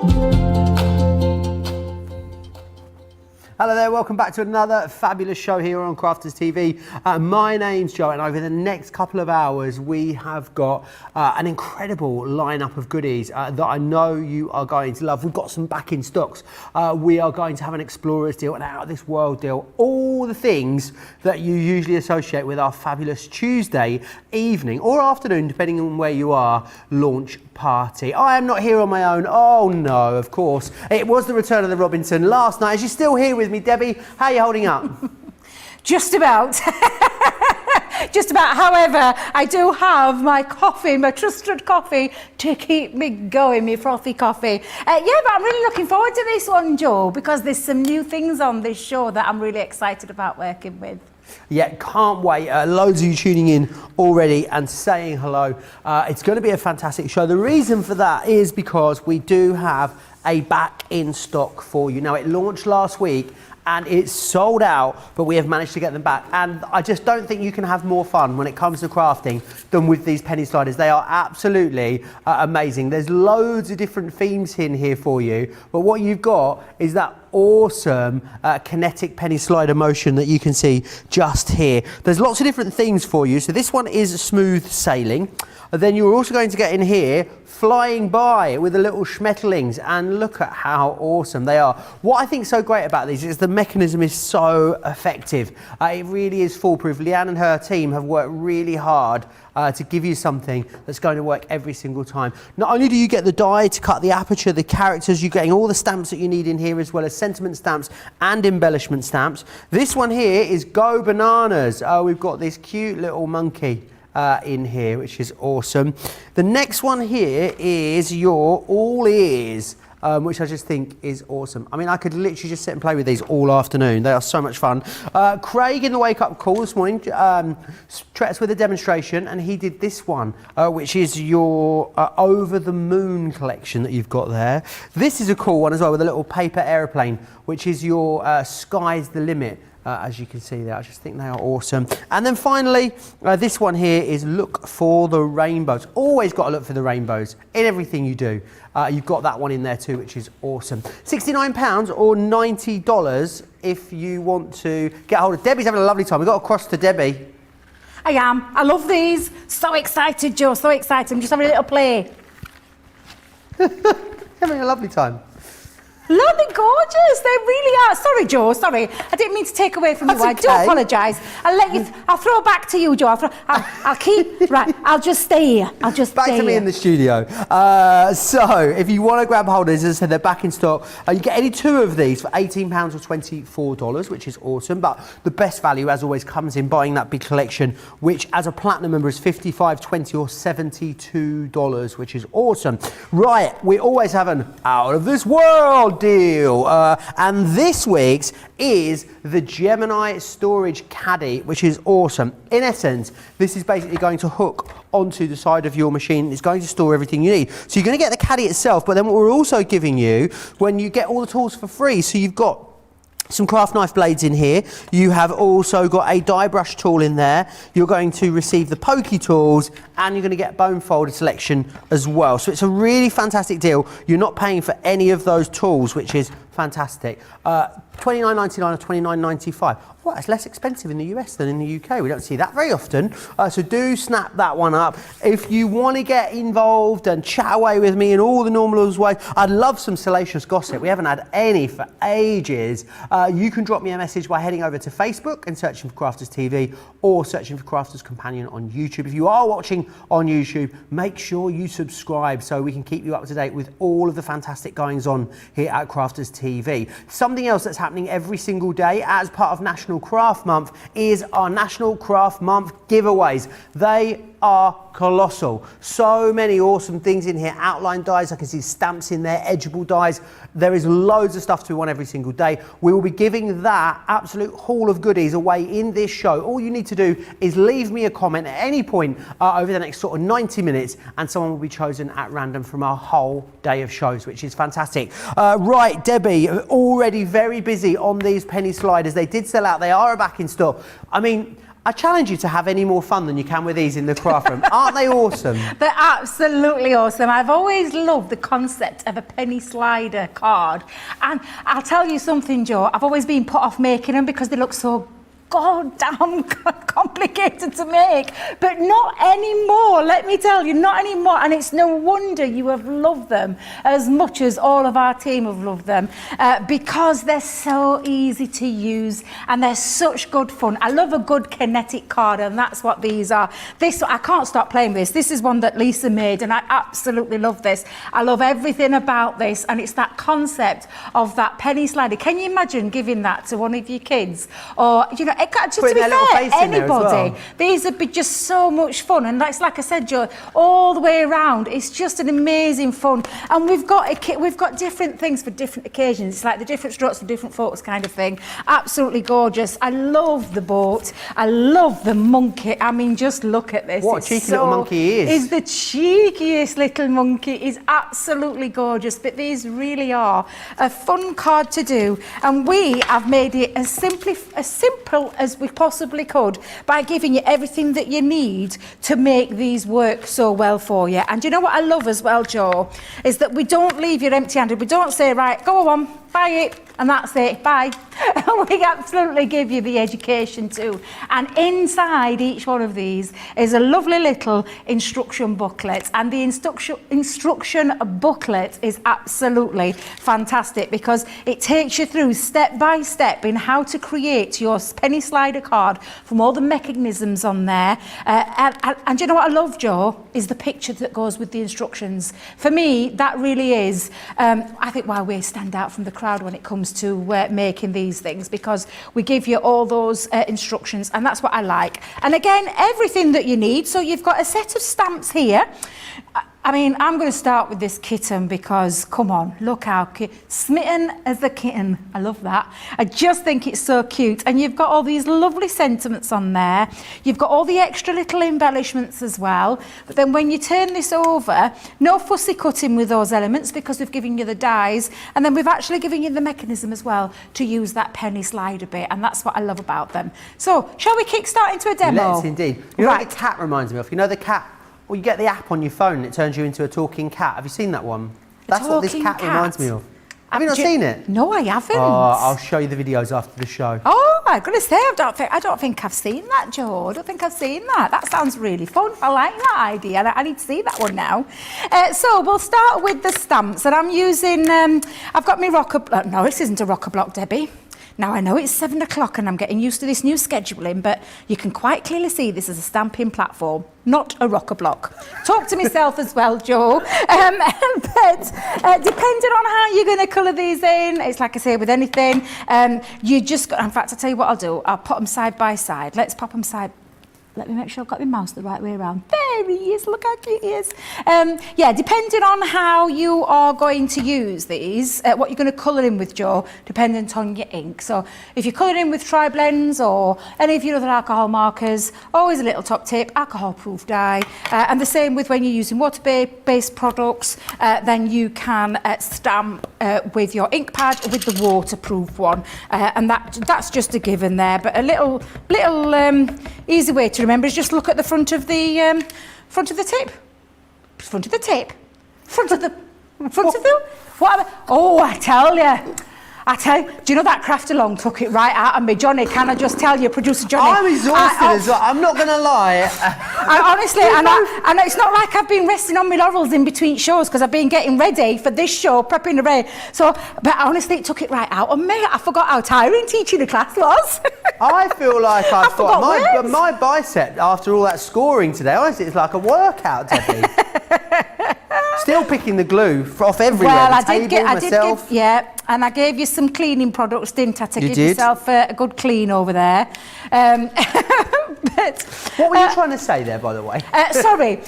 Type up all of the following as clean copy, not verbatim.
Hello there, welcome back to another fabulous show here on Crafters TV. My name's Joe, and over the next couple of hours we have got an incredible lineup of goodies that I know you are going to love. We've got some back in stocks. We are going to have an Explorers deal, an out of this world deal, all the things that you usually associate with our fabulous Tuesday evening or afternoon, depending on where you are, launch party. I am not here on my own. Oh no, of course. It was the return of the Robinson last night. Is she still here with me, Debbie? How are you holding up? Just about. Just about. However, I do have my coffee, my trusted coffee, to keep me going, my frothy coffee. Yeah, but I'm really looking forward to this one, Joe, because there's some new things on this show that I'm really excited about working with. Yeah, can't wait. Loads of you tuning in already and saying hello. It's going to be a fantastic show. The reason for that is because we do have a back in stock for you. Now, it launched last week and it's sold out, but we have managed to get them back. And I just don't think you can have more fun when it comes to crafting than with these penny sliders. They are absolutely amazing. There's loads of different themes in here for you, but what you've got is that awesome kinetic penny slider motion that you can see just here. There's lots of different themes for you. So this one is smooth sailing. And then you're also going to get in here flying by with the little schmetterlings, and look at how awesome they are. What I think is so great about these is the mechanism is so effective. It really is foolproof. Leanne and her team have worked really hard to give you something that's going to work every single time. Not only do you get the die to cut the aperture, the characters, you're getting all the stamps that you need in here, as well as sentiment stamps and embellishment stamps. This one here is Go Bananas. We've got this cute little monkey in here, which is awesome. The next one here is your All Ears, which I just think is awesome. I mean, I could literally just sit and play with these all afternoon. They are so much fun. Craig in the wake up call this morning treated us with a demonstration, and he did this one, which is your Over the Moon collection that you've got there. This is a cool one as well, with a little paper aeroplane, which is your Sky's the Limit. As you can see there, I just think they are awesome. And then finally, this one here is Look for the Rainbows. Always got to look for the rainbows in everything you do. You've got that one in there too, which is awesome. £69 or $90 if you want to get hold of. Debbie's having a lovely time. We've got to cross to Debbie. I am. I love these. So excited, Joe. So excited. I'm just having a little play. Having a lovely time. Look, they're gorgeous. They really are. Sorry, Joe. Sorry, I didn't mean to take away from you. That's I do okay. apologise. I'll let you. I'll throw back to you, Joe. I'll keep. Right. I'll just stay here. I'll just back stay to me here. in the studio. So, if you want to grab holders, as I said, they're back in stock. You get any two of these for £18 or $24, which is awesome. But the best value, as always, comes in buying that big collection, which, as a platinum member, is $55, $20, or $72, which is awesome. Right, we always have an out of this world deal. And this week's is the Gemini storage caddy, which is awesome. In essence, this is basically going to hook onto the side of your machine. It's going to store everything you need. So you're going to get the caddy itself, but then what we're also giving you, when you get all the tools for free, so you've got some craft knife blades in here. You have also got a die brush tool in there. You're going to receive the pokey tools, and you're going to get bone folder selection as well. So it's a really fantastic deal. You're not paying for any of those tools, which is fantastic. $29.99 or $29.95. Well, it's less expensive in the US than in the UK. We don't see that very often. So do snap that one up. If you want to get involved and chat away with me in all the normal ways, I'd love some salacious gossip. We haven't had any for ages. You can drop me a message by heading over to Facebook and searching for Crafters TV, or searching for Crafters Companion on YouTube. If you are watching on YouTube, make sure you subscribe so we can keep you up to date with all of the fantastic goings on here at Crafters TV. Something else that's happening every single day as part of National Craft Month is our National Craft Month giveaways. They are colossal. So many awesome things in here. Outline dies, I can see stamps in there, edgeable dies. There is loads of stuff to be won every single day. We will be giving that absolute haul of goodies away in this show. All you need to do is leave me a comment at any point over the next sort of 90 minutes, and someone will be chosen at random from our whole day of shows, which is fantastic. Right, Debbie, already very busy on these penny sliders. They did sell out. They are back in stock. I mean, I challenge you to have any more fun than you can with these in the craft room. Aren't they awesome? They're absolutely awesome. I've always loved the concept of a penny slider card. And I'll tell you something, Joe, I've always been put off making them because they look so goddamn complicated to make, but not anymore, let me tell you, not anymore. And it's no wonder you have loved them as much as all of our team have loved them, because they're so easy to use and they're such good fun. I love a good kinetic card, and that's what these are. This, I can't stop playing this. This is one that Lisa made, and I absolutely love this. I love everything about this, and it's that concept of that penny slider. Can you imagine giving that to one of your kids? Or, you know, just to be fair, anybody. These would be just so much fun, and that's like I said, Joe, all the way around. It's just an amazing fun, and we've got different things for different occasions. It's like the different strokes for different folks kind of thing. Absolutely gorgeous. I love the boat. I love the monkey. I mean, just look at this. What a cheeky little monkey he is. He's the cheekiest little monkey. He's absolutely gorgeous. But these really are a fun card to do, and we have made it as simple as we possibly could by giving you everything that you need to make these work so well for you. And you know what I love as well, Joe, is that we don't leave you empty-handed. We don't say, right, go on, buy it, and that's it, bye. We absolutely give you the education too. And inside each one of these is a lovely little instruction booklet, and the instruction booklet is absolutely fantastic because it takes you through step by step in how to create your penny slider card from all the mechanisms on there. And you know what I love, Joe, is the picture that goes with the instructions. For me, that really is, I think, why we stand out from the crowd when it comes to making these things, because we give you all those instructions, and that's what I like. And again, everything that you need. So you've got a set of stamps here. I mean, I'm going to start with this kitten because, come on, look how cute. Smitten as a kitten. I love that. I just think it's so cute. And you've got all these lovely sentiments on there. You've got all the extra little embellishments as well. But then when you turn this over, no fussy cutting with those elements because we've given you the dies. And then we've actually given you the mechanism as well to use that penny slider bit. And that's what I love about them. So, shall we kickstart into a demo? Let's indeed. You know what the cat reminds me of? You know the cat? Well, you get the app on your phone and it turns you into a talking cat. Have you seen that one? That's what this cat reminds me of. Have you not seen it? No, I haven't. Oh, I'll show you the videos after the show. Oh, I'm going to say, I don't think I've seen that, Joe. I don't think I've seen that. That sounds really fun. I like that idea. I need to see that one now. So we'll start with the stamps. And I'm using, I've got my rocker block. No, this isn't a rocker block, Debbie. Now, I know it's 7 o'clock and I'm getting used to this new scheduling, but you can quite clearly see this is a stamping platform, not a rocker block. Talk to myself as well, Joe. But depending on how you're going to colour these in, it's like I say with anything, you just got, in fact, I'll tell you what I'll do. I'll put them side by side. Let's pop them side. Let me make sure I've got my mouse the right way around. There he is, look how cute he is. Yeah, depending on how you are going to use these, what you're going to colour in with, Joe, dependent on your ink. So if you're colouring with tri-blends or any of your other alcohol markers, always a little top tip, alcohol-proof dye. And the same with when you're using water-based products, then you can stamp with your ink pad or with the waterproof one. And that's just a given there. But a little easy way to remember is just look at the front of the tip. Front of the what? Oh, I tell you, do you know that craft along took it right out of me, Johnny? Can I just tell you, producer Johnny? I'm exhausted as well. I'm not going to lie. I honestly, and it's not like I've been resting on my laurels in between shows because I've been getting ready for this show, prepping the rain. So, but honestly, it took it right out of me. I forgot how tiring teaching the class was. I feel like I've got my bicep after all that scoring today. Honestly, it's like a workout, Debbie. Still picking the glue off everywhere. Well, I did give, yeah, and I gave you some cleaning products, didn't I, to give yourself a good clean over there. But what were you trying to say there, by the way? Sorry.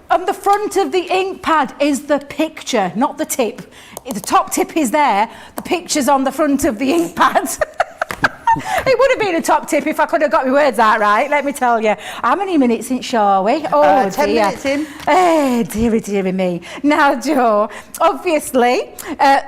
On the front of the ink pad is the picture, not the tip. The top tip is there. The picture's on the front of the ink pad. It would have been a top tip if I could have got my words out right, let me tell you. How many minutes in, shall we? Oh, 10 dear. minutes in. Dearie me. Now, Joe, obviously,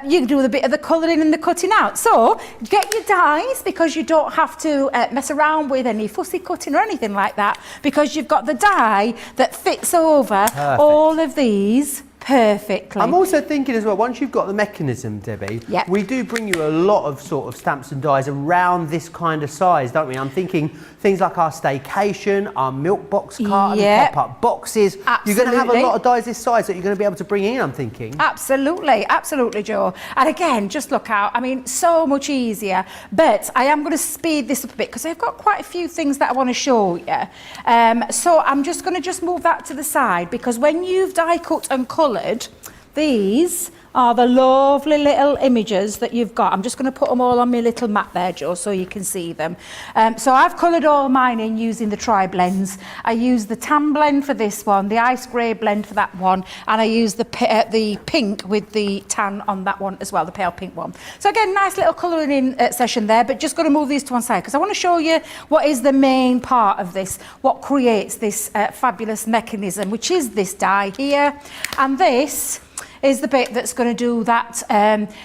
you do the bit of the colouring and the cutting out. So, get your dies, because you don't have to mess around with any fussy cutting or anything like that, because you've got the die that fits over all of these perfectly. I'm also thinking as well, once you've got the mechanism, Debbie, Yep. we do bring you a lot of sort of stamps and dies around this kind of size, don't we? I'm thinking things like our staycation, our milk box carton, Yep. pop-up boxes. You're going to have a Absolutely. lot of dies this size that you're going to be able to bring in, I'm thinking. Absolutely, absolutely, Joe. And again, just look out. I mean, so much easier. But I am going to speed this up a bit because I've got quite a few things that I want to show you. So I'm just going to move that to the side, because when you've die cut and coloured, these are the lovely little images that you've got. I'm just going to put them all on my little mat there, Joe, so you can see them. So I've coloured all mine in using the tri-blends. I use the tan blend for this one, the ice grey blend for that one, and I use the pink with the tan on that one as well, the pale pink one. So again, nice little colouring in session there, but just going to move these to one side because I want to show you what is the main part of this, what creates this fabulous mechanism, which is this die here, and this is the bit that's going to do that.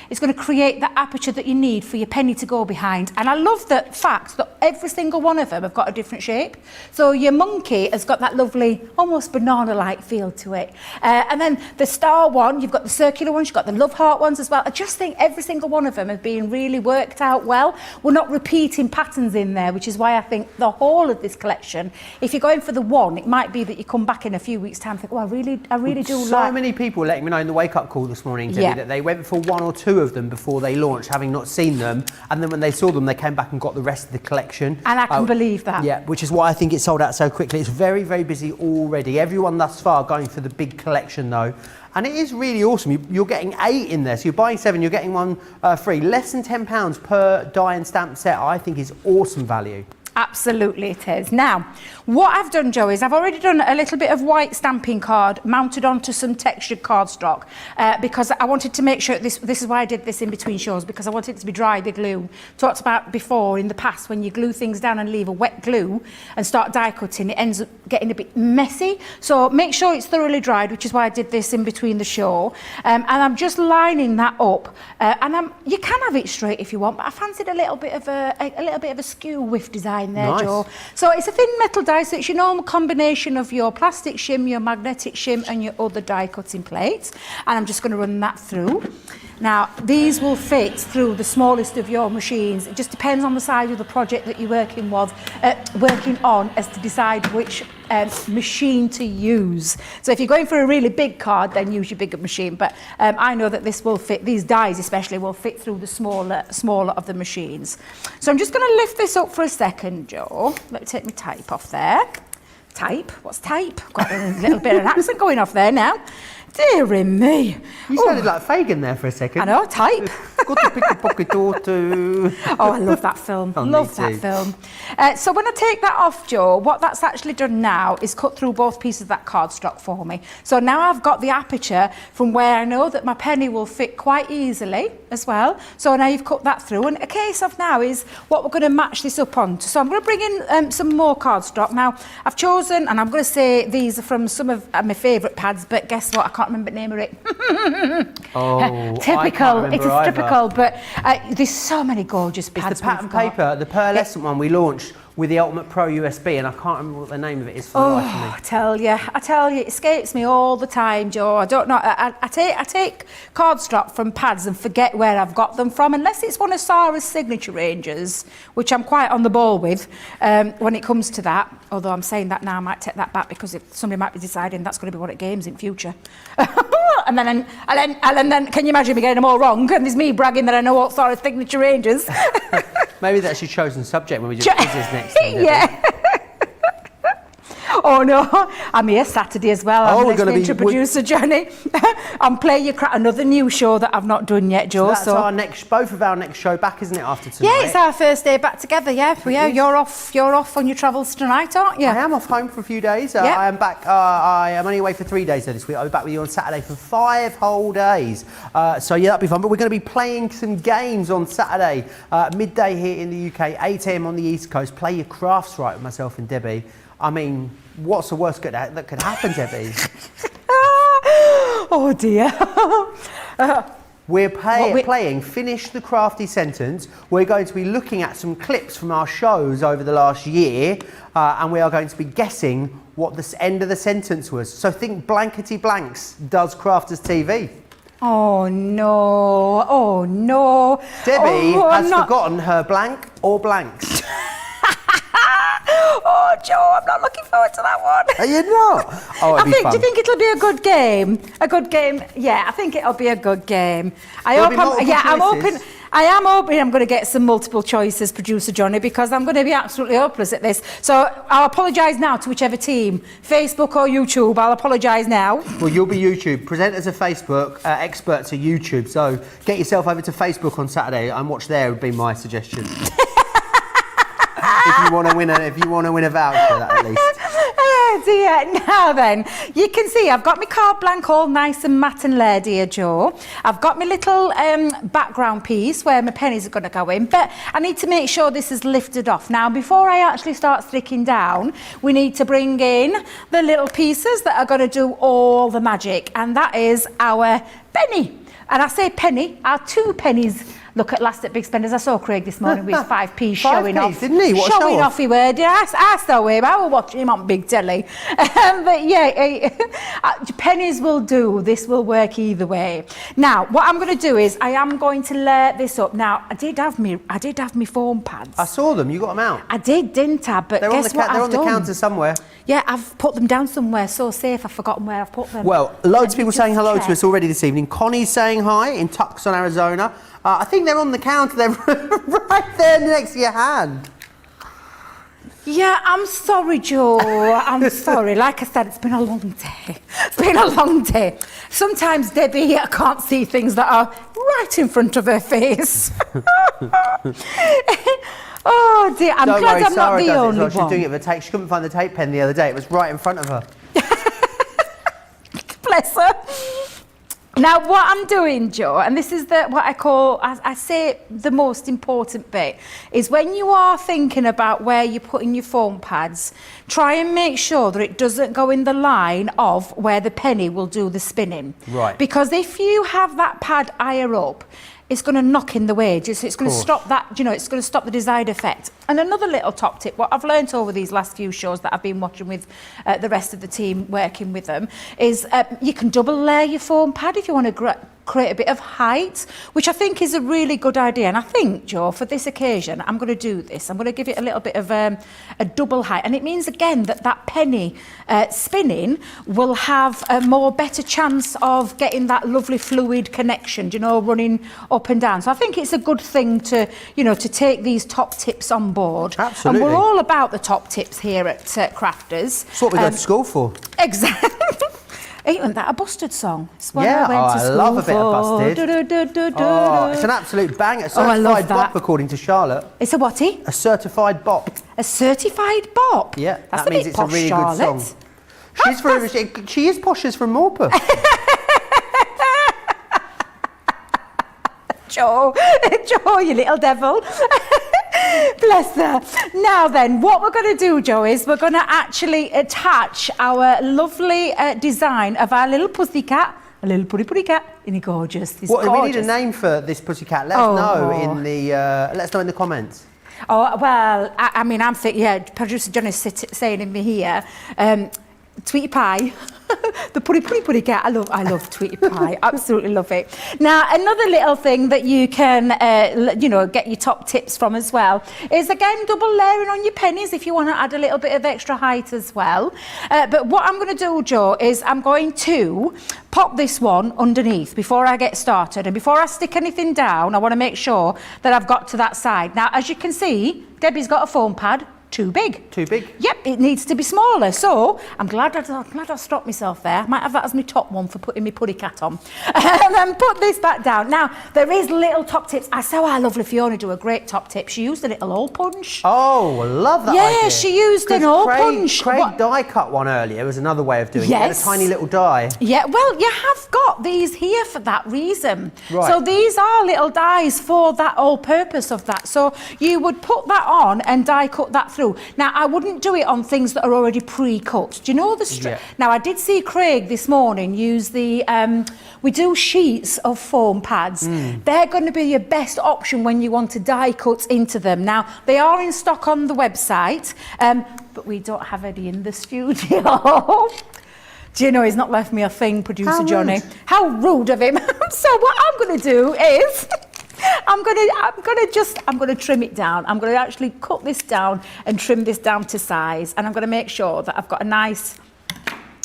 It's going to create the aperture that you need for your penny to go behind. And I love the fact that every single one of them have got a different shape. So your monkey has got that lovely, almost banana-like feel to it. And then the star one, you've got the circular ones, you've got the love heart ones as well. I just think every single one of them have been really worked out well. We're not repeating patterns in there, which is why I think the whole of this collection, if you're going for the one, it might be that you come back in a few weeks' time and think, oh, I really do like... So many people letting me know in the wake-up call this morning, Debbie, that they went for one or two of them before they launched, having not seen them, and then when they saw them, they came back and got the rest of the collection. And I can believe that. Yeah, which is why I think it sold out so quickly. It's very, very busy already. Everyone thus far going for the big collection, though. And it is really awesome. You're getting 8 in there, so you're buying 7, you're getting one free. Less than £10 per die and stamp set, I think is awesome value. Absolutely it is. Now, what I've done, Joe, is I've already done a little bit of white stamping card mounted onto some textured cardstock because I wanted to make sure, this is why I did this in between shows, because I wanted it to be dry, the glue. Talked about before in the past, when you glue things down and leave a wet glue and start die cutting, it ends up getting a bit messy. So make sure it's thoroughly dried, which is why I did this in between the show. And I'm just lining that up. And you can have it straight if you want, but I fancied a little bit of a skew whiff design there, nice. Joe. So it's a thin metal die, so it's your normal combination of your plastic shim, your magnetic shim, and your other die cutting plates. And I'm just going to run that through. Now, these will fit through the smallest of your machines. It just depends on the size of the project that you're working on as to decide which machine to use. So if you're going for a really big card, then use your bigger machine. But I know that this will fit, these dies especially, will fit through the smaller of the machines. So I'm just going to lift this up for a second, Joe. Let me take my tape off there. Tape? What's tape? Got a little bit of an accent going off there now. Dearie me. You sounded like Fagin there for a second. I know, type. Got to pick a pocket or two. Oh, I love that film. Oh, love me that too. film. So when I take that off, Joe, what that's actually done now is cut through both pieces of that cardstock for me. So now I've got the aperture from where I know that my penny will fit quite easily as well. So now you've cut that through. And a case of now is what we're going to match this up onto. So I'm going to bring in some more cardstock. Now, I've chosen, and I'm going to say these are from some of my favourite pads, but guess what? I can't remember the name of it. Oh, Typical. It is typical, but there's so many gorgeous pads. It's the pattern paper, the pearlescent one we launched with the Ultimate Pro USB, and I can't remember what the name of it is for the life of me. I tell you, it escapes me all the time, Joe. I don't know. I take cardstock from pads and forget where I've got them from, unless it's one of Sarah's signature ranges, which I'm quite on the ball with when it comes to that. Although I'm saying that now, I might take that back because if somebody might be deciding that's going to be one at games in future. and then, can you imagine me getting them all wrong? And there's me bragging that I know all Sarah's signature ranges. Maybe that's your chosen subject when we do quizzes next time. Yeah. Oh no, I'm here Saturday as well. Oh, I'm we're gonna listening be- to producer Johnny. I'm playing another new show that I've not done yet, Joe. That's our both of our next show back, isn't it, after tonight? Yeah, it's our first day back together. Yeah, you're off on your travels tonight, aren't you? I am off home for a few days. Yeah. I am back. I am only away for 3 days this week. I'll be back with you on Saturday for 5 whole days. So yeah, that'll be fun. But we're going to be playing some games on Saturday, midday here in the UK, 8 AM on the East Coast. Play your crafts right with myself and Debbie. I mean, what's the worst that could happen, Debbie? Oh dear. We're playing Finish the Crafty Sentence. We're going to be looking at some clips from our shows over the last year, and we are going to be guessing what the end of the sentence was. So think blankety blanks does Crafters TV. Oh no, oh no. Debbie has forgotten her blank or blanks. Oh, Joe, I'm not looking forward to that one. Are you not? Oh, it'll be fun. Do you think it'll be a good game? A good game? Yeah, I think it'll be a good game. I am hoping I'm going to get some multiple choices, producer Johnny, because I'm going to be absolutely hopeless at this. So I'll apologise now to whichever team, Facebook or YouTube. I'll apologise now. Well, you'll be YouTube. Presenters are Facebook, experts are YouTube. So get yourself over to Facebook on Saturday and watch there would be my suggestion. If you want to win a voucher, that at least. Oh dear. Now then, you can see I've got my card blank all nice and matte and layered here, Joe. I've got my little background piece where my pennies are going to go in, but I need to make sure this is lifted off. Now, before I actually start sticking down, we need to bring in the little pieces that are going to do all the magic, and that is our penny. And I say penny, our 2 pennies. Look at Last at Big Spenders. I saw Craig this morning with 5p showing off. Didn't he? What showing show off he were. I saw him. I was watching him on big telly. But yeah, pennies will do. This will work either way. Now, what I'm going to do is I am going to layer this up. Now, I did have me foam pads. I saw them. You got them out. I did, didn't I? But they're guess what I've done? They're on the counter somewhere. Yeah, I've put them down somewhere. So safe. I've forgotten where I've put them. Well, loads of people saying hello to us already this evening. Connie's saying hi in Tucson, Arizona. I think they're on the counter. They're right there next to your hand. Yeah, I'm sorry, Joe. I'm sorry. Like I said, it's been a long day. It's been a long day. Sometimes Debbie can't see things that are right in front of her face. Oh dear, I'm glad I'm not the only one. She's doing it with a tape. She couldn't find the tape pen the other day. It was right in front of her. Bless her. Now, what I'm doing, Joe, and this is what I call, I say the most important bit, is when you are thinking about where you're putting your foam pads, try and make sure that it doesn't go in the line of where the penny will do the spinning. Right. Because if you have that pad higher up, it's going to knock in the wages. It's going to stop that, it's going to stop the desired effect. And another little top tip, what I've learnt over these last few shows that I've been watching with the rest of the team, working with them, is you can double layer your foam pad if you want to create a bit of height, which I think is a really good idea. And I think, Joe, for this occasion, I'm going to do this. I'm going to give it a little bit of a double height. And it means, again, that penny spinning will have a better chance of getting that lovely fluid connection, running up and down. So I think it's a good thing to, to take these top tips on board. Absolutely. And we're all about the top tips here at Crafters. That's what we go to school for. Exactly. Ain't that a Busted song? Yeah, I love a bit of Busted. It's an absolute banger. A certified bop, according to Charlotte. It's a whatie? A certified bop. A certified bop? Yeah, that's that means it's a really good song. She is posh as from Morpeth. Joe, you little devil. Bless her. Now then, what we're going to do, Joe, is we're going to actually attach our lovely design of our little pussycat, a little putty cat. Isn't he gorgeous? He's gorgeous. We need a name for this pussycat. Let us know in the comments. Oh, well, I'm thinking, producer John is saying in me here, Tweety Pie. The putty cat. I love Tweety Pie. Absolutely love it. Now, another little thing that you can, get your top tips from as well is, again, double layering on your pennies if you want to add a little bit of extra height as well. But what I'm going to do, Joe, is I'm going to pop this one underneath before I get started. And before I stick anything down, I want to make sure that I've got to that side. Now, as you can see, Debbie's got a foam pad. too big. Too big? Yep, it needs to be smaller. So I'm glad I stopped myself there. I might have that as my top one for putting my puddy cat on. And then put this back down. Now, there is little top tips. I saw our lovely Fiona do a great top tip. She used a little hole punch. Oh, I love that Yeah, idea. she used an hole punch. Craig die cut one earlier was another way of doing it. He had a tiny little die. Yeah, well, you have got these here for that reason. Right. So these are little dies for that whole purpose of that. So you would put that on and die cut that through. Now, I wouldn't do it on things that are already pre-cut. Do you know the Yeah. Now, I did see Craig this morning use the, we do sheets of foam pads. They're going to be your best option when you want to die cut into them. Now, they are in stock on the website, but we don't have any in the studio. Do you know, he's not left me a thing, producer Johnny. How rude of him. So what I'm going to do is... I'm gonna trim it down. I'm gonna actually cut this down and trim this down to size, and I'm gonna make sure that I've got a nice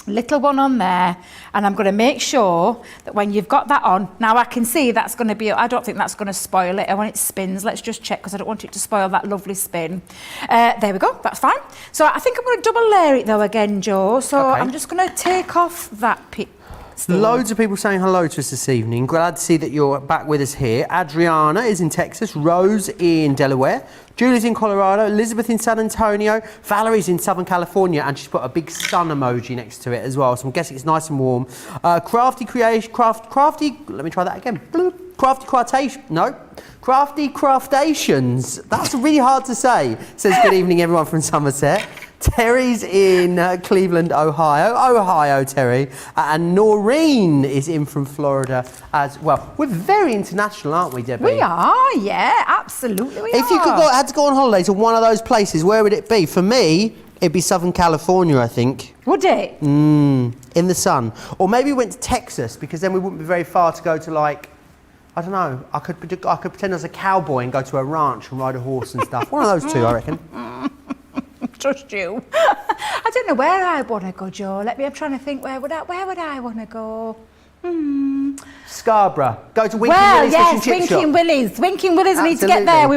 little one on there, and I'm gonna make sure that when you've got that on, now I can see that's gonna be, I don't think that's gonna spoil it. And when it spins, let's just check, because I don't want it to spoil that lovely spin. There we go, that's fine. So I think I'm gonna double layer it though again, Joe. So Okay. I'm just gonna take off that piece. Loads of people saying hello to us this evening. Glad to see that you're back with us here. Adriana is in Texas, Rose in Delaware, Julie's in Colorado, Elizabeth in San Antonio, Valerie's in Southern California, and she's put a big sun emoji next to it as well, so I'm guessing it's nice and warm. Crafty, let me try that again. Crafty Craftations. That's really hard to say. Says good evening everyone from Somerset. Terry's in Cleveland, Ohio, Terry. And Noreen is in from Florida as well. We're very international, aren't we, Debbie? We are, yeah, absolutely we are. If you had to go on holiday to one of those places, where would it be? For me, it'd be Southern California, I think. Would it? In the sun. Or maybe we went to Texas, because then we wouldn't be very far to go to, like, I don't know, I could pretend as a cowboy and go to a ranch and ride a horse and stuff. One of those two, I reckon. Trust you. I don't know where I want to go, Joe. I'm trying to think, where would I want to go? Scarborough. Go to Winking Willie's fish and chip shop. Winking Willie's. I need to get Absolutely. there.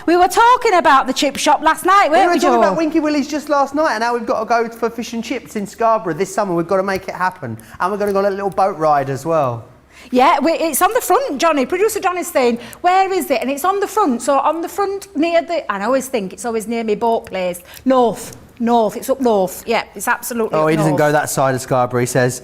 We were talking about the chip shop last night, weren't we, We were Joe? talking about Winky Willie's just last night, and now we've got to go for fish and chips in Scarborough this summer. We've got to make it happen. And we're going to go on a little boat ride as well. Yeah, it's on the front, Johnny. Producer Johnny's saying, where is it? And it's on the front. So on the front near the... I always think it's always near my boat place. North. It's up north. Yeah, it's absolutely up Oh, he doesn't north. go that side of Scarborough, he says.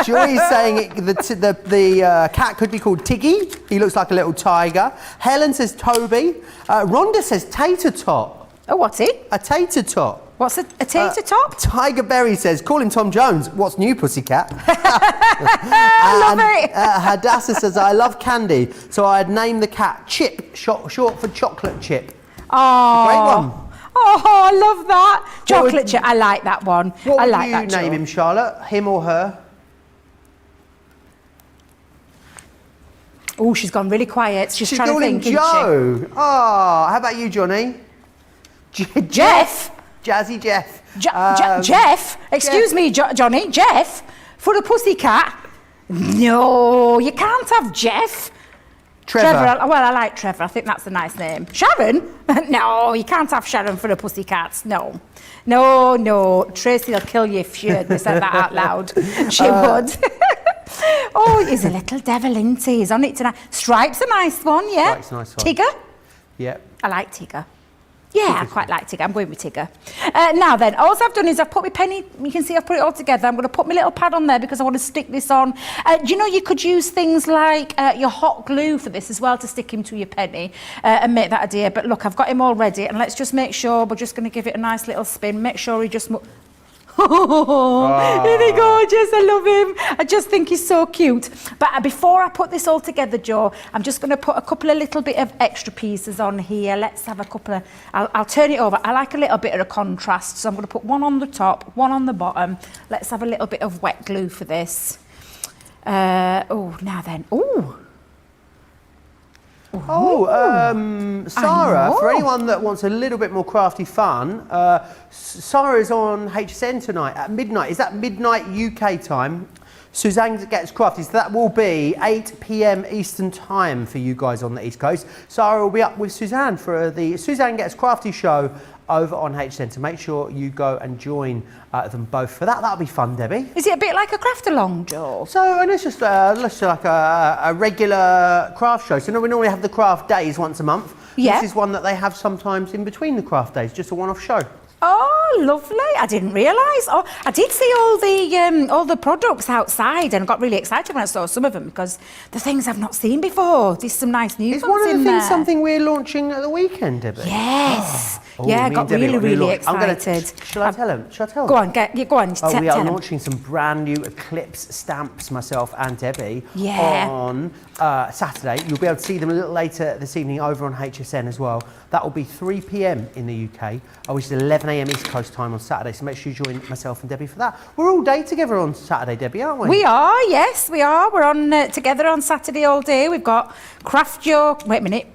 Joy is saying the cat could be called Tiggy. He looks like a little tiger. Helen says Toby. Rhonda says Tater Tot. Oh, what's it? A tater tot. What's a tater top? Tiger Berry says, call him Tom Jones. What's new, pussycat? I love it. Hadassah says, I love candy, so I'd name the cat Chip, short for chocolate chip. Oh, Great one. Oh, I love that. What Chocolate would- chip. I like that one. What I would like you that, name Joe. him, Charlotte? Him or her? Oh, she's gone really quiet. She's trying to calling think, isn't Joe. Oh, how about you, Johnny? Jeff? Jazzy Jeff. Jeff? Excuse me, Johnny. Jeff? For a pussycat? No, you can't have Jeff. Trevor. Well, I like Trevor. I think that's a nice name. Sharon? No, you can't have Sharon for the pussycats. No. Tracy will kill you if you said that out loud. She would. Oh, he's a little devil, isn't he? He's on it tonight. Stripe's a nice one, yeah. Stripe's a nice one. Tigger? Yep. I like Tigger. Yeah, I quite like Tigger. I'm going with Tigger. Now then, all I've done is I've put my penny, you can see I've put it all together. I'm going to put my little pad on there because I want to stick this on. Do you know you could use things like your hot glue for this as well to stick him to your penny and make that a deer. But look, I've got him all ready, and let's just make sure, we're just going to give it a nice little spin. Make sure he just... Oh, isn't he gorgeous? I love him. I just think he's so cute. But before I put this all together, Joe, I'm just going to put a couple of little bit of extra pieces on here. Let's have a couple of... I'll turn it over. I like a little bit of a contrast, so I'm going to put one on the top, one on the bottom. Let's have a little bit of wet glue for this. Now then. Sarah, for anyone that wants a little bit more crafty fun, Sarah is on HSN tonight at midnight. Is that midnight UK time? Suzanne Gets Crafty, so that will be 8 p.m. Eastern time for you guys on the East Coast. Sarah will be up with Suzanne for the Suzanne Gets Crafty show over on HSN. So make sure you go and join them both for that. That'll be fun, Debbie. Is it a bit like a craft along, Joe? So, and it's just like a regular craft show. So we normally have the craft days once a month. Yeah. This is one that they have sometimes in between the craft days, just a one-off show. Oh, lovely. I didn't realise. Oh, I did see all the products outside and got really excited when I saw some of them because the things I've not seen before. There's some nice new Is ones one of the in things there. something we're launching at the weekend, Debbie? Yes. Oh, yeah, I me got and Debbie really excited. Shall I tell them? Shall I tell them? Go on, go on. We are tell 'em. launching some brand new Eclipse stamps, myself and Debbie, Yeah. on Saturday. You'll be able to see them a little later this evening over on HSN as well. That will be 3 p.m. in the UK, which is 11 a.m. East Coast time on Saturday. So make sure you join myself and Debbie for that. We're all day together on Saturday, Debbie, aren't we? We are, yes, we are. We're on together on Saturday all day. We've got Craft Your... Wait a minute.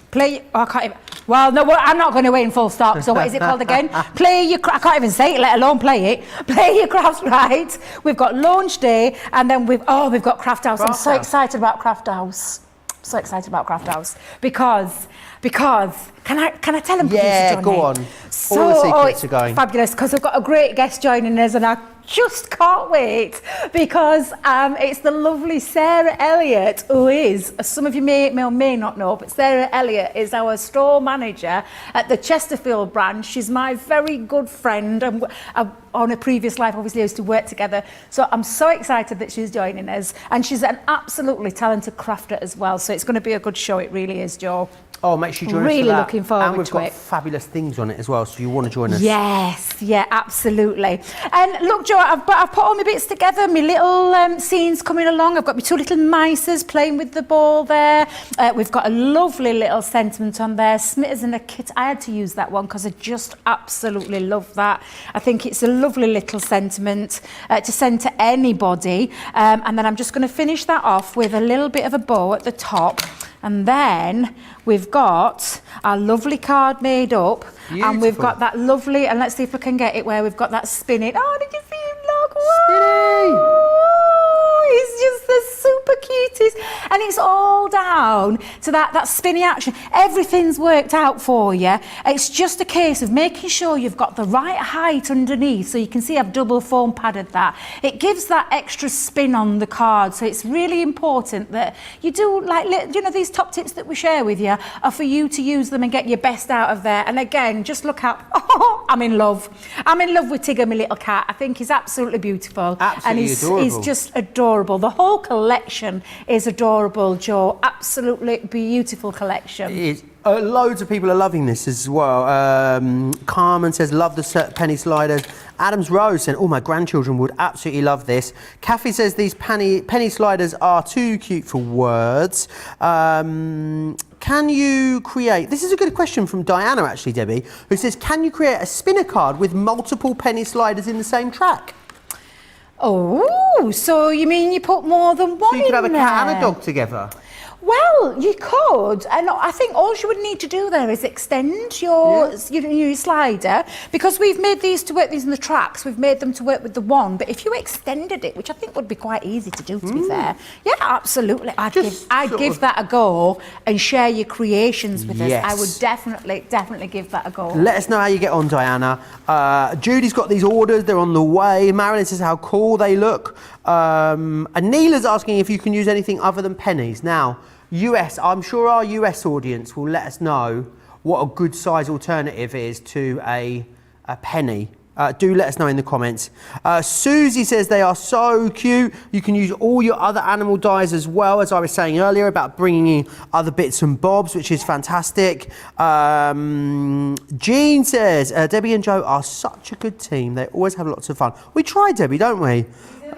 Play... Oh, I can't even... Well, no, I'm not going to wait in full stop. So what is it called again? Play your... I can't even say it, let alone play it. Play your crafts right. We've got launch day, and then we've got Craft House. I'm so excited about Craft House. So excited about Craft House because can I tell them? Yeah, Johnny? go on. So, All the secrets are going. Fabulous, because we've got a great guest joining us, and I just can't wait because it's the lovely Sarah Elliott, who is, some of you may or may not know, but Sarah Elliott is our store manager at the Chesterfield branch. She's my very good friend, and on a previous life, obviously, used to work together. So I'm so excited that she's joining us, and she's an absolutely talented crafter as well. So it's going to be a good show. It really is, Joe. Oh, make sure you join us Really for that. looking forward and we've to got it. fabulous things on it as well, so you want to join us. Yes, yeah, absolutely. And look, Joe, I've put all my bits together, my little scenes coming along. I've got my two little mices playing with the ball there. We've got a lovely little sentiment on there. Smitters and a kit. I had to use that one because I just absolutely love that. I think it's a lovely little sentiment to send to anybody. And then I'm just going to finish that off with a little bit of a bow at the top. And then we've got our lovely card made up. Beautiful. And we've got that lovely, and let's see if we can get it where we've got that spinning. Oh, did you see him, look? Whoa! He's just the super cutest. And it's all down to that spinny action. Everything's worked out for you. It's just a case of making sure you've got the right height underneath. So you can see I've double foam padded that. It gives that extra spin on the card. So it's really important that you do, like, you know, these top tips that we share with you are for you to use them and get your best out of there. And again, just look out. Oh, I'm in love. I'm in love with Tigger, my little cat. I think he's absolutely beautiful. Absolutely and adorable. He's just adorable. The whole collection is adorable, Joe. Absolutely beautiful collection. It is. Loads of people are loving this as well. Carmen says, love the penny sliders. Adams Rose said, oh, my grandchildren would absolutely love this. Kathy says, these penny sliders are too cute for words. Can you create, this is a good question from Diana actually, Debbie, who says, can you create a spinner card with multiple penny sliders in the same track? Oh, so you mean you put more than one in there? So you could have a cat and a dog together. Well, you could, and I think all you would need to do there is extend your slider, because we've made these to work these in the tracks. We've made them to work with the one, but if you extended it, which I think would be quite easy to do, to be fair, yeah, absolutely. I'd give that a go and share your creations with us. I would definitely give that a go. Let us know how you get on, Diana. Judy's got these orders; they're on the way. Marilyn says how cool they look. And Neela's asking if you can use anything other than pennies. Now, US, I'm sure our US audience will let us know what a good size alternative is to a penny. Do let us know in the comments. Susie says they are so cute. You can use all your other animal dyes as well, as I was saying earlier about bringing in other bits and bobs, which is fantastic. Jean says, Debbie and Joe are such a good team. They always have lots of fun. We try, Debbie, don't we?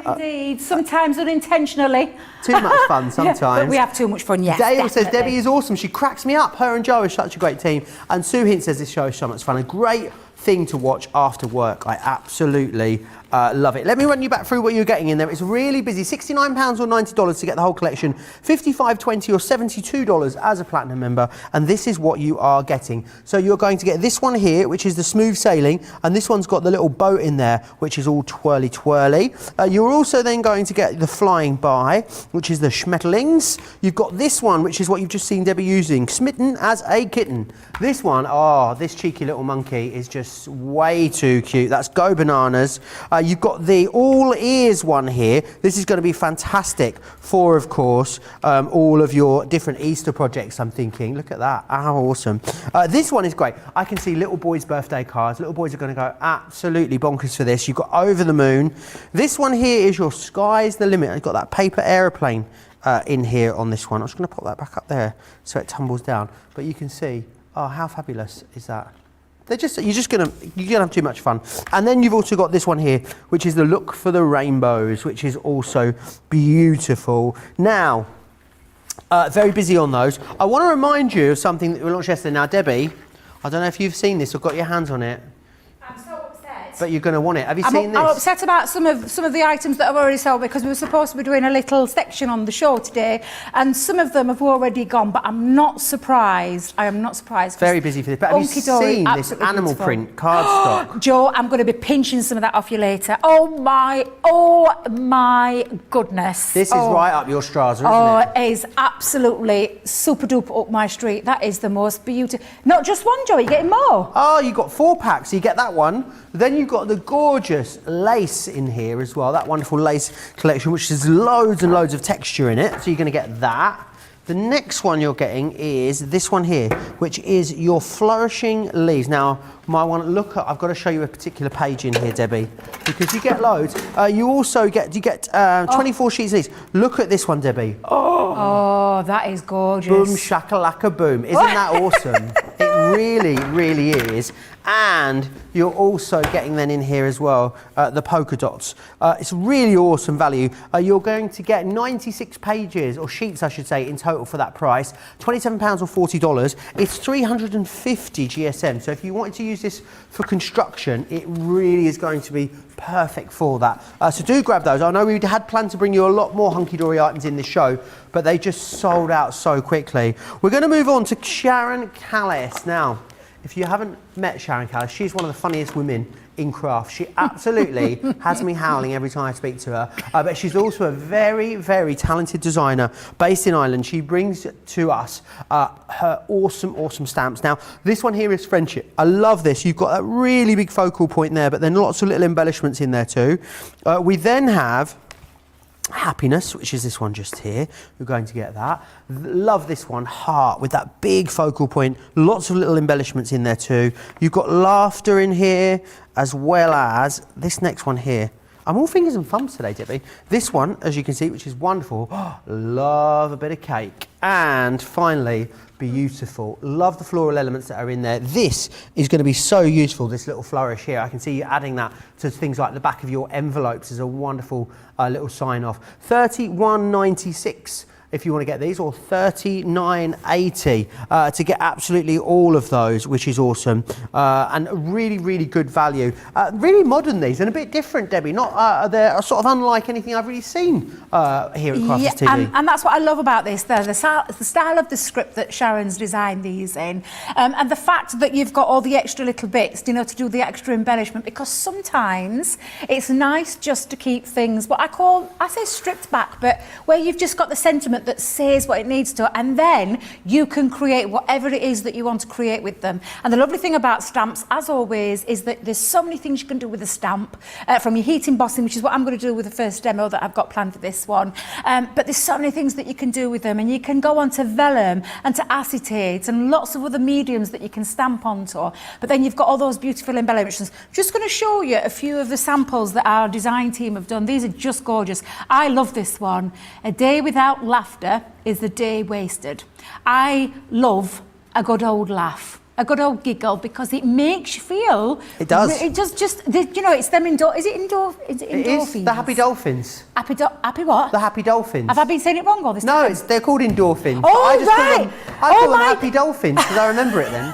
Indeed, sometimes unintentionally. Too much fun sometimes. Yeah, but we have too much fun, yes. Dale says Debbie is awesome. She cracks me up. Her and Joe are such a great team. And Sue Hint says this show is so much fun. A great thing to watch after work. I absolutely Love it. Let me run you back through what you're getting in there. It's really busy. £69 or $90 to get the whole collection. $55, $20 or $72 as a platinum member. And this is what you are getting. So you're going to get this one here, which is the smooth sailing. And this one's got the little boat in there, which is all twirly twirly. You're also then going to get the flying by, which is the Schmetterlings. You've got this one, which is what you've just seen Debbie using. Smitten as a kitten. This one, oh, this cheeky little monkey is just way too cute. That's Go Bananas. You've got the all ears one here. This is going to be fantastic for, of course, all of your different Easter projects, I'm thinking. Look at that. How awesome. This one is great. I can see little boys' birthday cards. Little boys are going to go absolutely bonkers for this. You've got Over the Moon. This one here is your Sky's the Limit. I've got that paper aeroplane in here on this one. I'm just going to pop that back up there so it tumbles down. But you can see, oh, how fabulous is that? You're gonna have too much fun. And then you've also got this one here, which is the Look for the Rainbows, which is also beautiful. Now, very busy on those. I want to remind you of something that we launched yesterday. Now, Debbie, I don't know if you've seen this or got your hands on it. I'm so upset. But you're going to want it. Have you seen this? I'm upset about some of the items that I've already sold, because we were supposed to be doing a little section on the show today, and some of them have already gone, but I'm not surprised. I am not surprised. Very busy for this. But have you seen this animal print cardstock? Joe, I'm going to be pinching some of that off you later. Oh my goodness. This is right up your Strasser, isn't it? Oh, it is absolutely super duper up my street. That is the most beautiful. Not just one, Joe, you're getting more. Oh, you got 4 packs. So you get that one. Then you've got the gorgeous lace in here as well. That wonderful lace collection, which has loads and loads of texture in it. So you're going to get that. The next one you're getting is this one here, which is your Flourishing Leaves. Now, I've got to show you a particular page in here, Debbie, because you get loads. You also get 24 sheets of these. Look at this one, Debbie. Oh, that is gorgeous. Boom, shakalaka, boom. Isn't that awesome? It really, really is. And you're also getting then in here as well the polka dots. It's really awesome value. You're going to get 96 pages, or sheets I should say, in total for that price. £27 or $40. It's 350 GSM. So if you wanted to use this for construction, it really is going to be perfect for that. So do grab those. I know we had planned to bring you a lot more hunky-dory items in this show, but they just sold out so quickly. We're going to move on to Sharon Callis now. If you haven't met Sharon Callis, she's one of the funniest women in craft. She absolutely has me howling every time I speak to her. But she's also a very, very talented designer based in Ireland. She brings to us her awesome, awesome stamps. Now, this one here is Friendship. I love this. You've got that really big focal point there, but then lots of little embellishments in there too. We then have Happiness, which is this one just here. You're going to get that. Love this one, Heart, with that big focal point. Lots of little embellishments in there too. You've got Laughter in here, as well as this next one here. I'm all fingers and thumbs today, Debbie. This one, as you can see, which is wonderful. Love a bit of cake. And finally, beautiful. Love the floral elements that are in there. This is going to be so useful, this little flourish here. I can see you adding that to things like the back of your envelopes as a wonderful little sign off. $31.96 if you want to get these, or $39.80 to get absolutely all of those, which is awesome. And really, really good value. Really modern, these, and a bit different, Debbie. They're sort of unlike anything I've really seen here at Crafters TV. And that's what I love about this, the style of the script that Sharon's designed these in, and the fact that you've got all the extra little bits, to do the extra embellishment, because sometimes it's nice just to keep things, what I say stripped back, but where you've just got the sentiment that says what it needs to, and then you can create whatever it is that you want to create with them. And the lovely thing about stamps, as always, is that there's so many things you can do with a stamp, from your heat embossing, which is what I'm going to do with the first demo that I've got planned for this one. But there's so many things that you can do with them, and you can go on to vellum and to acetate and lots of other mediums that you can stamp onto. But then you've got all those beautiful embellishments. I'm just going to show you a few of the samples that our design team have done. These are just gorgeous. I love this one. A day without laughter is the day wasted. I love a good old laugh, a good old giggle, because it makes you feel. It does. It does just, it's them endorphins. Is it endorphins? It is the Happy Dolphins. Happy what? The Happy Dolphins. Have I been saying it wrong all this time? No, they're called endorphins. Oh, I call them Happy Dolphins because I remember it then.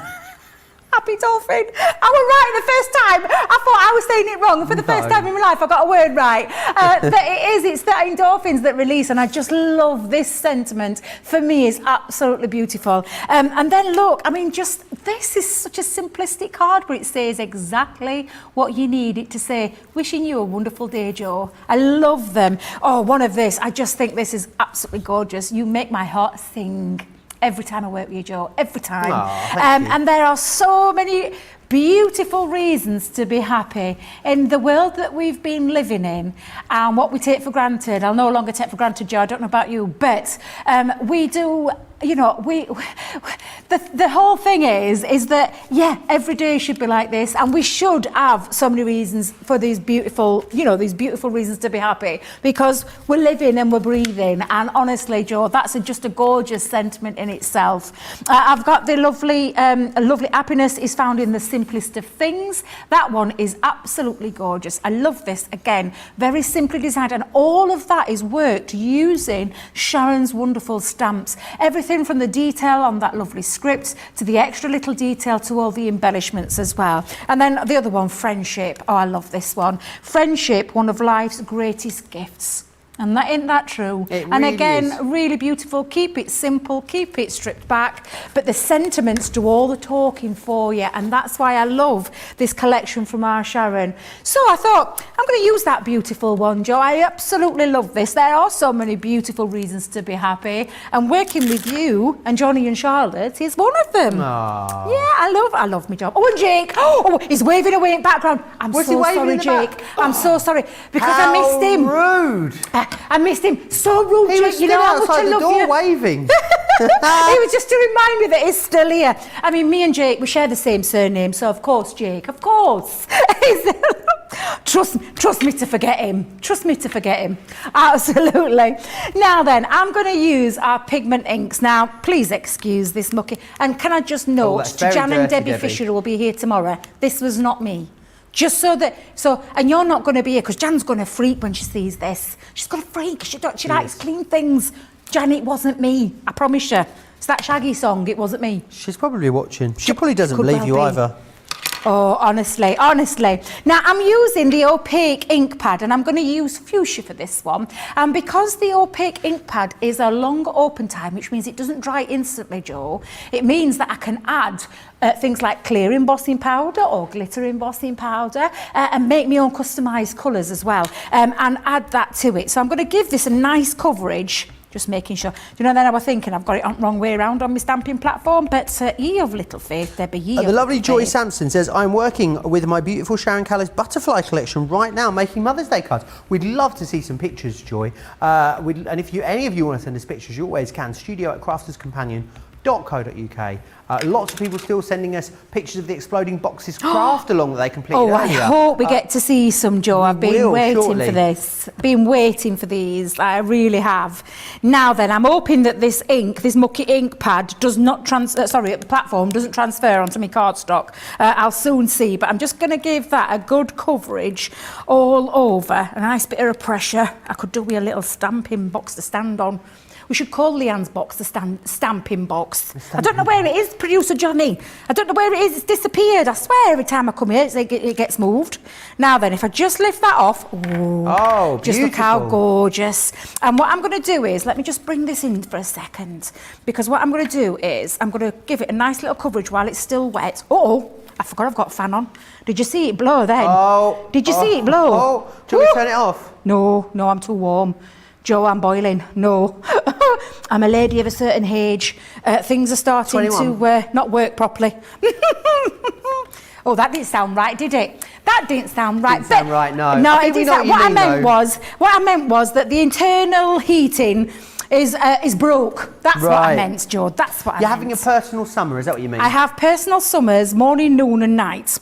happy dolphin. I was right the first time. I thought I was saying it wrong. For the first time in my life, I got a word right. But it's the endorphins that release, and I just love this sentiment. For me, is absolutely beautiful. And then look, I mean, just this is such a simplistic card, but it says exactly what you need it to say. Wishing you a wonderful day, Joe. I love them. Oh, one of this. I just think this is absolutely gorgeous. You make my heart sing. Every time I work with you, Joe, every time. Oh, thank you. And there are so many beautiful reasons to be happy in the world that we've been living in, and what we take for granted. I'll no longer take for granted, Joe, I don't know about you, but we do, you know, the whole thing is that, yeah, every day should be like this, and we should have so many reasons for these beautiful, you know, these beautiful reasons to be happy, because we're living and we're breathing. And honestly, Joe, that's just a gorgeous sentiment in itself. I've got the lovely happiness is found in the simplest of things. That one is absolutely gorgeous. I love this. Again, very simply designed, and all of that is worked using Sharon's wonderful stamps. Everything from the detail on that lovely script to the extra little detail to all the embellishments as well. And then the other one, friendship. Oh, I love this one. Friendship, one of life's greatest gifts. And that isn't that true? It and really again, is. really beautiful. Keep it simple, keep it stripped back, but the sentiments do all the talking for you, and that's why I love this collection from our Sharon. So I thought, I'm going to use that beautiful one, Joe. I absolutely love this. There are so many beautiful reasons to be happy, and working with you and Johnny and Charlotte is one of them. Aww. Yeah, I love my job. Oh, and Jake. Oh, he's waving away in the background. I'm Was so he waving sorry, in the Jake. back? I'm so sorry because How I missed him. rude. I missed him. So rude, He Jake. was You still know how much outside I the love door you. waving. It was just to remind me that he's still here. I mean, me and Jake, we share the same surname, so of course, Jake, of course. Trust me to forget him. Trust me to forget him. Absolutely. Now then, I'm going to use our pigment inks. Now, please excuse this mucky. And can I just note that's to very Jan and dirty, Debbie Debbie. Fisher, who will be here tomorrow, this was not me. Just so that, and you're not going to be here because Jan's going to freak when she sees this. She's going to freak. She likes clean things. Jan, it wasn't me. I promise you. It's that Shaggy song. It wasn't me. She's probably watching. She probably doesn't Could believe well you be. either. Oh, honestly. Now, I'm using the opaque ink pad, and I'm going to use fuchsia for this one. And because the opaque ink pad is a long open time, which means it doesn't dry instantly, Joe, it means that I can add things like clear embossing powder or glitter embossing powder and make my own customised colours as well, and add that to it. So I'm going to give this a nice coverage. Just making sure. You know, then I was thinking I've got it on wrong way around on my stamping platform, but ye of little faith, Debbie, ye of The lovely little Joy faith. Sampson says, I'm working with my beautiful Sharon Callis butterfly collection right now, making Mother's Day cards. We'd love to see some pictures, Joy. And if any of you want to send us pictures, you always can. studio@crafterscompanion.co.uk. Lots of people still sending us pictures of the exploding boxes craft along that they completed Oh, I earlier. hope we get to see some, Joe. I've been will, waiting shortly. for this. Been waiting for these. I really have. Now then, I'm hoping that this ink, this mucky ink pad, does not the platform doesn't transfer onto my cardstock. I'll soon see, but I'm just going to give that a good coverage all over. A nice bit of pressure. I could do with a little stamping box to stand on. We should call Leanne's box the stamping box. I don't know where it is, producer Johnny. I don't know where it is. It's disappeared. I swear every time I come here, it gets moved. Now then, if I just lift that off, Oh, just look how beautiful. gorgeous. And what I'm going to do is, let me just bring this in for a second, because what I'm going to do is, I'm going to give it a nice little coverage while it's still wet. Oh, I forgot I've got a fan on. Did you see it blow then? Oh. Did you see it blow? Oh, do you want me to turn it off? No, I'm too warm. Joe, I'm boiling. No. I'm a lady of a certain age. Things are starting 21. to not work properly. Oh, that didn't sound right, did it? That didn't sound right. Didn't sound right, no. No, I think it we didn't know sound. what you mean, What I meant was that the internal heating is broke. That's what I Right. meant, Joe. That's what I meant. You're having a personal summer, is that what you mean? I have personal summers, morning, noon and night.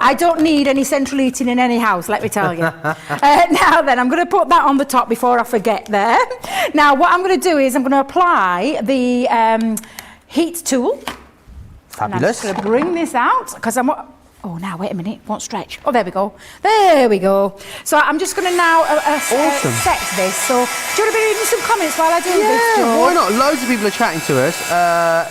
I don't need any central heating in any house, let me tell you. Now then, I'm going to put that on the top before I forget there. Now, what I'm going to do is I'm going to apply the heat tool. Fabulous. I'm just going to bring this out, because Oh, now, wait a minute, won't stretch. Oh, there we go. There we go. So I'm just going to now set this. So do you want to be reading some comments while I do this, Joe? Yeah, why not? Loads of people are chatting to us.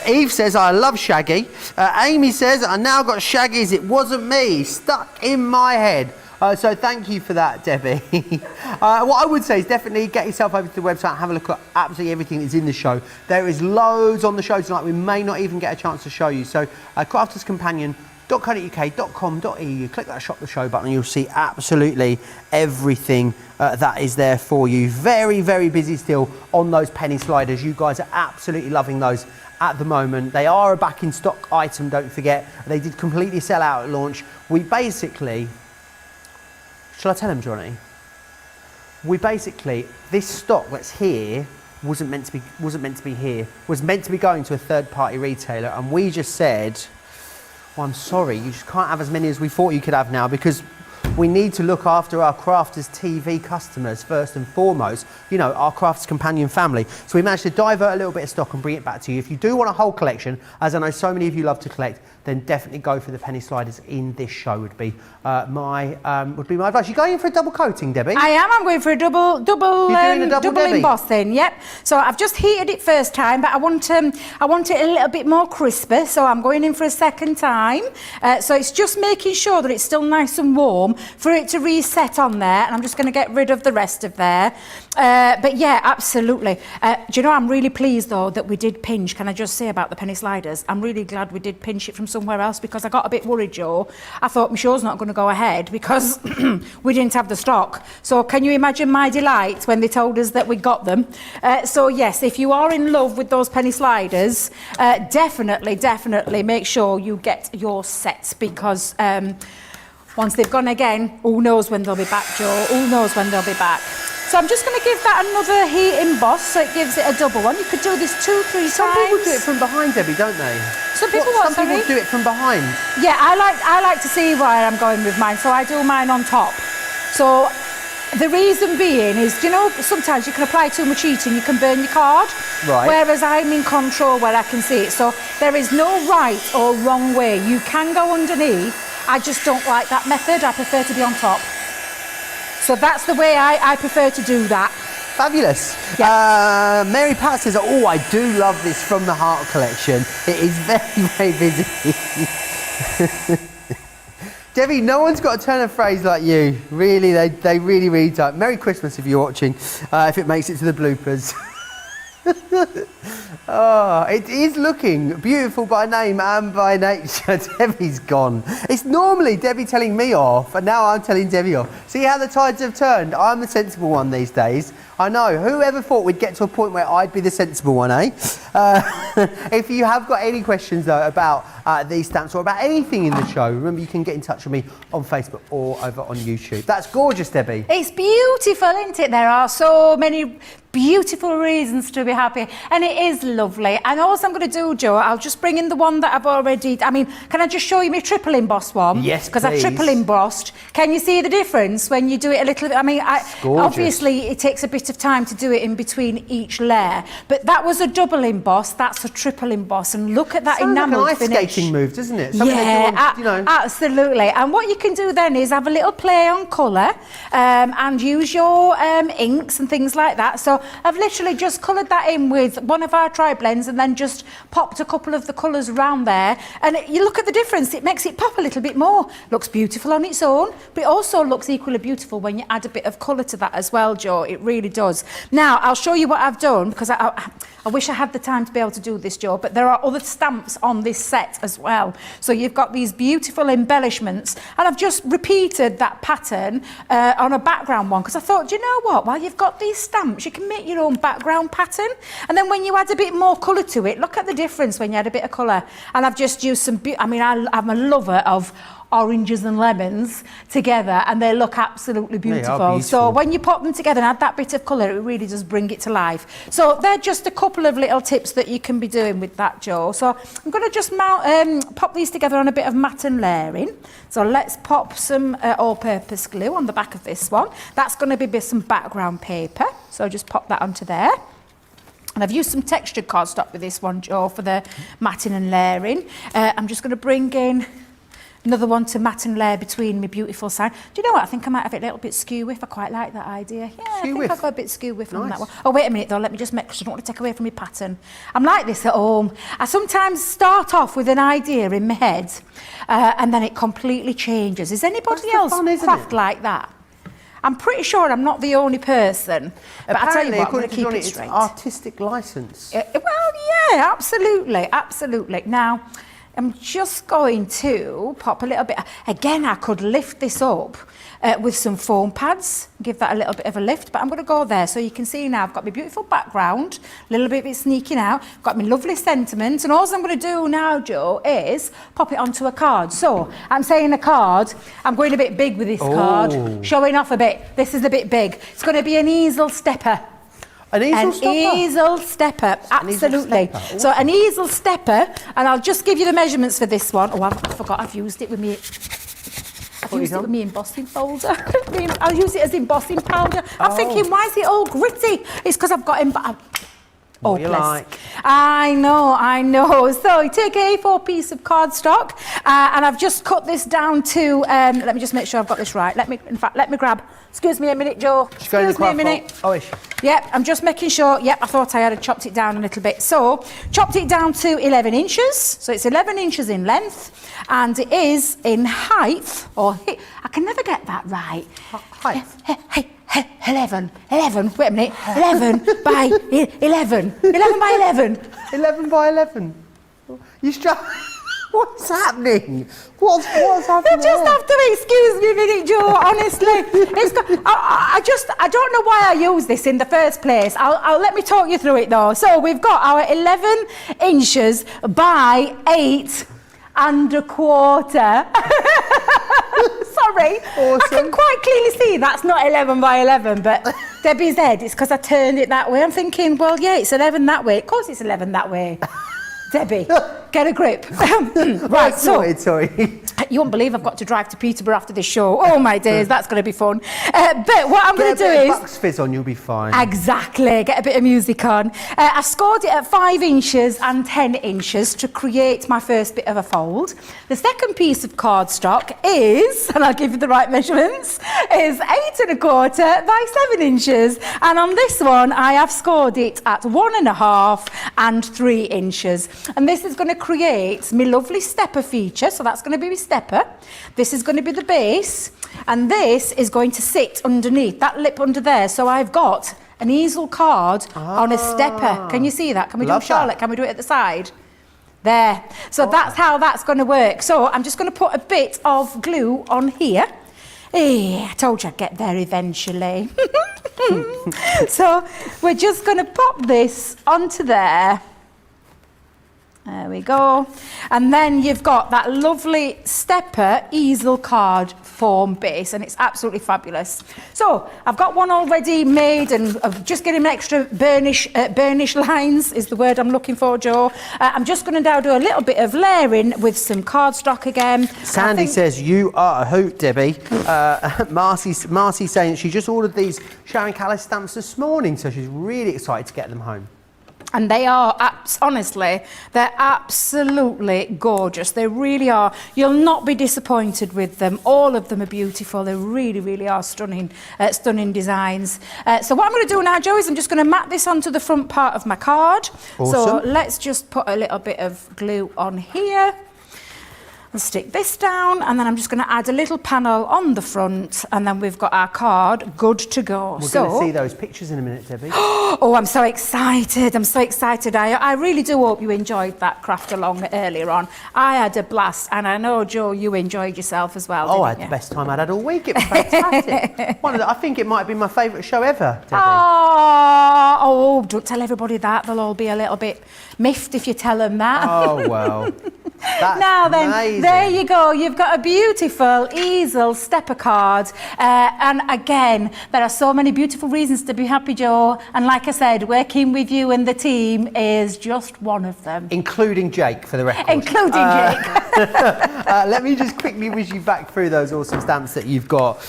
Eve says, I love Shaggy. Amy says, I now got Shaggy's It Wasn't Me stuck in my head. So thank you for that, Debbie. What I would say is definitely get yourself over to the website and have a look at absolutely everything that's in the show. There is loads on the show tonight we may not even get a chance to show you. So crafterscompanion.co.uk.com.eu, click that shop the show button and you'll see absolutely everything that is there for you. Very, very busy still on those penny sliders. You guys are absolutely loving those at the moment. They are a back in stock item, don't forget. They did completely sell out at launch. We basically... Shall I tell him, Johnny? This stock that's here wasn't meant to be here. Was meant to be going to a third-party retailer, and we just said, well, I'm sorry, you just can't have as many as we thought you could have now because we need to look after our Crafters TV customers first and foremost, you know, our Crafters Companion family. So we managed to divert a little bit of stock and bring it back to you. If you do want a whole collection, as I know so many of you love to collect, then definitely go for the penny sliders in this show would be my advice. You going in for a double coating, Debbie? I am. I'm going for a double embossing. Yep. So I've just heated it first time, but I want it a little bit more crisper. So I'm going in for a second time. So it's just making sure that it's still nice and warm for it to reset on there. And I'm just going to get rid of the rest of there. But yeah, absolutely. Do you know, I'm really pleased though that we did pinch. Can I just say about the penny sliders? I'm really glad we did pinch it from somewhere else because I got a bit worried, Joe. I thought my show's not going to go ahead because we didn't have the stock. So can you imagine my delight when they told us that we got them? So yes, if you are in love with those penny sliders, definitely make sure you get your sets because once they've gone again, who knows when they'll be back, Joe? Who knows when they'll be back? So I'm just going to give that another heat emboss so it gives it a double one. You could do this 2-3 times. Some people do it from behind, Debbie, don't they? Some people do it from behind. Yeah, I like to see where I'm going with mine, so I do mine on top. So the reason being is, you know, sometimes you can apply too much heat and you can burn your card. Right. Whereas I'm in control where I can see it. So there is no right or wrong way. You can go underneath. I just don't like that method. I prefer to be on top. So that's the way I prefer to do that. Fabulous. Yeah. Mary Pat says, oh, I do love this From the Heart collection. It is very, very busy. Debbie, no one's got a turn of phrase like you. Really, they really, really don't. Merry Christmas if you're watching, if it makes it to the bloopers. Oh, it is looking beautiful by name and by nature. Debbie's gone. It's normally Debbie telling me off, and now I'm telling Debbie off. See how the tides have turned? I'm the sensible one these days. I know. Whoever thought we'd get to a point where I'd be the sensible one, eh? If you have got any questions, though, about these stamps or about anything in the show, remember you can get in touch with me on Facebook or over on YouTube. That's gorgeous, Debbie. It's beautiful, isn't it? There are so many beautiful reasons to be happy, and it is lovely. And all I'm going to do, Joe, I'll just bring in the one that I've already, can I just show you my triple emboss one? Yes, because I've triple embossed. Can you see the difference when you do it a little bit? Obviously it takes a bit of time to do it in between each layer, but that was a double emboss, that's a triple emboss, and look at that enamel like finish. An ice skating move, doesn't it? Absolutely. And what you can do then is have a little play on colour and use your inks and things like that. So I've literally just coloured that in with one of our tri-blends and then just popped a couple of the colours around there. And you look at the difference, it makes it pop a little bit more. Looks beautiful on its own, but it also looks equally beautiful when you add a bit of colour to that as well, Joe. It really does. Now, I'll show you what I've done because I wish I had the time to be able to do this, Joe, but there are other stamps on this set as well. So you've got these beautiful embellishments, and I've just repeated that pattern on a background one because I thought, do you know what? While you've got these stamps, you can make your own background pattern, and then when you add a bit more colour to it, look at the difference when you add a bit of colour. And I've just used some, I'm a lover of oranges and lemons together, and they look absolutely beautiful. So when you pop them together and add that bit of colour, it really does bring it to life. So they're just a couple of little tips that you can be doing with that, Joe. So I'm going to just pop these together on a bit of matte and layering. So let's pop some all-purpose glue on the back of this one. That's going to be some background paper. So just pop that onto there. And I've used some textured cardstock with this one, Joe, for the matting and layering. I'm just going to bring in Another one to mat and layer between my beautiful sign. Do you know what? I think I might have it a little bit skew whiff. I quite like that idea. Yeah, I think I've got a bit skew whiff on that one. Oh, wait a minute though. Let me just make sure I don't want to take away from my pattern. I'm like this at home. I sometimes start off with an idea in my head and then it completely changes. Is anybody else craft like that? I'm pretty sure I'm not the only person. But I tell you what, I'm going to keep it straight. It's artistic license. Well, yeah, absolutely, absolutely. Now, I'm just going to pop a little bit. Again, I could lift this up with some foam pads, give that a little bit of a lift, but I'm going to go there so you can see now I've got my beautiful background, a little bit of it sneaking out, got my lovely sentiment, and all I'm going to do now, Joe, is pop it onto a card. So, I'm saying a card, I'm going a bit big with this card, showing off a bit. This is a bit big. It's going to be an easel stepper. An easel stepper? Easel stepper, absolutely. Easel stepper. So an easel stepper, and I'll just give you the measurements for this one. Oh, I forgot I've used it with me. I've used it with me embossing folder. I'll use it as embossing powder. I'm thinking, why is it all gritty? It's because I've got What you like. I know. So you take an A4 piece of cardstock, and I've just cut this down to. Let me just make sure I've got this right. Let me grab. Excuse me a minute, Joe. Excuse me a minute. Yep, I'm just making sure. Yep, I thought I had chopped it down a little bit. So chopped it down to 11 inches. So it's 11 inches in length, and it is in height. I can never get that right. Height. 11, wait a minute, 11 by 11 by 11. 11 by 11. What's happening? What's happening? You just have to excuse me a minute, Joe, honestly. I don't know why I use this in the first place. I'll let me talk you through it though. So we've got our 11 inches by 8 and a quarter. Sorry, awesome. I can quite clearly see that's not 11 by 11, but Debbie's head, it's because I turned it that way. I'm thinking, well, yeah, it's 11 that way. Of course it's 11 that way. Debbie, get a grip. Right, so sorry. You won't believe I've got to drive to Peterborough after this show. Oh my days, that's going to be fun. But what I'm going to do is... Bucks fizz on, you'll be fine. Exactly, get a bit of music on. I scored it at 5 inches and 10 inches to create my first bit of a fold. The second piece of cardstock is, and I'll give you the right measurements, is 8 1/4 by 7 inches. And on this one, I have scored it at 1.5 and 3 inches. And this is going to create my lovely stepper feature. So that's going to be my stepper. This is going to be the base. And this is going to sit underneath, that lip under there. So I've got an easel card on a stepper. Can you see that? Can we do it, Charlotte? Can we do it at the side? There. So that's how that's going to work. So I'm just going to put a bit of glue on here. I told you I'd get there eventually. So we're just going to pop this onto there. There we go. And then you've got that lovely stepper easel card form base, and it's absolutely fabulous. So I've got one already made, and I'm just getting extra burnish lines is the word I'm looking for, Joe. I'm just going to now do a little bit of layering with some cardstock again. Sandy says, you are a hoot, Debbie. Marcy's saying she just ordered these Sharon Callis stamps this morning, so she's really excited to get them home. And they are, honestly, they're absolutely gorgeous. They really are. You'll not be disappointed with them. All of them are beautiful. They really, really are stunning, stunning designs. So what I'm going to do now, Joe, is I'm just going to mat this onto the front part of my card. Awesome. So let's just put a little bit of glue on here. I'll stick this down, and then I'm just going to add a little panel on the front, and then we've got our card good to go. We're going to see those pictures in a minute, Debbie. Oh, I'm so excited. I'm so excited. I really do hope you enjoyed that craft along earlier on. I had a blast, and I know, Joe, you enjoyed yourself as well. Oh, I had the best time I'd had all week. It was fantastic. I think it might be my favourite show ever, Debbie. Oh, don't tell everybody that. They'll all be a little bit miffed if you tell them that. Oh, well. That's now then, amazing. There you go. You've got a beautiful easel stepper card. And again, there are so many beautiful reasons to be happy, Joe. And like I said, working with you and the team is just one of them. Including Jake, for the record. Including Jake. Let me just quickly whiz you back through those awesome stamps that you've got,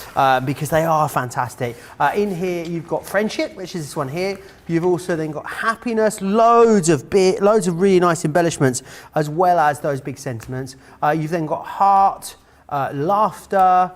because they are fantastic. In here, you've got friendship, which is this one here. You've also then got happiness, loads of really nice embellishments, as well as those big sentiments. You've then got heart, laughter,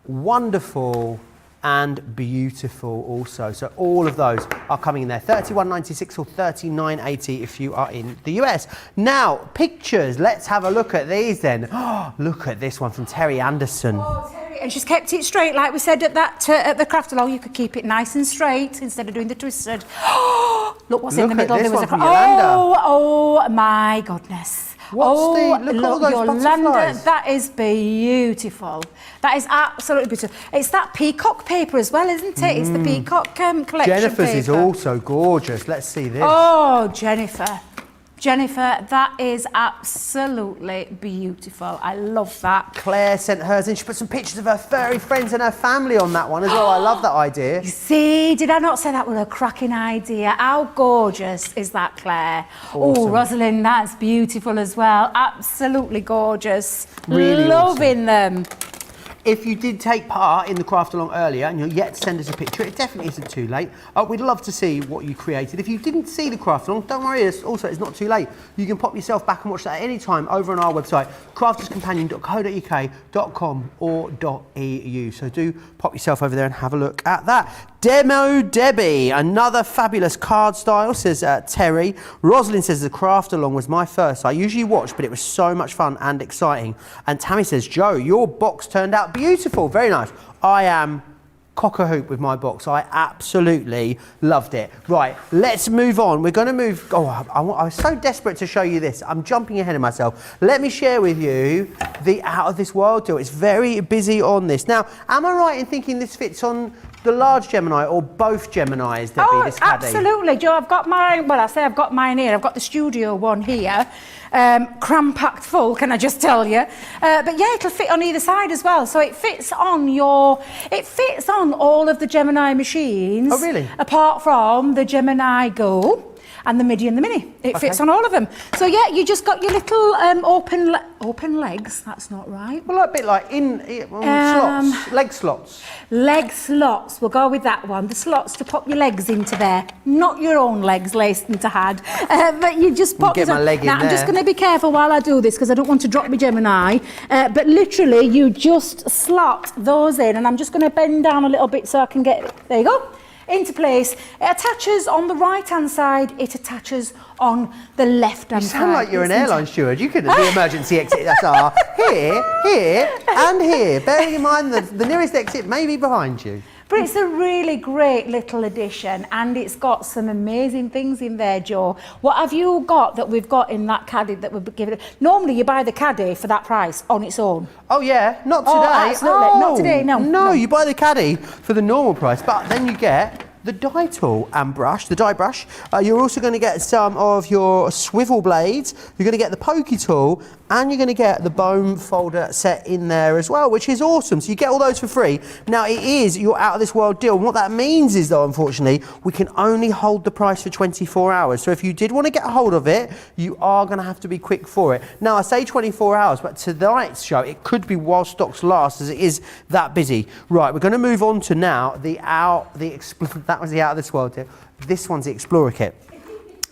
wonderful, and beautiful also. So all of those are coming in there. $31.96 or $39.80 if you are in the US. Now, pictures. Let's have a look at these then. Oh, look at this one from Terry Anderson. Oh, Terry, and she's kept it straight, like we said at that at the craft along. You could keep it nice and straight instead of doing the twisted. Oh, look what's in the middle. There was a oh my goodness. Look at all those butterflies. That is beautiful. That is absolutely beautiful. It's that peacock paper as well, isn't it? It's the peacock collection Jennifer's paper. is also gorgeous. Let's see this. Oh, Jennifer, that is absolutely beautiful. I love that. Claire sent hers in. She put some pictures of her furry friends and her family on that one as well. I love that idea. You see, did I not say that was a cracking idea? How gorgeous is that, Claire? Awesome. Oh, Rosalind, that's beautiful as well. Absolutely gorgeous. Really loving them. If you did take part in the craft along earlier and you're yet to send us a picture, it definitely isn't too late. We'd love to see what you created. If you didn't see the craft along, don't worry, it's not too late. You can pop yourself back and watch that at any time over on our website, crafterscompanion.co.uk.com or .eu. So do pop yourself over there and have a look at that. Joe Debby, another fabulous card style, says Terry. Rosalind says the craft along was my first. I usually watch, but it was so much fun and exciting. And Tammy says, Joe, your box turned out beautiful. Very nice. I am cock-a-hoop with my box. I absolutely loved it. Right, let's move on. We're going to move. Oh, I was so desperate to show you this. I'm jumping ahead of myself. Let me share with you the Out of This World deal. It's very busy on this. Now, am I right in thinking this fits on the large Gemini or both Geminis, Debbie, this caddy? Absolutely, Joe. I've got mine. Well, I say I've got mine here. I've got the studio one here. Cram-packed full, can I just tell you? But yeah, it'll fit on either side as well. So it fits on all of the Gemini machines. Oh, really? Apart from the Gemini Go and the Midi and the Mini. It fits on all of them. So yeah, you just got your little open legs. That's not right. Well, a bit like slots, leg slots. Leg slots, we'll go with that one. The slots to pop your legs into there. Not your own legs laced into had. But you just pop get my leg in now, there. I'm just going to be careful while I do this because I don't want to drop my Gemini. But literally, you just slot those in. And I'm just going to bend down a little bit so I can get, there you go, into place. It attaches on the right-hand side. It attaches on the left-hand side. You sound like you're an airline steward. You could the emergency exits are here, and here. Bearing in mind the nearest exit may be behind you. But it's a really great little addition and it's got some amazing things in there, Joe. What have you got that we've got in that caddy that we're giving? Normally you buy the caddy for that price on its own. Oh yeah, not today. Absolutely. Not today, no. No, you buy the caddy for the normal price, but then you get the die tool and brush, the die brush. You're also going to get some of your swivel blades. You're going to get the pokey tool and you're going to get the bone folder set in there as well, which is awesome. So you get all those for free. Now it is your Out of This World deal. And what that means is though, unfortunately, we can only hold the price for 24 hours. So if you did want to get a hold of it, you are going to have to be quick for it. Now I say 24 hours, but tonight's show, it could be while stocks last as it is that busy. Right, we're going to move on to now that was the Out of This World deal. This one's the Explorer Kit.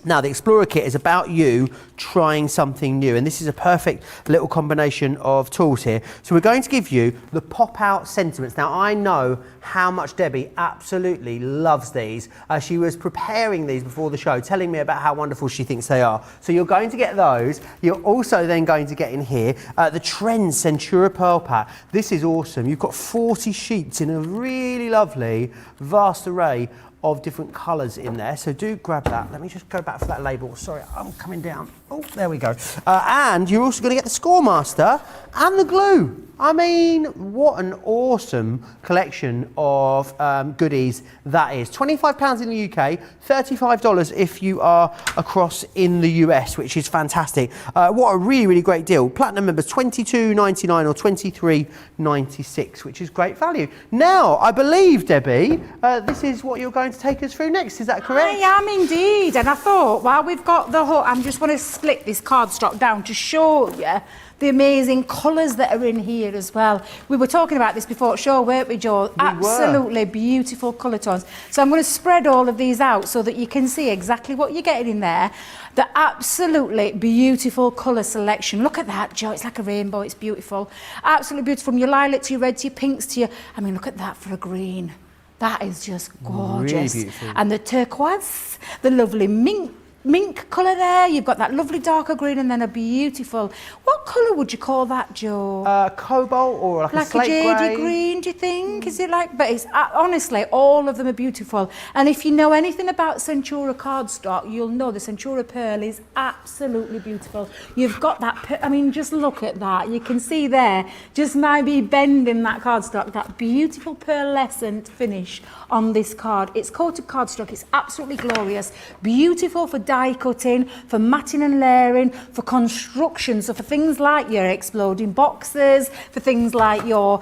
Now, the Explorer Kit is about you trying something new, and this is a perfect little combination of tools here. So we're going to give you the pop-out sentiments. Now, I know how much Debbie absolutely loves these. She was preparing these before the show, telling me about how wonderful she thinks they are. So you're going to get those. You're also then going to get in here the Trends Centura Pearl Pack. This is awesome. You've got 40 sheets in a really lovely, vast array of different colours in there, so do grab that. Let me just go back for that label. Sorry, I'm coming down. Oh, there we go. And you're also going to get the Scoremaster and the glue. I mean, what an awesome collection of goodies that is. £25 in the UK, $35 if you are across in the US, which is fantastic. What a really, really great deal. Platinum members, $22.99 or $23.96, which is great value. Now, I believe, Debbie, this is what you're going going to take us through next. Is that correct? I am indeed. And I thought, while we've got the whole, I'm just want to split this cardstock down to show you the amazing colours that are in here as well. We were talking about this before at show, weren't we, Joe? Absolutely beautiful colour tones. So I'm going to spread all of these out so that you can see exactly what you're getting in there. The absolutely beautiful colour selection. Look at that, Joe. It's like a rainbow. It's beautiful. Absolutely beautiful. From your lilac to your red to your pinks to your... I mean, look at that for a green. That is just gorgeous. Really beautiful. And the turquoise, the lovely mink colour there. You've got that lovely darker green and then a beautiful... What colour would you call that, Joe? Cobalt or like a slate jadey grey. green, do you think? Is it like... But it's honestly, all of them are beautiful. And if you know anything about Centura cardstock, you'll know the Centura pearl is absolutely beautiful. You've got that... I mean, just look at that. You can see there, just maybe bending that cardstock, that beautiful pearlescent finish on this card. It's coated cardstock. It's absolutely glorious. Beautiful for die cutting, for matting and layering, for construction, so for things like your exploding boxes, for things like your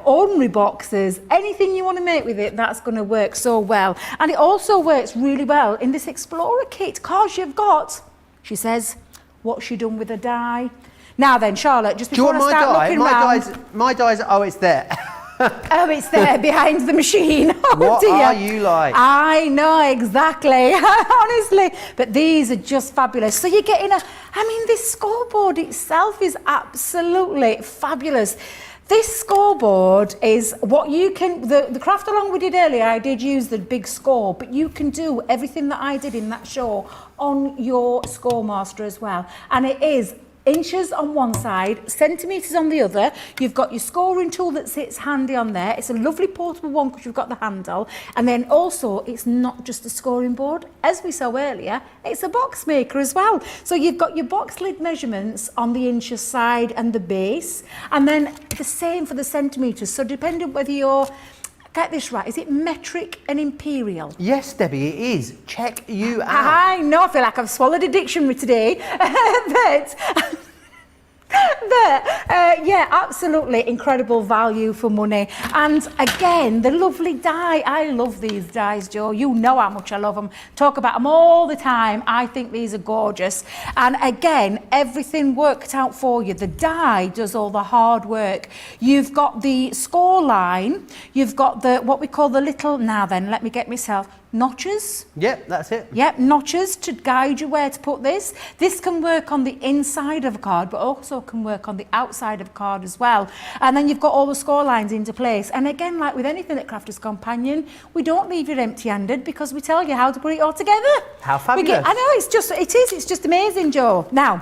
ordinary boxes, anything you want to make with it, that's going to work so well. And it also works really well in this Explorer kit, because you've got, she says, what's she done with a die? Now then, Charlotte, just before I start looking round... My die's... Oh, it's there. Oh, it's there behind the machine. Oh, what dear. are you like? I know, exactly. Honestly. But these are just fabulous. So you're getting I mean, this scoreboard itself is absolutely fabulous. This scoreboard is what you can, the craft along we did earlier, I did use the big score, but you can do everything that I did in that show on your Scoremaster as well. And it is inches on one side, centimetres on the other. You've got your scoring tool that sits handy on there. It's a lovely portable one because you've got the handle. And then also, it's not just a scoring board. As we saw earlier, it's a box maker as well. So you've got your box lid measurements on the inches side and the base. And then the same for the centimetres. So depending whether you're... Get this right, is it metric and imperial? Yes, Debbie, it is. Check you out. I know, I feel like I've swallowed a dictionary today, yeah, absolutely incredible value for money. And again, the lovely die. I love these dies, Joe. You know how much I love them. Talk about them all the time. I think these are gorgeous. And again, everything worked out for you. The die does all the hard work. You've got the score line. You've got the, what we call the little, now then, let me get myself, notches. Yep, that's it. Yep, notches to guide you where to put this. This can work on the inside of a card, but also can work on the outside of a card as well. And then you've got all the score lines into place. And again, like with anything at Crafters Companion, we don't leave you empty-handed because we tell you how to put it all together. How fabulous. I know, it's just amazing, Joe. Now,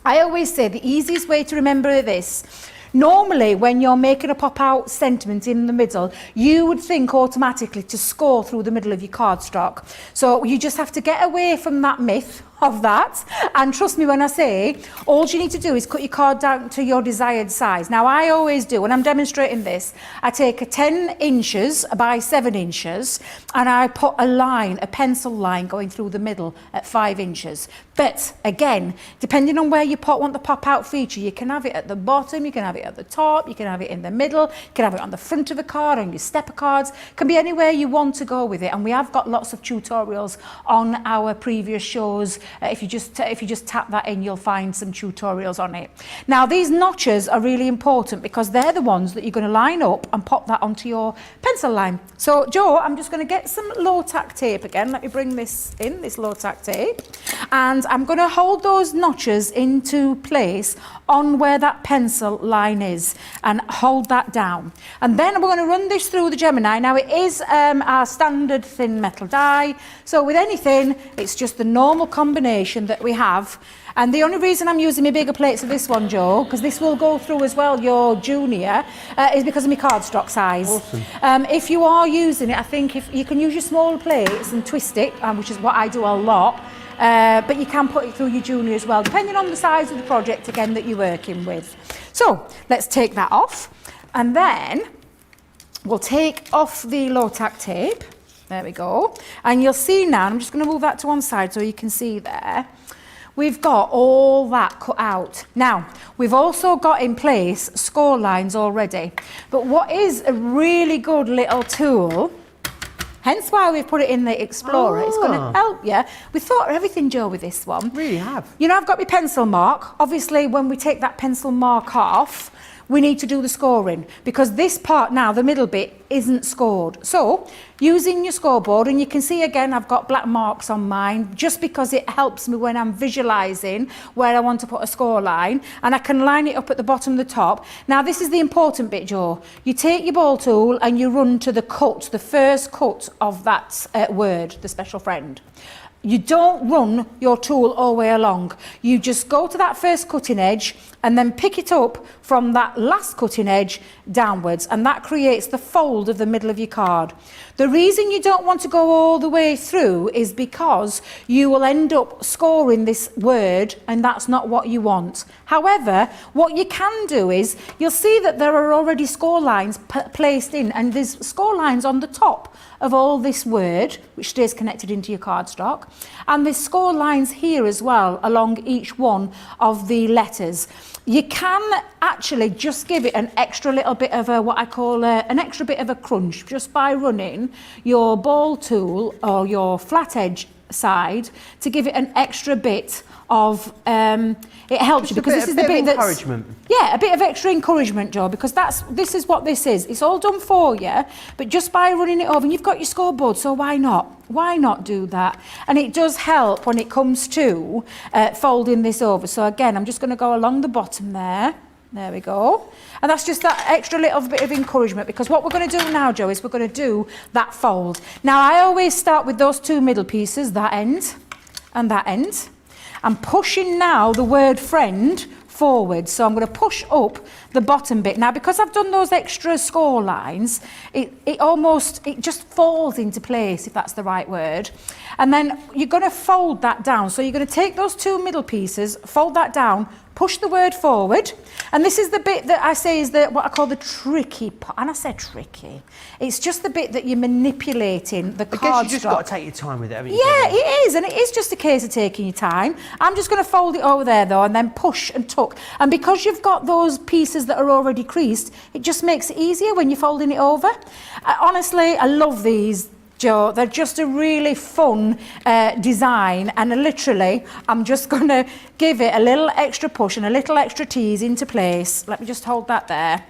I always say the easiest way to remember this, normally, when you're making a pop-out sentiment in the middle, you would think automatically to score through the middle of your cardstock. So you just have to get away from that myth of that. And trust me when I say, all you need to do is cut your card down to your desired size. Now, I always do, when I'm demonstrating this, I take a 10 inches by 7 inches, and I put a line, a pencil line going through the middle at 5 inches. But again, depending on where you want the pop-out feature, you can have it at the bottom, you can have it at the top, you can have it in the middle, you can have it on the front of a card, on your stepper cards, can be anywhere you want to go with it. And we have got lots of tutorials on our previous shows. If you just tap that in, you'll find some tutorials on it. Now, these notches are really important because they're the ones that you're going to line up and pop that onto your pencil line. So, Joe, I'm just going to get some low-tack tape again. Let me bring this in, this low-tack tape. And I'm going to hold those notches into place on where that pencil line is and hold that down. And then we're going to run this through the Gemini. Now, it is our standard thin metal die. So with anything, it's just the normal combination that we have. And the only reason I'm using my bigger plates of this one, Joe, because this will go through as well, your junior, is because of my cardstock size. Awesome. If you are using it, I think if you can use your smaller plates and twist it, which is what I do a lot, but you can put it through your junior as well, depending on the size of the project, again, that you're working with. So let's take that off, and then we'll take off the low-tack tape. There we go. And you'll see now, I'm just going to move that to one side so you can see there, we've got all that cut out. Now, we've also got in place score lines already. But what is a really good little tool, Hence why we've put it in the Explorer. It's going to help you. We thought of everything, Joe, with this one. Really have. You know, I've got my pencil mark. Obviously, when we take that pencil mark off, we need to do the scoring because this part now, the middle bit, isn't scored. So, using your scoreboard, and you can see again, I've got black marks on mine just because it helps me when I'm visualising where I want to put a score line, and I can line it up at the bottom and the top. Now, this is the important bit, Joe. You take your ball tool and you run to the cut, the first cut of that word, the special friend. You don't run your tool all the way along. You just go to that first cutting edge and then pick it up from that last cutting edge downwards, and that creates the fold of the middle of your card. The reason you don't want to go all the way through is because you will end up scoring this word, and that's not what you want. However, what you can do is you'll see that there are already score lines placed in, and there's score lines on the top of all this word, which stays connected into your cardstock, and there's score lines here as well along each one of the letters. You can actually just give it an extra little bit of a, what I call an extra bit of a crunch, just by running your ball tool or your flat edge side to give it an extra bit of it helps you, because this is the bit that's encouragement. Yeah, a bit of extra encouragement, Joe, because this is what this is. It's all done for you, but just by running it over, and you've got your scoreboard, so why not? Why not do that? And it does help when it comes to folding this over. So again, I'm just going to go along the bottom there. There we go. And that's just that extra little bit of encouragement, because what we're going to do now, Joe, is we're going to do that fold. Now, I always start with those two middle pieces, that end and that end. I'm pushing now the word friend forward, so I'm going to push up the bottom bit. Now, because I've done those extra score lines, it just falls into place, if that's the right word. And then you're going to fold that down. So you're going to take those two middle pieces, fold that down, push the word forward, and this is the bit that I say is what I call the tricky part. And I say tricky. It's just the bit that you're manipulating the cardstock. I guess you just got to take your time with it, haven't you? Yeah, it is, and it is just a case of taking your time. I'm just going to fold it over there though, and then push and tuck. And because you've got those pieces that are already creased, it just makes it easier when you're folding it over. Honestly, I love these, Joe. They're just a really fun design, and literally I'm just going to give it a little extra push and a little extra tease into place. Let me just hold that there.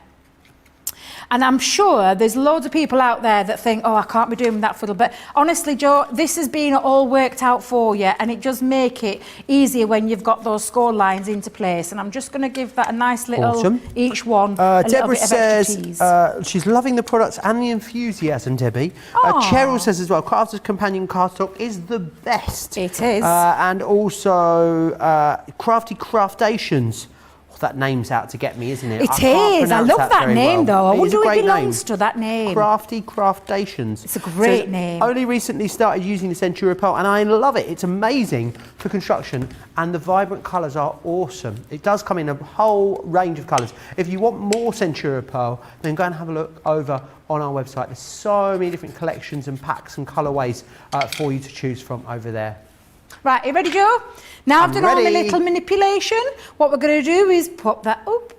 And I'm sure there's loads of people out there that think, oh, I can't be doing that fiddle. But honestly, Joe, this has been all worked out for you, and it does make it easier when you've got those score lines into place. And I'm just going to give that a nice little, each one, a little bit of extra tease. She's loving the products and the enthusiasm, Debbie. Cheryl says as well, Crafter's Companion cardstock is the best. It is. And also, Crafty Craftations. That name's out to get me, isn't it? It is. I love that name, though. I wonder who it belongs to, that name. Crafty Craftations. It's a great name. Only recently started using the Centura Pearl, and I love it. It's amazing for construction, and the vibrant colours are awesome. It does come in a whole range of colours. If you want more Centura Pearl, then go and have a look over on our website. There's so many different collections and packs and colourways for you to choose from over there. Right, you ready, Joe? Now I've done all my little manipulation. What we're going to do is pop that up,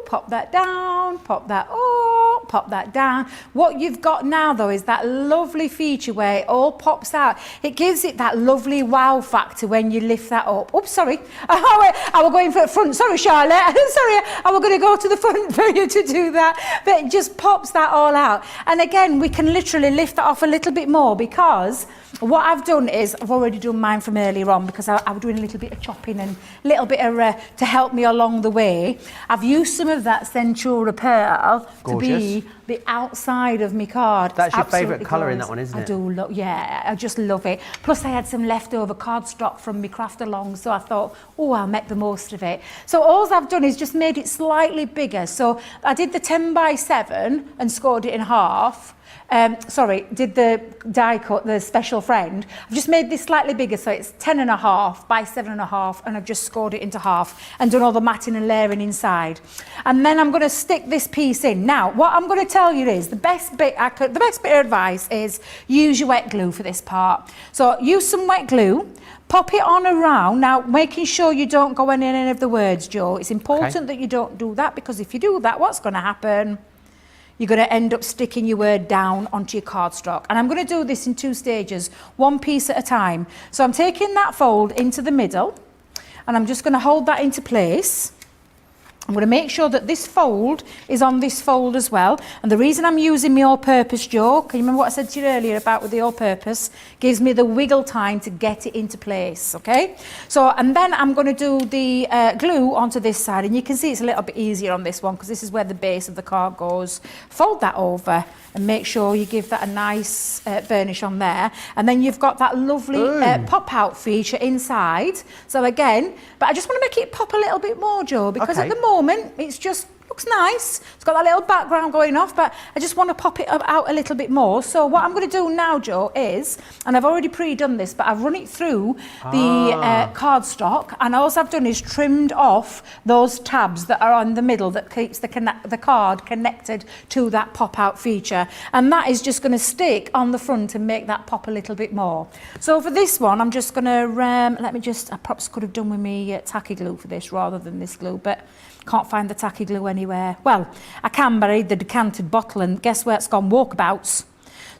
pop that down, pop that up, pop that down. What you've got now, though, is that lovely feature where it all pops out. It gives it that lovely wow factor when you lift that up. Oops, sorry. I was going for the front. Sorry, Charlotte. Sorry, I was going to go to the front for you to do that. But it just pops that all out. And again, we can literally lift that off a little bit more, because what I've done is, I've already done mine from earlier on, because I was doing a little bit of chopping and a little bit of to help me along the way. I've used some of that Centura Pearl to be the outside of my card. That's your favourite colour in that one, isn't it? I do love, yeah, I just love it. Plus I had some leftover cardstock from my craft along, so I thought, oh, I'll make the most of it. So all I've done is just made it slightly bigger. So I did the 10 by 7 and scored it in half. Did the die cut, the special friend. I've just made this slightly bigger, so it's 10.5 by 7.5, and I've just scored it into half and done all the matting and layering inside. And then I'm going to stick this piece in. Now, what I'm going to tell you is the best bit of advice is use your wet glue for this part. So use some wet glue. Pop it on around, now making sure you don't go in any of the words, Joe. It's important that you don't do that, because if you do that, what's going to happen? you're going to end up sticking your word down onto your cardstock. And I'm going to do this in 2 stages, 1 piece at a time. So I'm taking that fold into the middle, and I'm just going to hold that into place. I'm going to make sure that this fold is on this fold as well. And the reason I'm using my all-purpose, Joe, can you remember what I said to you earlier about with the all-purpose? Gives me the wiggle time to get it into place, okay? So, and then I'm going to do the glue onto this side. And you can see it's a little bit easier on this one because this is where the base of the card goes. Fold that over and make sure you give that a nice burnish on there. And then you've got that lovely pop-out feature inside. So again, but I just want to make it pop a little bit more, Joe, because at the moment it's just looks nice. It's got that little background going off, but I just want to pop it out a little bit more. So what I'm going to do now, Joe, is, and I've already pre-done this, but I've run it through the cardstock, and all I've done is trimmed off those tabs that are on the middle that keeps the card connected to that pop-out feature, and that is just going to stick on the front and make that pop a little bit more. So for this one, I'm just going to I perhaps could have done with me tacky glue for this rather than this glue, but can't find the tacky glue anywhere. Well, I can, but I need the decanted bottle, and guess where it's gone? Walkabouts.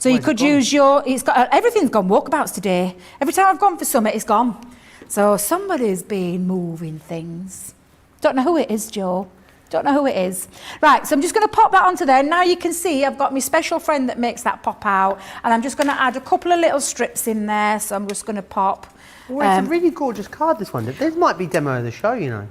So you could use everything's gone walkabouts today. Every time I've gone for something, it's gone. So somebody's been moving things. Don't know who it is, Joe. Don't know who it is. Right, so I'm just going to pop that onto there. Now you can see I've got my special friend that makes that pop out, and I'm just going to add a couple of little strips in there. So I'm just going to pop. Well, it's a really gorgeous card, this one. This might be demo of the show, you know.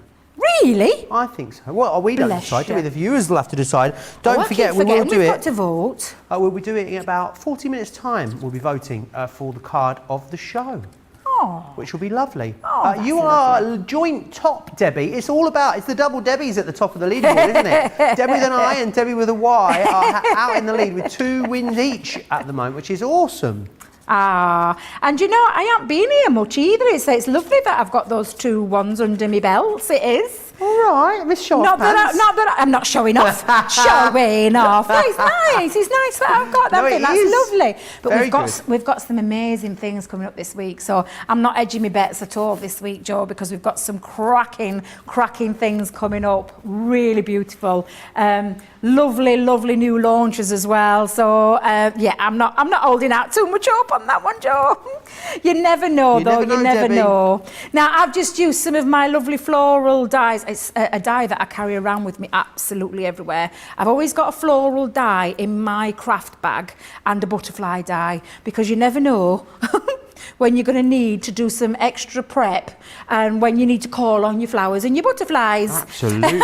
Really? I think so. Well, we don't decide, do we? The viewers will have to decide. Don't forget, we will do We've it. got to vote. We'll be doing it in about 40 minutes' time. We'll be voting for the card of the show. Oh. Which will be lovely. Oh, you are joint top, Debbie. It's the double Debbies at the top of the leaderboard, isn't it? Debbie with an I and Debbie with a Y are out in the lead with 2 wins each at the moment, which is awesome. And you know, I haven't been here much either. It's lovely that I've got those 2 ones under my belts. It is. All right, Miss Short Not that I'm not showing off. Showing off. No, it's nice. It's nice that I've got that thing. That's lovely. But we've got some amazing things coming up this week. So I'm not edging my bets at all this week, Joe, because we've got some cracking things coming up. Really beautiful. Lovely new launches as well. So yeah, I'm not holding out too much hope on that one, Joe. You never know, You never know. Now I've just used some of my lovely floral dyes. It's a dye that I carry around with me absolutely everywhere. I've always got a floral dye in my craft bag and a butterfly dye, because you never know when you're going to need to do some extra prep and when you need to call on your flowers and your butterflies. Absolutely.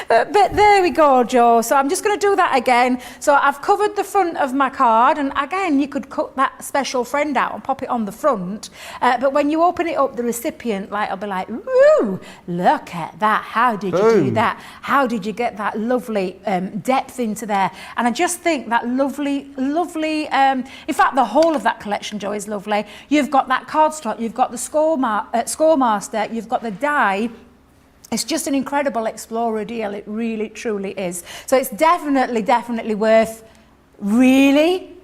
But there we go, Joe. So I'm just going to do that again. So I've covered the front of my card, and again, you could cut that special friend out and pop it on the front. But when you open it up, the recipient will be like, ooh, look at that. How did you do that? How did you get that lovely depth into there? And I just think that lovely, in fact, the whole of that collection, Joe, is lovely. You've got that cardstock, you've got the Scoremaster, you've got the die. It's just an incredible Explorer deal. It really, truly is. So it's definitely worth, really?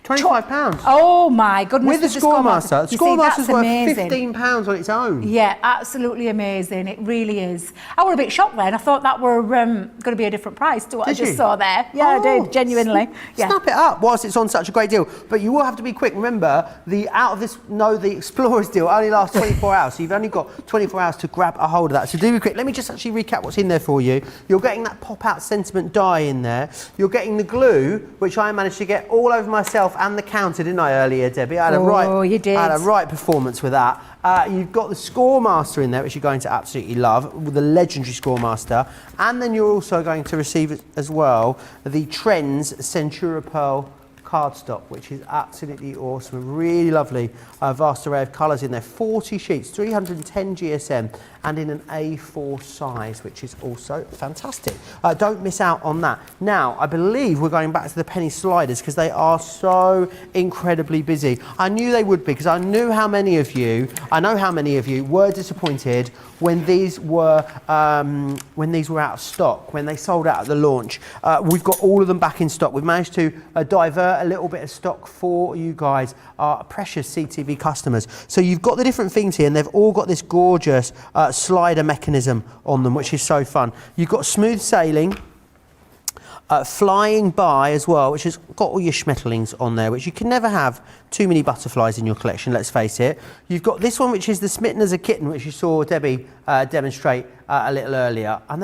£25. Oh my goodness. With the Scoremaster. The Scoremaster's worth amazing. £15 on its own. Yeah, absolutely amazing. It really is. I was a bit shocked then. I thought that were going to be a different price to what I just saw there. Yeah, I did, genuinely. Snap it up whilst it's on such a great deal. But you will have to be quick. Remember, the Explorers deal only lasts 24 hours. So you've only got 24 hours to grab a hold of that. So do be quick. Let me just actually recap what's in there for you. You're getting that pop-out sentiment die in there. You're getting the glue, which I managed to get all over myself and the counter, didn't I, earlier, Debbie? I had you did. I had a right performance with that. You've got the Scoremaster in there, which you're going to absolutely love, with the legendary Scoremaster. And then you're also going to receive as well the Trends Centura Pearl cardstock, which is absolutely awesome. Really lovely, vast array of colours in there. 40 sheets, 310 GSM, and in an A4 size, which is also fantastic. Don't miss out on that. Now, I believe we're going back to the penny sliders because they are so incredibly busy. I knew they would be, because I know how many of you were disappointed when these were out of stock, when they sold out at the launch. We've got all of them back in stock. We've managed to divert a little bit of stock for you guys, our precious CTV customers. So you've got the different things here, and they've all got this gorgeous slider mechanism on them, which is so fun. You've got smooth sailing, Flying by as well, which has got all your schmetterlings on there, which you can never have too many butterflies in your collection, let's face it. You've got this one, which is the Smitten as a Kitten, which you saw Debbie demonstrate a little earlier. And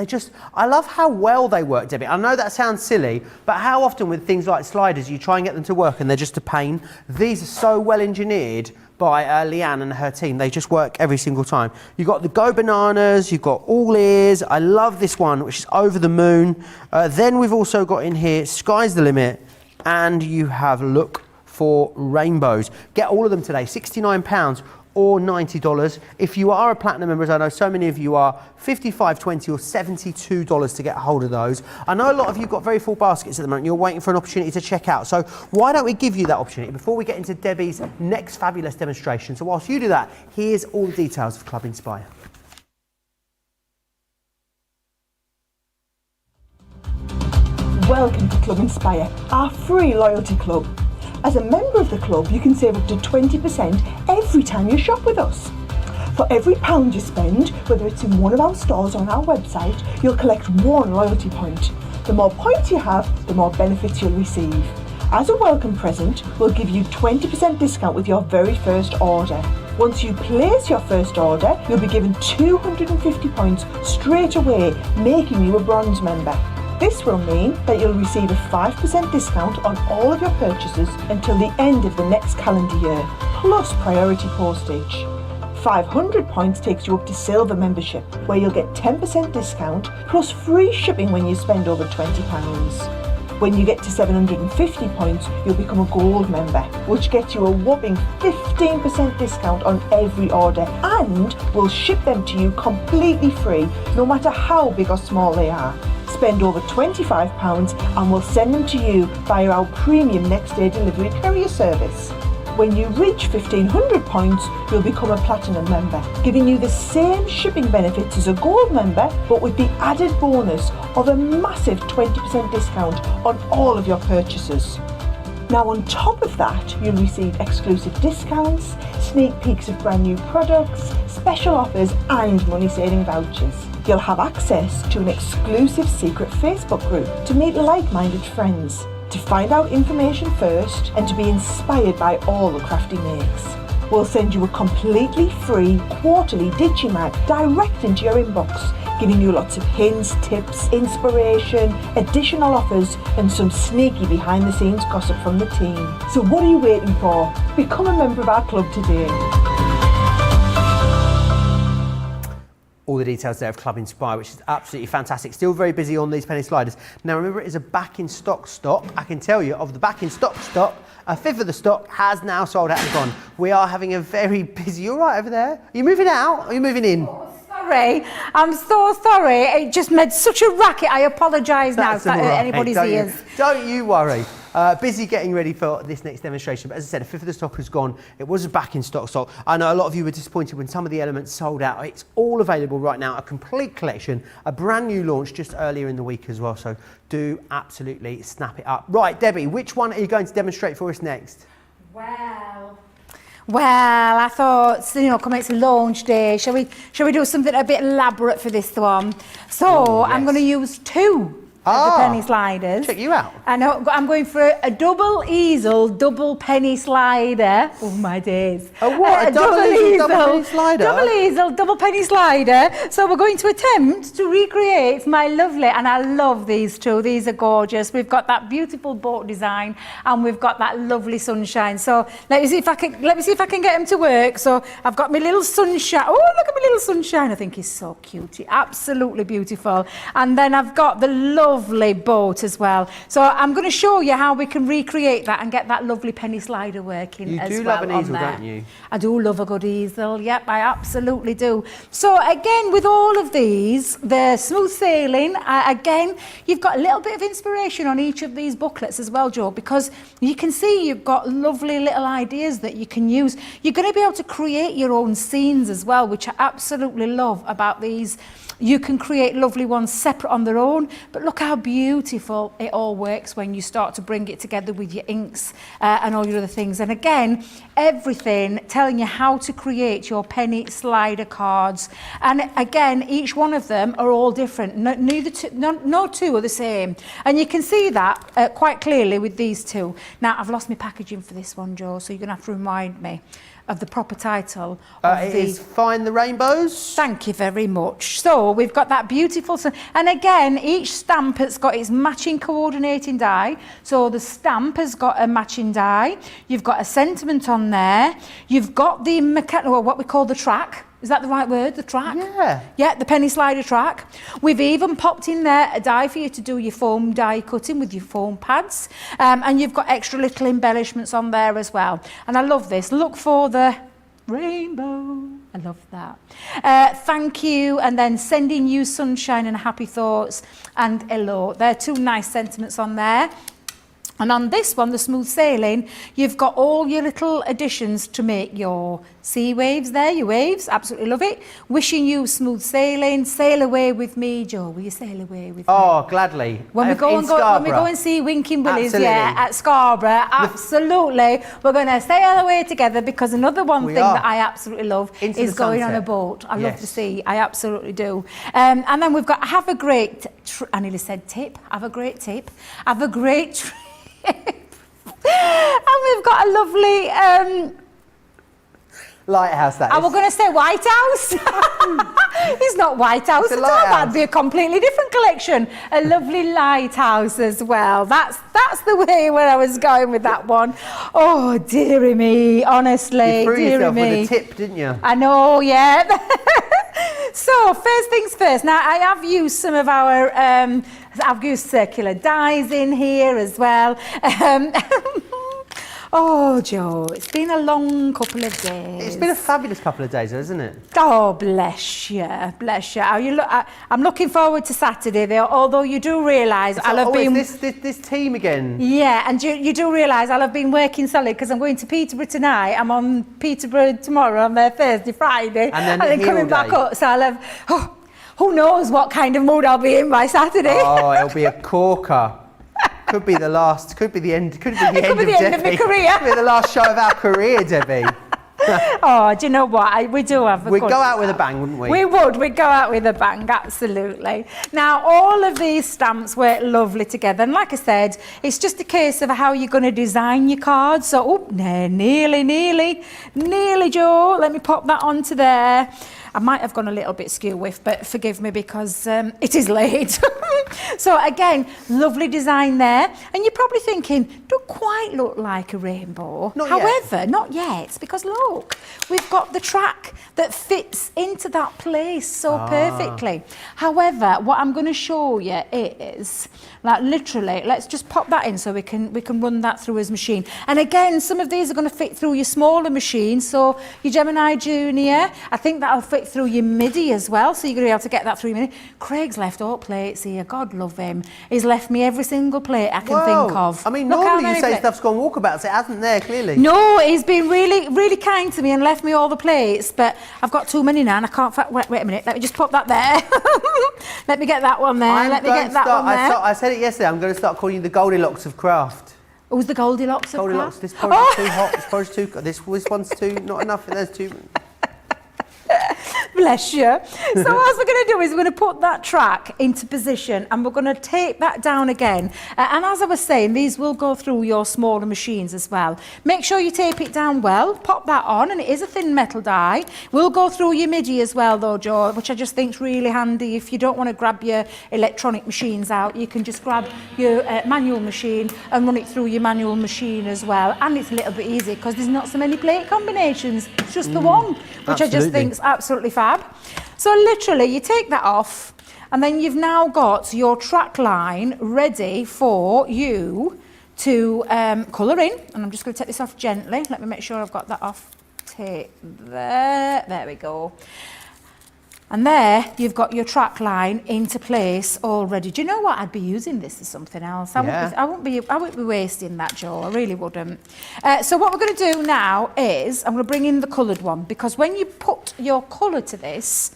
I love how well they work, Debbie. I know that sounds silly, but how often with things like sliders, you try and get them to work and they're just a pain. These are so well engineered by Leanne and her team. They just work every single time. You've got the Go Bananas, you've got All Ears. I love this one, which is Over the Moon. Then we've also got in here Sky's the Limit, and you have Look for Rainbows. Get all of them today, £69 or $90. If you are a platinum member, as I know so many of you are, $55, $20 or $72 to get hold of those. I know a lot of you got very full baskets at the moment. You're waiting for an opportunity to check out. So why don't we give you that opportunity before we get into Debbie's next fabulous demonstration. So whilst you do that, here's all the details of Club Inspire. Welcome to Club Inspire, our free loyalty club. As a member of the club, you can save up to 20% every time you shop with us. For every £1 you spend, whether it's in one of our stores or on our website, you'll collect 1 loyalty point. The more points you have, the more benefits you'll receive. As a welcome present, we'll give you 20% discount with your very first order. Once you place your first order, you'll be given 250 points straight away, making you a bronze member. This will mean that you'll receive a 5% discount on all of your purchases until the end of the next calendar year, plus priority postage. 500 points takes you up to silver membership, where you'll get 10% discount plus free shipping when you spend over £20. When you get to 750 points, you'll become a gold member, which gets you a whopping 15% discount on every order, and we'll ship them to you completely free, no matter how big or small they are. Spend over £25 and we'll send them to you via our premium next day delivery courier service. When you reach 1500 points, you'll become a platinum member, giving you the same shipping benefits as a gold member, but with the added bonus of a massive 20% discount on all of your purchases. Now on top of that, you'll receive exclusive discounts, sneak peeks of brand new products, special offers and money-saving vouchers. You'll have access to an exclusive secret Facebook group to meet like-minded friends, to find out information first and to be inspired by all the crafty makes. We'll send you a completely free quarterly Digimag direct into your inbox, giving you lots of hints, tips, inspiration, additional offers and some sneaky behind the scenes gossip from the team. So what are you waiting for? Become a member of our club today. All the details there of Club Inspire, which is absolutely fantastic. Still very busy on these penny sliders. Now remember, it is a back in stock. I can tell you, of the back in stock, a fifth of the stock has now sold out and gone. We are having a very busy, you all right over there? Are you moving out or are you moving in? Sorry, I'm so sorry. It just made such a racket. I apologise now for anybody's ears. Don't you worry. Busy getting ready for this next demonstration, but as I said, a fifth of the stock has gone. It was a back in stock. I know a lot of you were disappointed when some of the elements sold out. It's all available right now, a complete collection, a brand new launch just earlier in the week as well, so do absolutely snap it up. Right, Debbie, which one are you going to demonstrate for us next? Well, I thought, come it's launch day, shall we do something a bit elaborate for this one? So I'm going to use 2 of the penny sliders. Check you out. I know, I'm going for a double easel, double penny slider. Oh my days. A what? A double easel, double penny slider? Double easel, double penny slider. So we're going to attempt to recreate my lovely, and I love these 2. These are gorgeous. We've got that beautiful boat design and we've got that lovely sunshine. So let me see if I can get them to work. So I've got my little sunshine. Oh, look at my little sunshine. I think he's so cute. Absolutely beautiful. And then I've got the lovely boat as well. So I'm going to show you how we can recreate that and get that lovely penny slider working as well. You do love an easel, don't you? I do love a good easel. Yep, I absolutely do. So again, with all of these, the smooth sailing, again, you've got a little bit of inspiration on each of these booklets as well, Joe, because you can see you've got lovely little ideas that you can use. You're going to be able to create your own scenes as well, which I absolutely love about these. You can create lovely ones separate on their own, but look how beautiful it all works when you start to bring it together with your inks and all your other things. And again, everything telling you how to create your penny slider cards. And again, each one of them are all different. No two are the same. And you can see that quite clearly with these two. Now, I've lost my packaging for this one, Joe, so you're going to have to remind me of the proper title. It is Find the Rainbows. Thank you very much. So we've got that beautiful, and again, each stamp has got its matching coordinating die. So the stamp has got a matching die. You've got a sentiment on there. You've got the what we call the track. Is that the right word, the track? Yeah. Yeah, the penny slider track. We've even popped in there a die for you to do your foam die cutting with your foam pads. And you've got extra little embellishments on there as well. And I love this. Look for the rainbow. I love that. Thank you. And then sending you sunshine and happy thoughts and hello. There are two nice sentiments on there. And on this one, the smooth sailing, you've got all your little additions to make your sea waves there, your waves, absolutely love it. Wishing you smooth sailing, sail away with me, Joe, will you sail away with me? Oh, gladly. When we go and see Winking Willies, yeah, at Scarborough, absolutely. We're going to sail away together because another one thing that I absolutely love is going on a boat. I love the sea, I absolutely do. And then we've got have a great, I nearly said tip, have a great tip, have a great trip. And we've got a lovely lighthouse, that is. I was going to say White House. It's not White House at all. That'd be a completely different collection. A lovely lighthouse as well. That's the way where I was going with that one. Oh, dearie me, honestly. You threw yourself me. with a tip, didn't you? I know, yeah. So, first things first. Now, I have used some of our, I've used circular dies in here as well. Oh, Joe, it's been a long couple of days. It's been a fabulous couple of days, hasn't it? Oh, bless you, bless you. I'm looking forward to Saturday, though, although you do realise I'll have been... this team again. Yeah, and you do realise I'll have been working solid because I'm going to Peterborough tonight. I'm on Peterborough tomorrow, on there Thursday, Friday. And then coming back up, so I'll have... who knows what kind of mood I'll be in by Saturday. Oh, it'll be a corker. Could be the last, could be the end, could be the end of end of my career. Could be the last show of our career, Debbie. Oh, do you know what? We do have a We'd go out with a bang, wouldn't we? We would. We'd go out with a bang, absolutely. Now, all of these stamps work lovely together. And like I said, it's just a case of how you're going to design your cards. So, oh, nearly, Joe. Let me pop that onto there. I might have gone a little bit skew with, but forgive me because it is late. So again, lovely design there. And you're probably thinking, don't quite look like a rainbow. Not yet, because look, we've got the track that fits into that place so perfectly. However, what I'm going to show you is, like literally, let's just pop that in so we can run that through his machine. And again, some of these are going to fit through your smaller machine. So your Gemini Junior, I think that'll fit through your MIDI as well, so you're going to be able to get that through your MIDI. Craig's left all plates here, God love him. He's left me every single plate I can think of. I mean, normally you say stuff's gone walkabouts, it hasn't there, clearly. No, he's been really kind to me and left me all the plates, but I've got too many now and I can't, wait a minute, let me just pop that there. Let me get that one there, let me get that one there. I said it yesterday, I'm going to start calling you the Goldilocks of craft. It was the Goldilocks of Goldilocks, craft? this porridge is too hot, this porridge is too, this one's too, not enough, there's too... Bless you. So what we're going to do is we're going to put that track into position and we're going to tape that down again. And as I was saying, these will go through your smaller machines as well. Make sure you tape it down well, pop that on, and it is a thin metal die. We'll go through your MIDI as well though, Joe, which I just think is really handy. If you don't want to grab your electronic machines out, you can just grab your manual machine and run it through your manual machine as well. And it's a little bit easy because there's not so many plate combinations. It's just the one, which I just think is absolutely fab. So literally you take that off and then you've now got your track line ready for you to colour in. And I'm just going to take this off gently. Let me make sure I've got that off tape there. There we go. And there you've got your track line into place already. Do you know what? I'd be using this as something else. I wouldn't be wasting that, Joe. I really wouldn't. So what we're going to do now is I'm going to bring in the coloured one, because when you put your colour to this,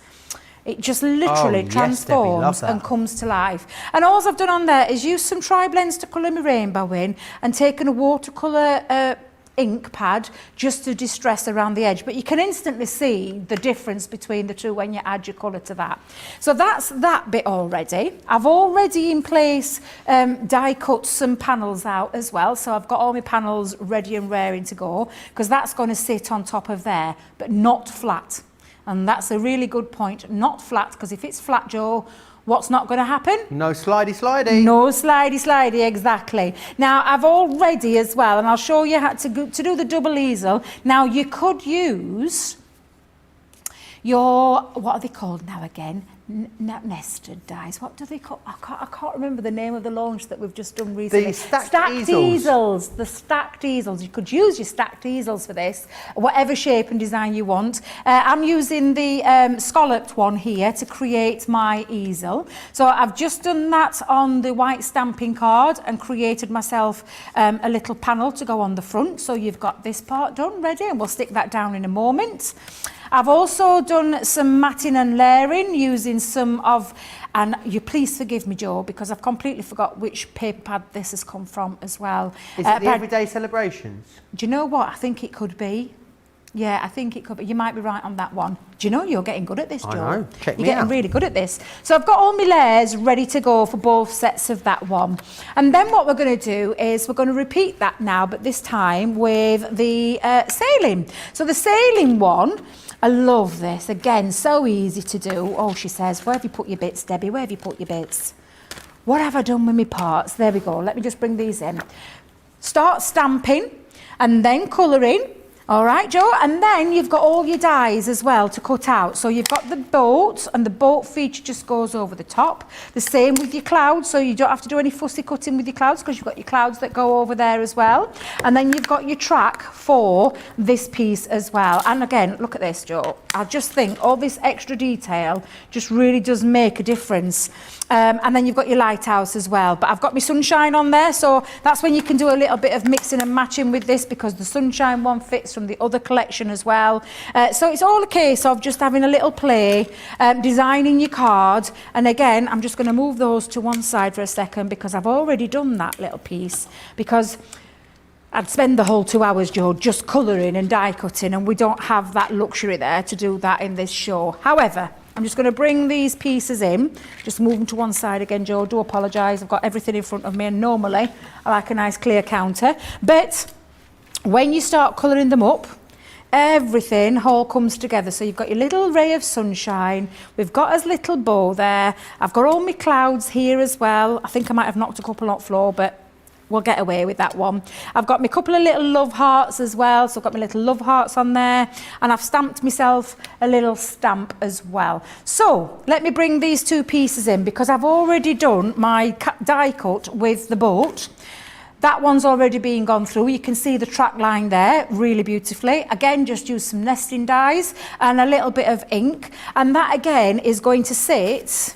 It just literally yes, Debbie, love transforms that. and comes to life. And all I've done on there is use some tri-blends to colour my rainbow in and taken a watercolour ink pad just to distress around the edge, but you can instantly see the difference between the two when you add your colour to that. So that's that bit already. I've already in place die cut some panels out as well, so I've got all my panels ready and raring to go, because that's going to sit on top of there, but not flat. And that's a really good point, not flat, because if it's flat, Joe, what's not going to happen? No slidey. No slidey, exactly. Now, I've already as well, and I'll show you how to do the double easel. Now, you could use your, what are they called now again? Not nested dies. What do they call? I can't remember the name of the launch that we've just done recently. The stacked easels. The stacked easels. You could use your stacked easels for this, whatever shape and design you want. I'm using the scalloped one here to create my easel. So I've just done that on the white stamping card and created myself a little panel to go on the front. So you've got this part done, ready, and we'll stick that down in a moment. I've also done some matting and layering using some of, and you please forgive me, Joe, because I've completely forgot which paper pad this has come from as well. Is it the Everyday Celebrations? Do you know what? I think it could be. Yeah, I think it could be. You might be right on that one. Do you know you're getting good at this, Joe? I know. Check me You're getting out. really good at this. So I've got all my layers ready to go for both sets of that one. And then what we're going to do is we're going to repeat that now, but this time with the sailing. So the sailing one, I love this. Again, so easy to do. Oh, she says, where have you put your bits, Debbie? Where have you put your bits? What have I done with my parts? There we go. Let me just bring these in. Start stamping and then colouring. All right, Joe, and then you've got all your dies as well to cut out. So you've got the boat, and the boat feature just goes over the top. The same with your clouds, so you don't have to do any fussy cutting with your clouds because you've got your clouds that go over there as well. And then you've got your track for this piece as well. And again, look at this, Joe. I just think all this extra detail just really does make a difference. And then you've got your lighthouse as well. But I've got my sunshine on there, so that's when you can do a little bit of mixing and matching with this, because the sunshine one fits from the other collection as well. So it's all a case of just having a little play, designing your card. And again, I'm just going to move those to one side for a second because I've already done that little piece, because I'd spend the whole 2 hours, Joe, just colouring and die cutting, and we don't have that luxury there to do that in this show. However, I'm just going to bring these pieces in, just move them to one side again, Joe. Do apologise, I've got everything in front of me, and normally I like a nice clear counter. But when you start colouring them up, everything all comes together. So you've got your little ray of sunshine, we've got a little bow there, I've got all my clouds here as well. I think I might have knocked a couple off floor, but we'll get away with that one. I've got my couple of little love hearts as well, so I've got my little love hearts on there, and I've stamped myself a little stamp as well. So let me bring these two pieces in, because I've already done my die cut with the boat. That one's already been gone through. You can see the track line there really beautifully. Again, just use some nesting dies and a little bit of ink, and that again is going to sit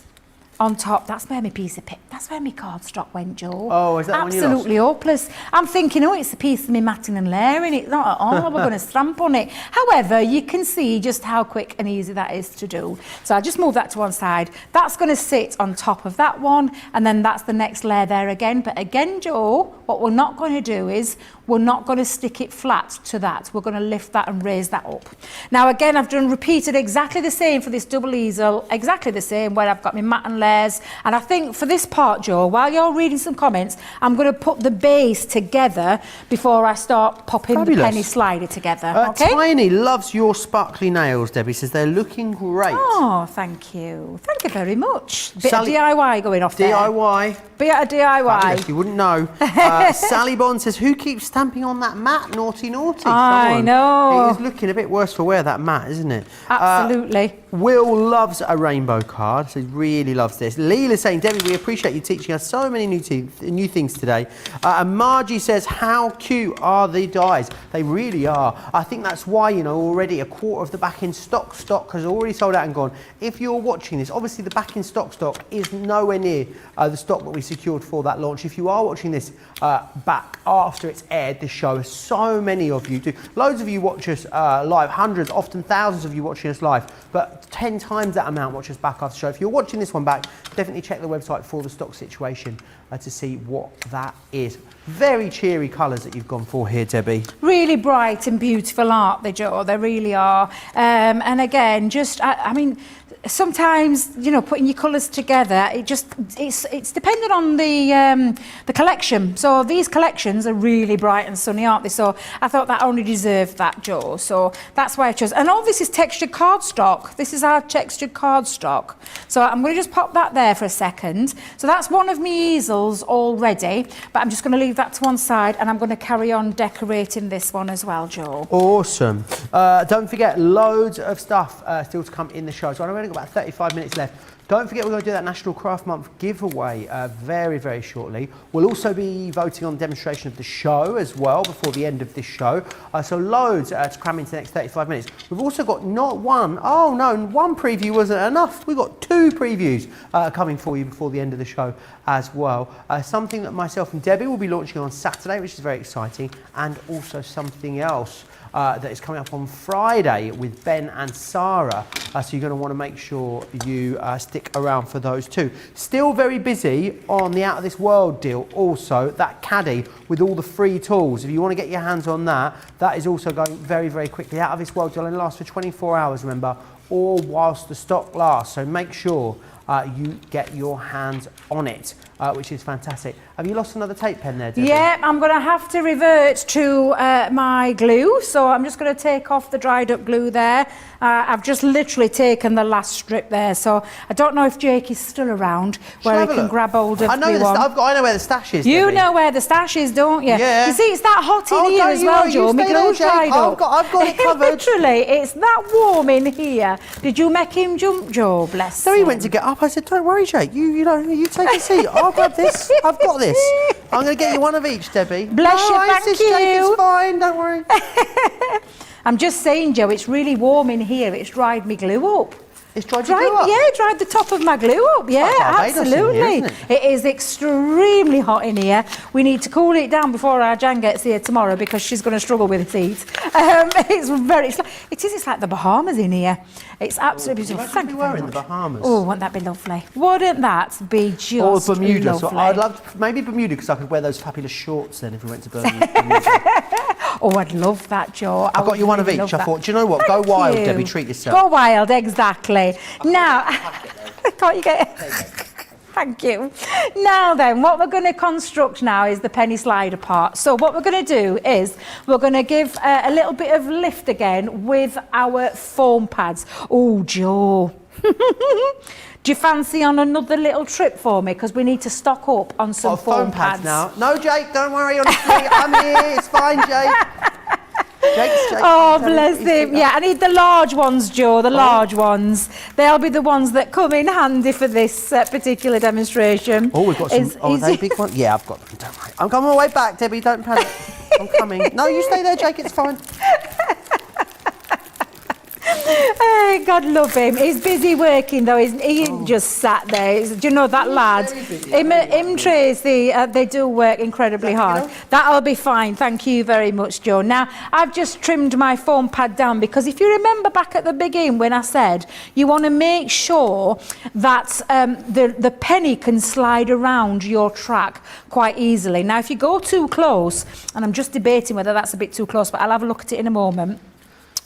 on top. That's where my piece of that's where my cardstock went, Joe. Oh, is that the one you lost? Absolutely hopeless. I'm thinking, oh, it's a piece of me matting and layering. It's not at all. We're going to stamp on it. However, you can see just how quick and easy that is to do. So I just move that to one side. That's going to sit on top of that one, and then that's the next layer there again. But again, Joe, what we're not going to do is we're not going to stick it flat to that. We're going to lift that and raise that up. Now, again, I've repeated exactly the same for this double easel, exactly the same where I've got my mat and layers. And I think for this part, Joe, while you're reading some comments, I'm going to put the base together before I start popping the penny slider together. Okay? Tiny loves your sparkly nails, Debbie, says they're looking great. Oh, thank you. Thank you very much. Bit of DIY going off there. DIY. Bit of DIY. Fabulous, you wouldn't know. Sally Bond says, who keeps stamping on that mat? Naughty, naughty. I know. It is looking a bit worse for wear, that mat, isn't it? Absolutely. Will loves a rainbow card, so he really loves this. Leela's saying, Debbie, we appreciate you teaching us so many new things today. And Margie says, how cute are the dies? They really are. I think that's why, you know, already a quarter of the back-in stock has already sold out and gone. If you're watching this, obviously the back-in stock is nowhere near the stock that we secured for that launch. If you are watching this back after it's aired, this show, so many of you do. Loads of you watch us live, hundreds, often thousands of you watching us live. But 10 times that amount watch us back after the show. If you're watching this one back, definitely check the website for the stock situation to see what that is. Very cheery colours that you've gone for here, Debbie. Really bright and beautiful, aren't they, Joe? They really are. And again, just, I mean, sometimes, you know, putting your colours together, it's dependent on the collection. So these collections are really bright and sunny, aren't they? So I thought that only deserved that, Joe. So that's why I chose. And all this is textured cardstock. This is our textured cardstock. So I'm going to just pop that there for a second. So that's one of my easels already, but I'm just going to leave that to one side, and I'm going to carry on decorating this one as well, Joe. Awesome. Don't forget, loads of stuff still to come in the show. So I've only got about 35 minutes left. Don't forget, we're going to do that National Craft Month giveaway very, very shortly. We'll also be voting on the demonstration of the show as well before the end of this show. So loads to cram into the next 35 minutes. We've also got not one, oh no, one preview wasn't enough. We've got 2 previews coming for you before the end of the show as well. Something that myself and Debbie will be launching on Saturday, which is very exciting, and also something else that is coming up on Friday with Ben and Sarah. So you're going to want to make sure you stick around for those too. Still very busy on the Out of This World deal. Also, that caddy with all the free tools. If you want to get your hands on that, that is also going very, very quickly. Out of This World deal only lasts for 24 hours, remember, or whilst the stock lasts. So make sure you get your hands on it, which is fantastic. Have you lost another tape pen there, Debbie? Yeah, I'm going to have to revert to my glue. So I'm just going to take off the dried up glue there. I've just literally taken the last strip there. So I don't know if Jake is still around where he can grab hold of I know I know where the stash is, You Debbie. know where the stash is, don't you? Yeah. You see, it's that hot in here as well, Joe. My glue's dried up. I've got it covered. Literally, it's that warm in here. Did you make him jump, Joe? Bless So he went to get up. I said, don't worry, Jake. You take a seat. I'll grab this. I've got this. I'm going to get you one of each, Debbie. Bless you, thank Jake, you. it's fine. Don't worry. I'm just saying, Joe, it's really warm in here. It's dried me glue up. It's dried your glue up? Yeah, dried the top of my glue up. Yeah, Barbados in absolutely. here, isn't It is extremely hot in here. We need to cool it down before our Jan gets here tomorrow because she's going to struggle with the heat. It's like the Bahamas in here. It's absolutely beautiful. Thank you very in much. the Bahamas. Oh, wouldn't that be lovely? Wouldn't that be just Or Bermuda. lovely? So I'd love maybe Bermuda because I could wear those fabulous shorts then if we went to Bermuda. Oh, I'd love that, Joe. I got you one of each. I thought, do you know what? Go wild, you. Debbie. Treat yourself. Go wild, exactly. Now, can't you get it? Thank you. Now then, what we're going to construct now is the penny slider part. So what we're going to do is we're going to give a little bit of lift again with our foam pads. Oh, Joe. Do you fancy on another little trip for me? Because we need to stock up on some foam pads now. No, Jake, don't worry. Honestly, I'm here. It's fine, Jake. Jake's oh, bless him. Yeah, I need the large ones, Joe, the large ones. They'll be the ones that come in handy for this particular demonstration. Oh, we've got some. Are they big ones? Yeah, I've got them. Don't worry. I'm coming my way back, Debbie. Don't panic. I'm coming. No, you stay there, Jake. It's fine. Hey, God love him. He's busy working though. He just sat there. Do you know that lad? Him Tracy, they do work incredibly hard. That'll be fine. Thank you very much, Joe. Now, I've just trimmed my foam pad down because if you remember back at the beginning when I said you want to make sure that the penny can slide around your track quite easily. Now, if you go too close, and I'm just debating whether that's a bit too close, but I'll have a look at it in a moment.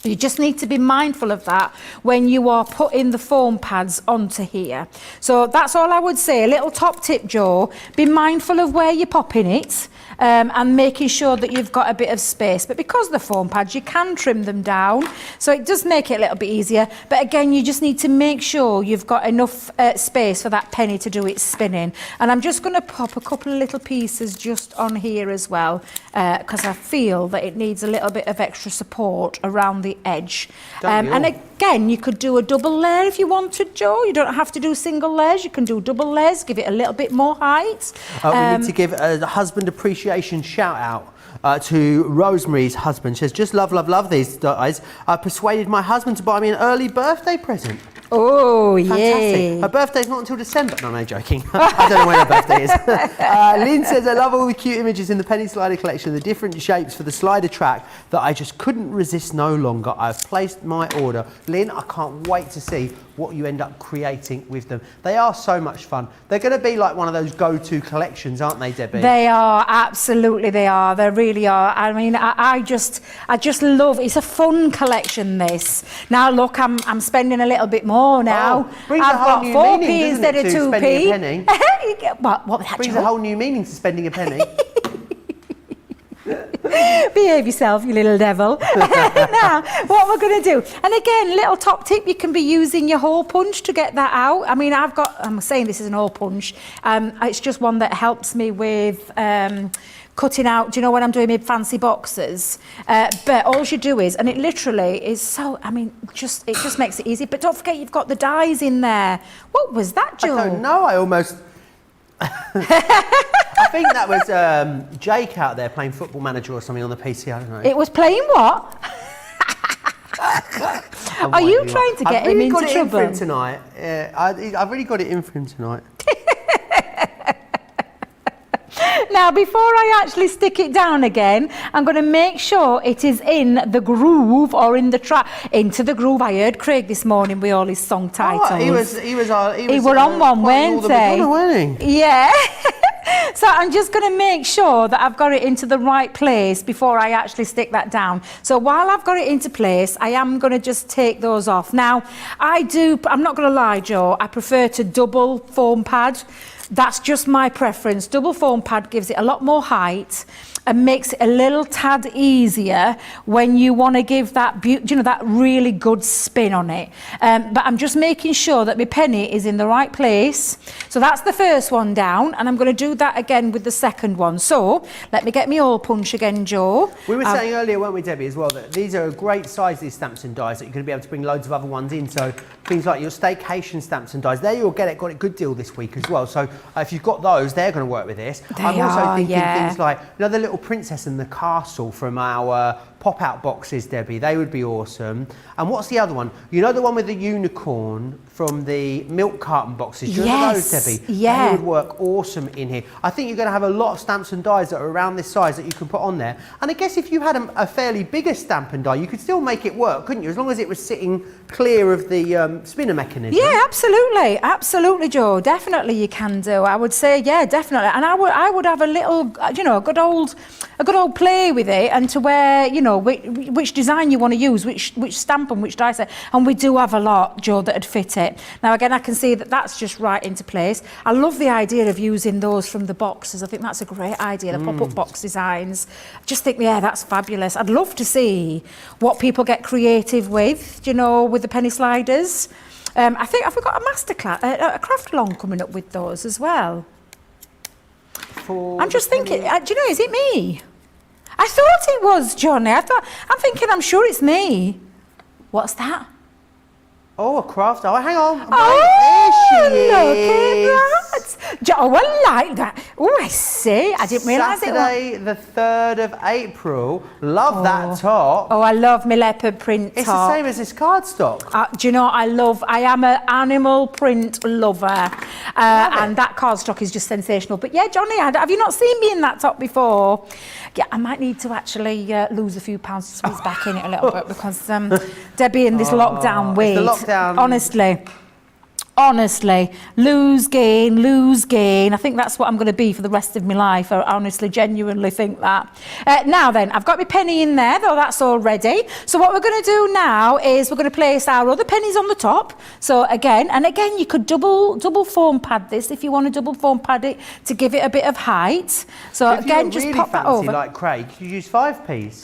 You just need to be mindful of that when you are putting the foam pads onto here. So that's all I would say. A little top tip, Joe. Be mindful of where you're popping it and making sure that you've got a bit of space. But because the foam pads, you can trim them down. So it does make it a little bit easier. But again, you just need to make sure you've got enough space for that penny to do its spinning. And I'm just going to pop a couple of little pieces just on here as well because I feel that it needs a little bit of extra support around the edge. And again, you could do a double layer if you wanted, Joe. You don't have to do single layers. You can do double layers, give it a little bit more height. We need to give a husband appreciation shout out to Rosemary's husband. She says, just love these guys. I persuaded my husband to buy me an early birthday present. Oh, Fantastic. yeah. Her birthday's not until December. No, joking. I don't know when her birthday is. Lynn says, I love all the cute images in the penny slider collection, the different shapes for the slider track that I just couldn't resist no longer. I've placed my order. Lynn, I can't wait to see what you end up creating with them. They are so much fun. They're going to be like one of those go-to collections, aren't they, Debbie? They are, absolutely they are. They really are. I mean, I just love, it's a fun collection, this. Now look, I'm spending a little bit more now. Brings I've a whole got new 4p meaning, instead of doesn't it, to 2p. spending a penny? What was that, Brings Joe? a whole new meaning to spending a penny. Behave yourself, you little devil. Now, what we're going to do, and again, little top tip, you can be using your hole punch to get that out. I mean, I'm saying this is an hole punch. It's just one that helps me with cutting out, do you know when I'm doing my fancy boxes? But all you do is, and it literally is so, I mean, it just makes it easy. But don't forget, you've got the dies in there. What was that, Joe? I don't know, I almost... I think that was Jake out there playing Football Manager or something on the PC, I don't know. It was playing what? Are you trying to get him into trouble? I've really got it in for him tonight. I've really got it in for him tonight. Now, before I actually stick it down again, I'm going to make sure it is in the groove or in the track. Into the groove. I heard Craig this morning with all his song titles. Oh, he was on one, weren't he? Yeah. So I'm just going to make sure that I've got it into the right place before I actually stick that down. So while I've got it into place, I am going to just take those off. Now, I'm not going to lie, Joe, I prefer to double foam pad. That's just my preference. Double foam pad gives it a lot more height and makes it a little tad easier when you want to give that that really good spin on it. But I'm just making sure that my penny is in the right place. So that's the first one down, and I'm going to do that again with the second one. So let me get my hole punch again, Joe. We were saying earlier, weren't we, Debbie, as well, that these are a great size, these stamps and dies, that you're going to be able to bring loads of other ones in. So things like your staycation stamps and dies, there you'll got a good deal this week as well. So if you've got those, they're going to work with this. I'm also thinking things like, the little princess and the castle from our pop-out boxes, Debbie, they would be awesome. And what's the other one? You know the one with the unicorn from the milk carton boxes? Do you remember those, Debbie? Yeah. They would work awesome in here. I think you're going to have a lot of stamps and dies that are around this size that you can put on there. And I guess if you had a fairly bigger stamp and die, you could still make it work, couldn't you? As long as it was sitting clear of the spinner mechanism. Yeah, absolutely. Absolutely, Joe. Definitely you can do. I would say, yeah, definitely. And I would have a little, a good old play with it, and to where, which design you want to use, which stamp and which dice. And we do have a lot, Joe, that'd fit it. Now, again, I can see that that's just right into place. I love the idea of using those from the boxes. I think that's a great idea, the pop-up box designs. I just think, yeah, that's fabulous. I'd love to see what people get creative with, with the penny sliders. I think I've got a masterclass, a craft along coming up with those as well. I'm just thinking, is it me? I thought it was Johnny. I'm sure it's me. What's that? Oh, a craft. Oh, hang on. Oh, there she is. Look at that. Oh, I like that. Oh, I see. I didn't realise it was. Saturday, the 3rd of April. Love that top. Oh, I love my leopard print top. It's the same as this cardstock. Do you know, I am an animal print lover. And that cardstock is just sensational. But yeah, Johnny, have you not seen me in that top before? Yeah, I might need to actually lose a few pounds to squeeze back in it a little bit, because Debbie in this lockdown weight. Honestly, lose, gain. I think that's what I'm going to be for the rest of my life. I honestly, genuinely think that. Now then, I've got my penny in there, though that's all ready. So what we're going to do now is we're going to place our other pennies on the top. So again, you could double foam pad this if you want to double foam pad it to give it a bit of height. So again, just really pop that over. Like Craig, you use 5p's.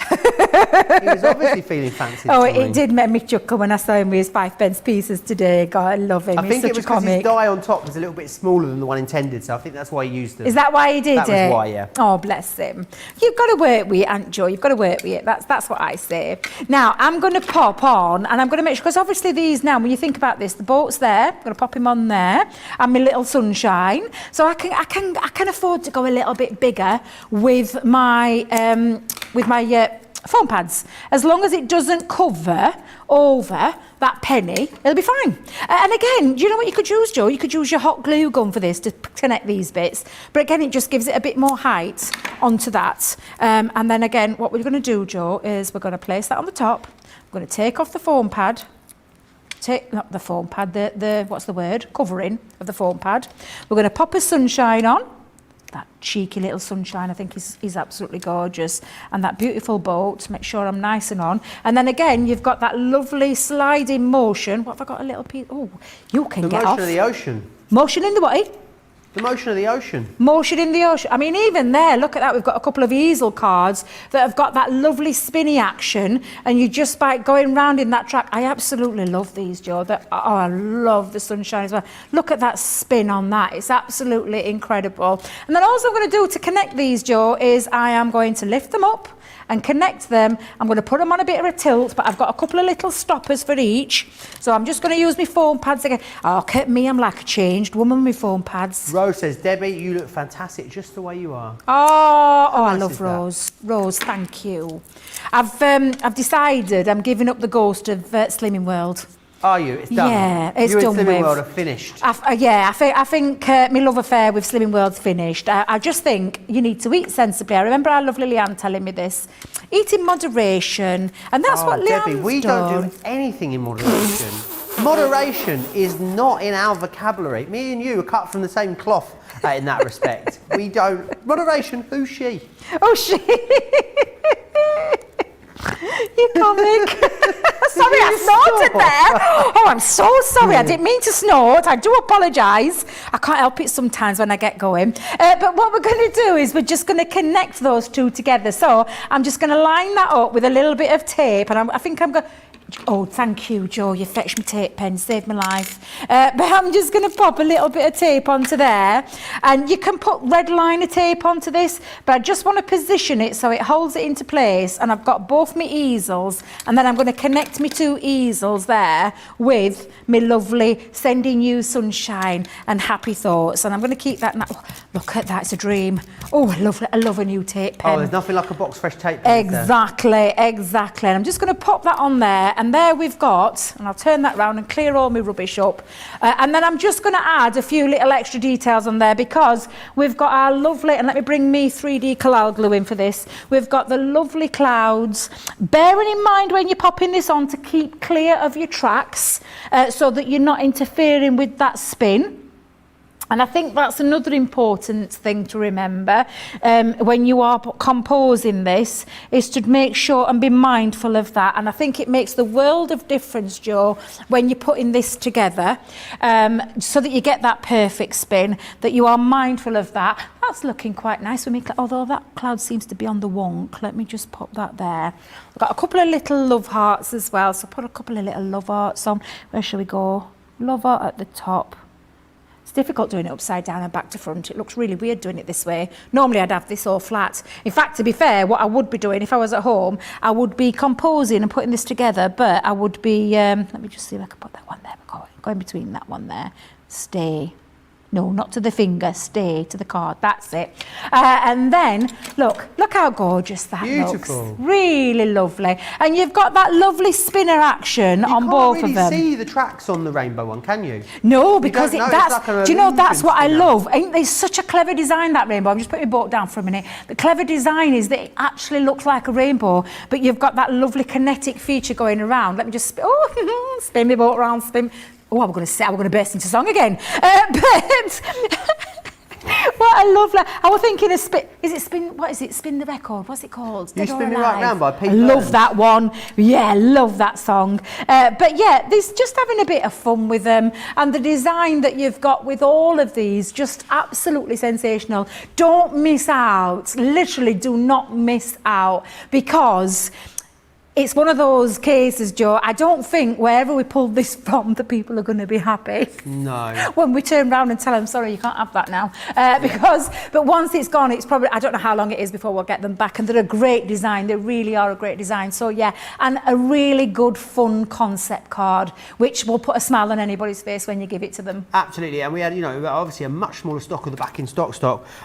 He was obviously feeling fancy. Oh, it did make me chuckle when I saw him with his 5p pieces today. God, I love him. I think it was because his die on top was a little bit smaller than the one intended, so I think that's why he used them. Is that why he did it? That was why, yeah. Oh, bless him. You've got to work with it, Aunt Jo. You've got to work with it. That's what I say. Now, I'm going to pop on, and I'm going to make sure, because obviously these now, when you think about this, the boat's there. I'm going to pop him on there, and my little sunshine. So I can afford to go a little bit bigger with my foam pads. As long as it doesn't cover over that penny, it'll be fine. And again, do you know what you could use, Joe? You could use your hot glue gun for this to connect these bits. But again, it just gives it a bit more height onto that. And then again, what we're going to do, Joe, is we're going to place that on the top. We're going to take off the foam pad. Not the foam pad, the what's the word? Covering of the foam pad. We're going to pop a sunshine on. That cheeky little sunshine, I think is absolutely gorgeous. And that beautiful boat, make sure I'm nice and on. And then again, you've got that lovely sliding motion. What have I got a little piece? Oh, you can get off. The motion of the ocean. Motion in the what? The motion of the ocean. Motion in the ocean. I mean, even there, look at that. We've got a couple of easel cards that have got that lovely spinny action. And you just by going round in that track. I absolutely love these, Joe. I love the sunshine as well. Look at that spin on that. It's absolutely incredible. And then all I'm going to do to connect these, Joe, is I am going to lift them up and connect them. I'm going to put them on a bit of a tilt, but I've got a couple of little stoppers for each. So I'm just going to use my foam pads again. Oh, look at me, I'm like a changed woman with foam pads. Rose says, Debbie, you look fantastic just the way you are. I love Rose. Rose, thank you. I've decided I'm giving up the ghost of Slimming World. Are you? It's done. Yeah, it's you done and Slimming with. World are finished. I think my love affair with Slimming World's finished. I just think you need to eat sensibly. I remember our lovely Leanne telling me this. Eat in moderation, and that's what Leanne's Debbie, we done. don't do anything in moderation. Moderation is not in our vocabulary. Me and you are cut from the same cloth in that respect. We don't. Moderation, who's she? Oh, she. You comic. Sorry, I snorted there. Oh, I'm so sorry. I didn't mean to snort. I do apologise. I can't help it sometimes when I get going. But what we're going to do is we're just going to connect those two together. So I'm just going to line that up with a little bit of tape. And I think I'm going... Oh, thank you, Joe. You fetched me tape pen, saved my life. But I'm just going to pop a little bit of tape onto there. And you can put red liner tape onto this, but I just want to position it so it holds it into place. And I've got both my easels, and then I'm going to connect my two easels there with my lovely sending you sunshine and happy thoughts. And I'm going to keep that. Look at that, it's a dream. Oh, I love a new tape pen. Oh, there's nothing like a box fresh tape pen. Exactly. And I'm just going to pop that on there. And there we've got, and I'll turn that round and clear all my rubbish up. And then I'm just going to add a few little extra details on there because we've got our lovely, and let me bring me 3D Collal glue in for this. We've got the lovely clouds. Bearing in mind when you're popping this on to keep clear of your tracks so that you're not interfering with that spin. And I think that's another important thing to remember when you are composing this, is to make sure and be mindful of that. And I think it makes the world of difference, Joe, when you're putting this together, so that you get that perfect spin, that you are mindful of that. That's looking quite nice for me, although that cloud seems to be on the wonk. Let me just pop that there. I've got a couple of little love hearts as well, so put a couple of little love hearts on. Where shall we go? Love heart at the top. It's difficult doing it upside down and back to front. It looks really weird doing it this way. Normally I'd have this all flat. In fact, to be fair, what I would be doing if I was at home, I would be composing and putting this together, but I would be, let me just see if I can put that one there. Go in between that one there. Stay. No, not to the finger, stay to the card. That's it. And then, look how gorgeous that Beautiful. looks. Really lovely. And you've got that lovely spinner action on both of them. You can't really see the tracks on the rainbow one, can you? No, because do you know, that's what I love. Ain't they such a clever design, that rainbow? I'm just putting my boat down for a minute. The clever design is that it actually looks like a rainbow, but you've got that lovely kinetic feature going around. Let me just, spin my boat around, spin. Oh, I'm going to burst into song again. But what I love, I was thinking of spin. Is it spin? What is it? Spin the record. What's it called? You Dead or Spin Me Alive? Right Round by Pete I love Burns. that one. Yeah, love that song. But yeah, there's just having a bit of fun with them, and the design that you've got with all of these, just absolutely sensational. Don't miss out. Literally, do not miss out, because It's one of those cases, Joe. I don't think wherever we pull this from, the people are going to be happy. No. When we turn around and tell them, sorry, you can't have that now. But once it's gone, it's probably, I don't know how long it is before we'll get them back. And they're a great design. They really are a great design. So yeah, and a really good, fun concept card, which will put a smile on anybody's face when you give it to them. Absolutely. And we had, obviously a much smaller stock of the back in stock.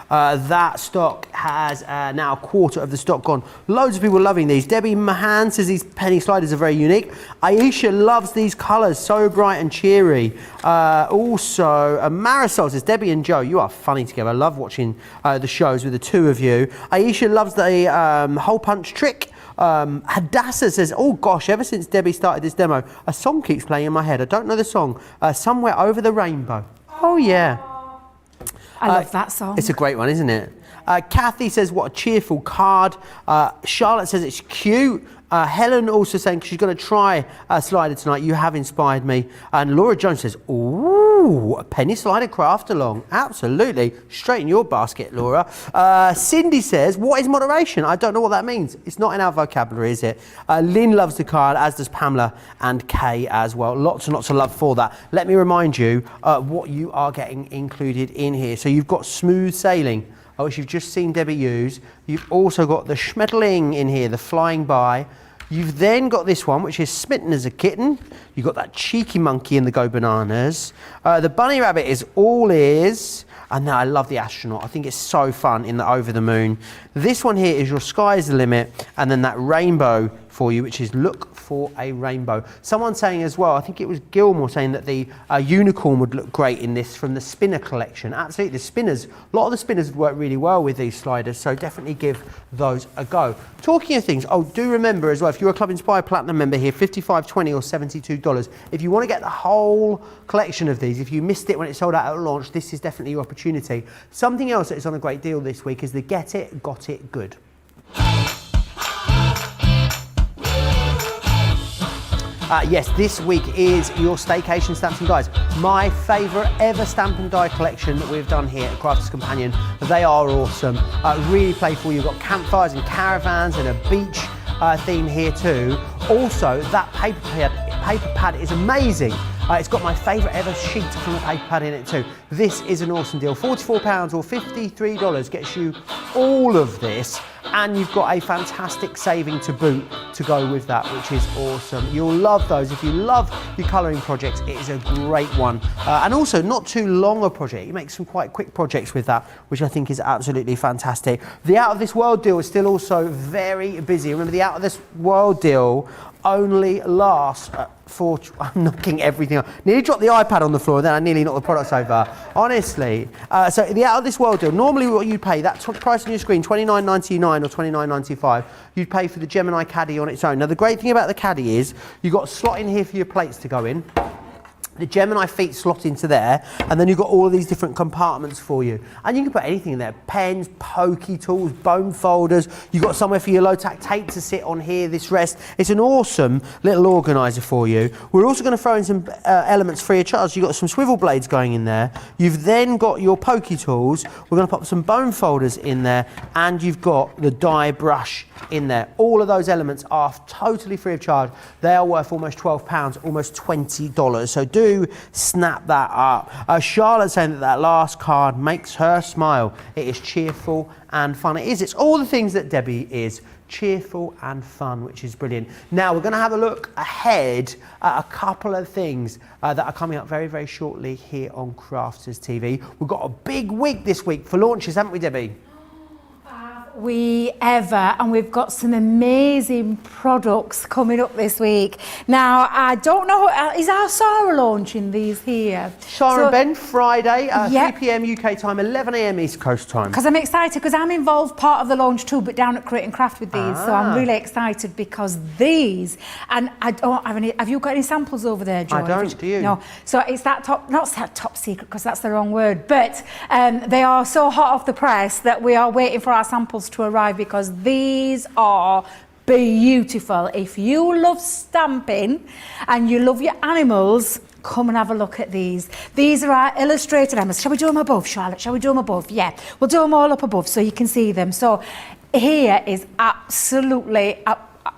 That stock has now a quarter of the stock gone. Loads of people loving these. Debbie Mahan says these penny sliders are very unique. Aisha loves these colours, so bright and cheery. Also, Marisol says, Debbie and Joe, you are funny together. I love watching the shows with the two of you. Aisha loves the hole punch trick. Hadassah says, oh gosh, ever since Debbie started this demo, a song keeps playing in my head. I don't know the song. Somewhere Over the Rainbow. Oh yeah. I love that song. It's a great one, isn't it? Kathy says, what a cheerful card. Charlotte says it's cute. Helen also saying she's going to try a slider tonight. You have inspired me. And Laura Jones says, ooh, a penny slider craft along. Absolutely. Straight in your basket, Laura. Cindy says, what is moderation? I don't know what that means. It's not in our vocabulary, is it? Lynn loves the card, as does Pamela and Kay as well. Lots and lots of love for that. Let me remind you what you are getting included in here. So you've got smooth sailing, which you've just seen Debbie use. You've also got the Schmetterling in here, the flying by. You've then got this one, which is Smitten as a Kitten. You've got that cheeky monkey in the Go Bananas. The bunny rabbit is all ears. And then I love the astronaut. I think it's so fun in the Over the Moon. This one here is your Sky's the Limit. And then that rainbow for you, which is Look for a Rainbow. Someone saying as well, I think it was Gilmore saying that the unicorn would look great in this from the spinner collection. Absolutely, the spinners, a lot of the spinners work really well with these sliders, so definitely give those a go. Talking of things, do remember as well, if you're a Club Inspired Platinum member here, $55.20 or $72. If you want to get the whole collection of these, if you missed it when it sold out at launch, this is definitely your opportunity. Something else that is on a great deal this week is the Get It, Got It Good. Yes, this week is your staycation stamps and dies. My favourite ever stamp and die collection that we've done here at Crafters Companion. They are awesome, really playful. You've got campfires and caravans and a beach theme here too. Also, that paper pad is amazing. It's got my favourite ever sheet from a paper pad in it too. This is an awesome deal. £44 or $53 gets you all of this, and you've got a fantastic saving to boot to go with that, which is awesome. You'll love those. If you love your colouring projects, it is a great one. And also not too long a project. You make some quite quick projects with that, which I think is absolutely fantastic. The Out of This World deal is still also very busy. Remember, the Out of This World deal only lasts for, I'm knocking everything up. Nearly dropped the iPad on the floor, then I nearly knocked the products over. Honestly. So the Out of This World deal, normally what you pay, that price on your screen, $29.99 or $29.95, you'd pay for the Gemini Caddy on its own. Now the great thing about the Caddy is, you've got a slot in here for your plates to go in. The Gemini feet slot into there, and then you've got all of these different compartments for you. And you can put anything in there, pens, pokey tools, bone folders. You've got somewhere for your low-tack tape to sit on here, this rest. It's an awesome little organiser for you. We're also going to throw in some elements free of charge. You've got some swivel blades going in there. You've then got your pokey tools. We're going to pop some bone folders in there, and you've got the die brush in there. All of those elements are totally free of charge. They are worth almost £12, almost $20. So do snap that up. Charlotte saying that that last card makes her smile. It is cheerful and fun. It is. It's all the things that Debbie is. Cheerful and fun, which is brilliant. Now we're going to have a look ahead at a couple of things that are coming up very, very shortly here on Crafters TV. We've got a big week this week for launches, haven't we, Debbie? We ever, and we've got some amazing products coming up this week. Now, I don't know, is our Sarah launching these here? Sarah and Ben, Friday, yep. 3 p.m. UK time, 11 a.m. East Coast time. Because I'm excited, because I'm involved part of the launch too, but down at Create and Craft with these. So I'm really excited because these, and I don't have any, have you got any samples over there, Joe? I don't, do you? No. So it's that top, not that top secret, because that's the wrong word, but they are so hot off the press that we are waiting for our samples to arrive, because these are beautiful. If you love stamping and you love your animals, come and have a look at these. These are our illustrated animals. Shall we do them above, Charlotte? Shall we do them above? Yeah, we'll do them all up above so you can see them. So here is absolutely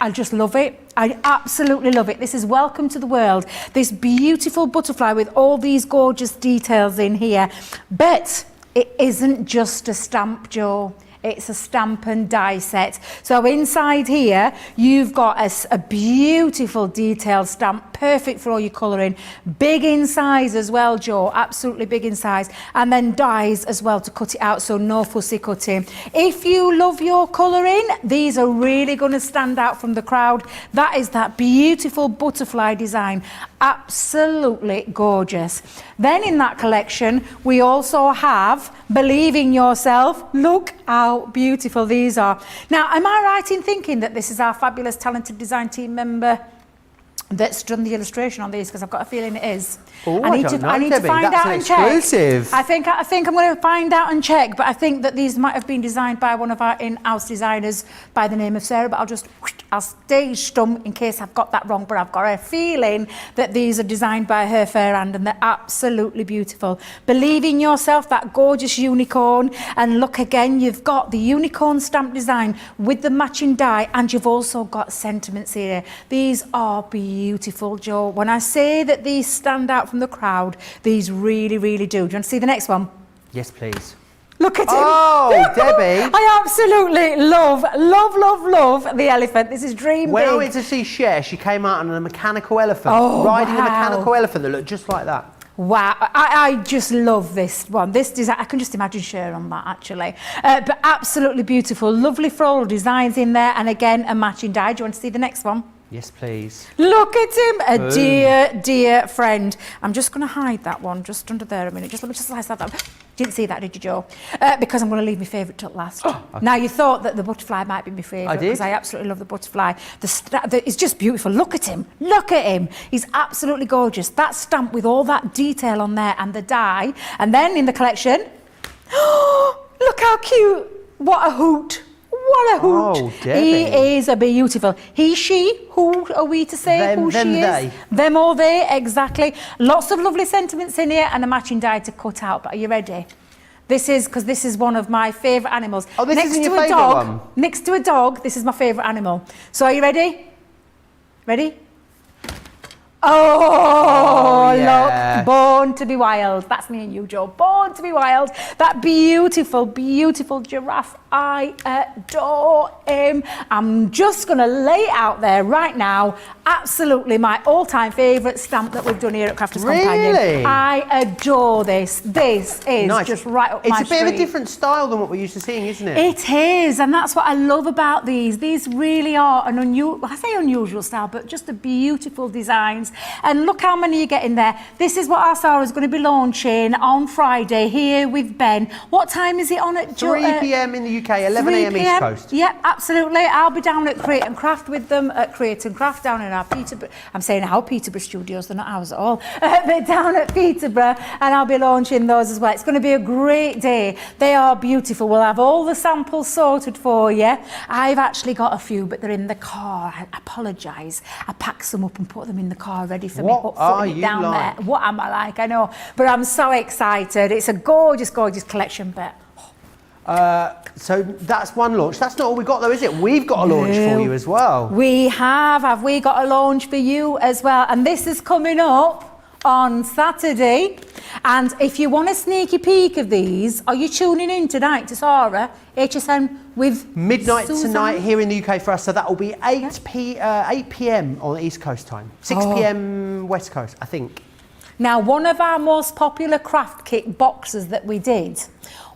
I just love it. I absolutely love it. This is Welcome to the World. This beautiful butterfly with all these gorgeous details in here. But it isn't just a stamp, Joe. It's a stamp and die set. So inside here, you've got a beautiful detailed stamp, perfect for all your colouring. Big in size as well, Joe, absolutely big in size. And then dies as well to cut it out, so no fussy cutting. If you love your colouring, these are really going to stand out from the crowd. That is that beautiful butterfly design. Absolutely gorgeous. Then in that collection, we also have Believe in Yourself. Look how beautiful these are. Now, am I right in thinking that this is our fabulous talented design team member that's done the illustration on these? Because I've got a feeling it is. Oh, I need to find out and check. Exclusive. I think I'm going to find out and check, but I think that these might have been designed by one of our in-house designers by the name of Sarah, but I'll stay stum in case I've got that wrong, but I've got a feeling that these are designed by her fair hand and they're absolutely beautiful. Believe in Yourself, that gorgeous unicorn, and look again, you've got the unicorn stamp design with the matching die, and you've also got sentiments here. These are beautiful, Joe. When I say that these stand out from the crowd, these really, really do. Do you want to see the next one? Yes, please. Look at him. Oh, Debbie. I absolutely love the elephant. This is dream When big. I went to see Cher, she came out on a mechanical elephant, Oh, riding a wow. mechanical elephant that looked just like that. Wow, I just love this one. This design, I can just imagine Cher on that actually. But absolutely beautiful. Lovely floral designs in there. And again, a matching die. Do you want to see the next one? Yes, please. Look at him, a dear, dear friend. I'm just going to hide that one just under there a minute. Let me just slice that up. Didn't see that, did you, Joe? Because I'm going to leave my favourite till last. Okay. Now, you thought that the butterfly might be my favourite. I did. Because I absolutely love the butterfly. It's just beautiful. Look at him. Look at him. He's absolutely gorgeous. That stamp with all that detail on there and the die. And then in the collection, look how cute. What a hoot. What a hoot. Oh, Debbie. He is a beautiful. He, she, who are we to say Them, who them, she they. is? Them or they, exactly. Lots of lovely sentiments in here and a matching die to cut out. But are you ready? This is one of my favourite animals. Oh, this isn't your favourite one? Next to a dog, this is my favourite animal. So are you ready? Ready? Oh, yeah. look, Born to be Wild. That's me and you, Joe. Born to be Wild. That beautiful, beautiful giraffe. I adore him. I'm just going to lay it out there right now. Absolutely my all-time favourite stamp that we've done here at Crafters Companion. Really? I adore this. This is Nice. just right up my It's a bit street. of a different style than what we're used to seeing, isn't it? It is, and that's what I love about these. These really are an unusual style, but just a beautiful designs. And look how many you get in there. This is what our Sarah is going to be launching on Friday here with Ben. What time is it on at 3 p.m. in the UK, 11 a.m. East Coast. Yep, absolutely. I'll be down at Create and Craft with them at Create and Craft down in our Peterborough. I'm saying our Peterborough studios, they're not ours at all. But down at Peterborough, and I'll be launching those as well. It's going to be a great day. They are beautiful. We'll have all the samples sorted for you. I've actually got a few, but they're in the car. I apologise. I packed some up and put them in the car ready for What me. are Putting it you down like? there. What am I like? I know. But I'm so excited. It's a gorgeous, gorgeous collection, but So that's one launch. That's not all we got though, is it? We've got a launch for you as well. we have we got a launch for you as well, and this is coming up on Saturday. And if you want a sneaky peek of these, are you tuning in tonight to Sarah HSN with Midnight Susan? tonight here in the UK for us, so that will be 8 p.m. on East Coast time, 6 p.m. West Coast, I think. Now, one of our most popular craft kit boxes that we did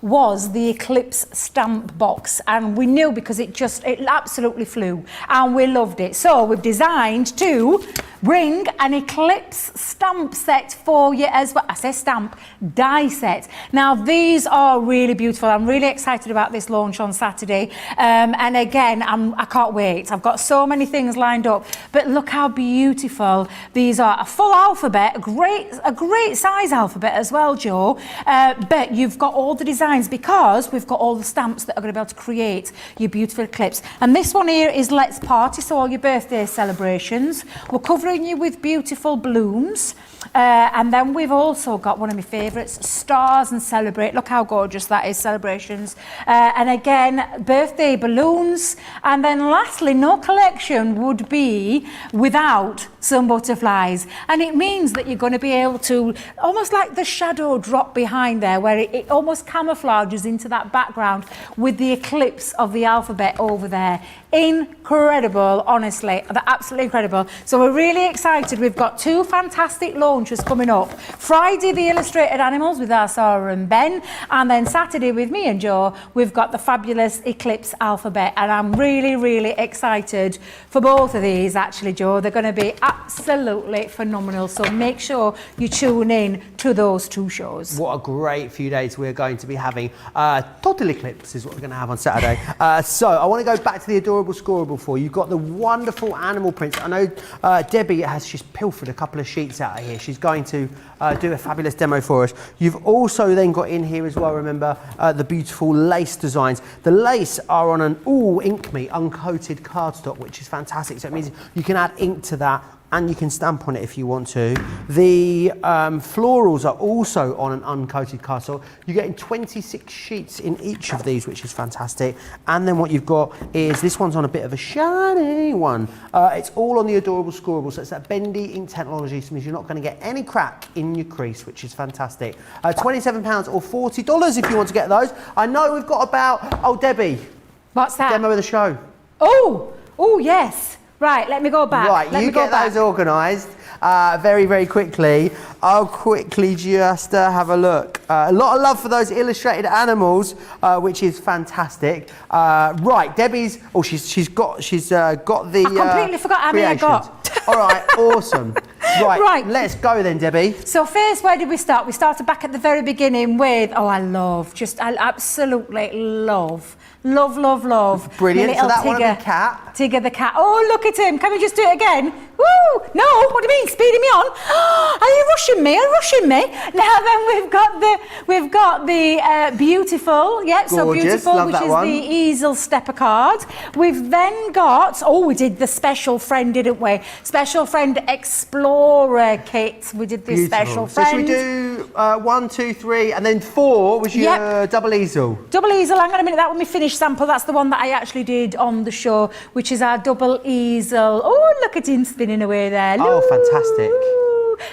was the Eclipse stamp box, and we knew because it absolutely flew and we loved it. So we've designed to bring an Eclipse stamp set for you as well. I say stamp, die set. Now these are really beautiful. I'm really excited about this launch on Saturday. And again, I can't wait. I've got so many things lined up, but look how beautiful these are. A full alphabet, a great size alphabet as well, Joe. But you've got all the designs because we've got all the stamps that are going to be able to create your beautiful Eclipse. And this one here is Let's Party, so all your birthday celebrations. We're covering peppering you with beautiful blooms. And then we've also got one of my favourites, Stars and Celebrate. Look how gorgeous that is, celebrations. And again, birthday balloons. And then lastly, no collection would be without some butterflies. And it means that you're going to be able to, almost like the shadow drop behind there, where it almost camouflages into that background with the eclipse of the alphabet over there. Incredible, honestly, they're absolutely incredible. So we're really excited. We've got 2 fantastic launches coming up. Friday, the illustrated animals with our Sarah and Ben, and then Saturday with me and Joe, we've got the fabulous eclipse alphabet. And I'm really, really excited for both of these, actually, Joe. They're going to be absolutely phenomenal. So make sure you tune in to those 2 shows. What a great few days we're going to be having. Total eclipse is what we're going to have on Saturday. So I want to go back to the adorable scoreable for you. You've got the wonderful animal prints. I know Debbie has just pilfered a couple of sheets out of here. She's going to do a fabulous demo for us. You've also then got in here as well, remember, the beautiful lace designs. The lace are on an all ink me uncoated cardstock, which is fantastic. So it means you can add ink to that and you can stamp on it if you want to. The florals are also on an uncoated cardstock. You're getting 26 sheets in each of these, which is fantastic. And then what you've got is, this one's on a bit of a shiny one. It's all on the adorable scoreable, so it's that bendy ink technology, so it means you're not going to get any crack in your crease, which is fantastic. £27 or $40 if you want to get those. I know we've got about, oh Debbie. What's that? Demo of the show. Oh yes. Right, let me go back. Right, you get those organised very, very quickly. I'll quickly just have a look. A lot of love for those illustrated animals, which is fantastic. Right, Debbie's. Oh, she's got the. I completely forgot how many I got. All right, awesome. Right, let's go then, Debbie. So first, where did we start? We started back at the very beginning with, I absolutely love. Brilliant. So that one will be cat. Tigger the cat. Oh, look at him. Can we just do it again? Woo! No, what do you mean? Speeding me on? Are you rushing me? Are you rushing me? Now then, we've got the beautiful, yeah, gorgeous. So beautiful, Love which that is one. the Easel stepper card. We've then got, we did the special friend, didn't we? Special friend Explorer kit. We did this special friend. So should we do 1, 2, 3, and then 4 was your double easel? Double easel, hang on a minute, that one we finished sample. That's the one that I actually did on the show, which is our double easel. Oh, look at him spinning away there. Oh,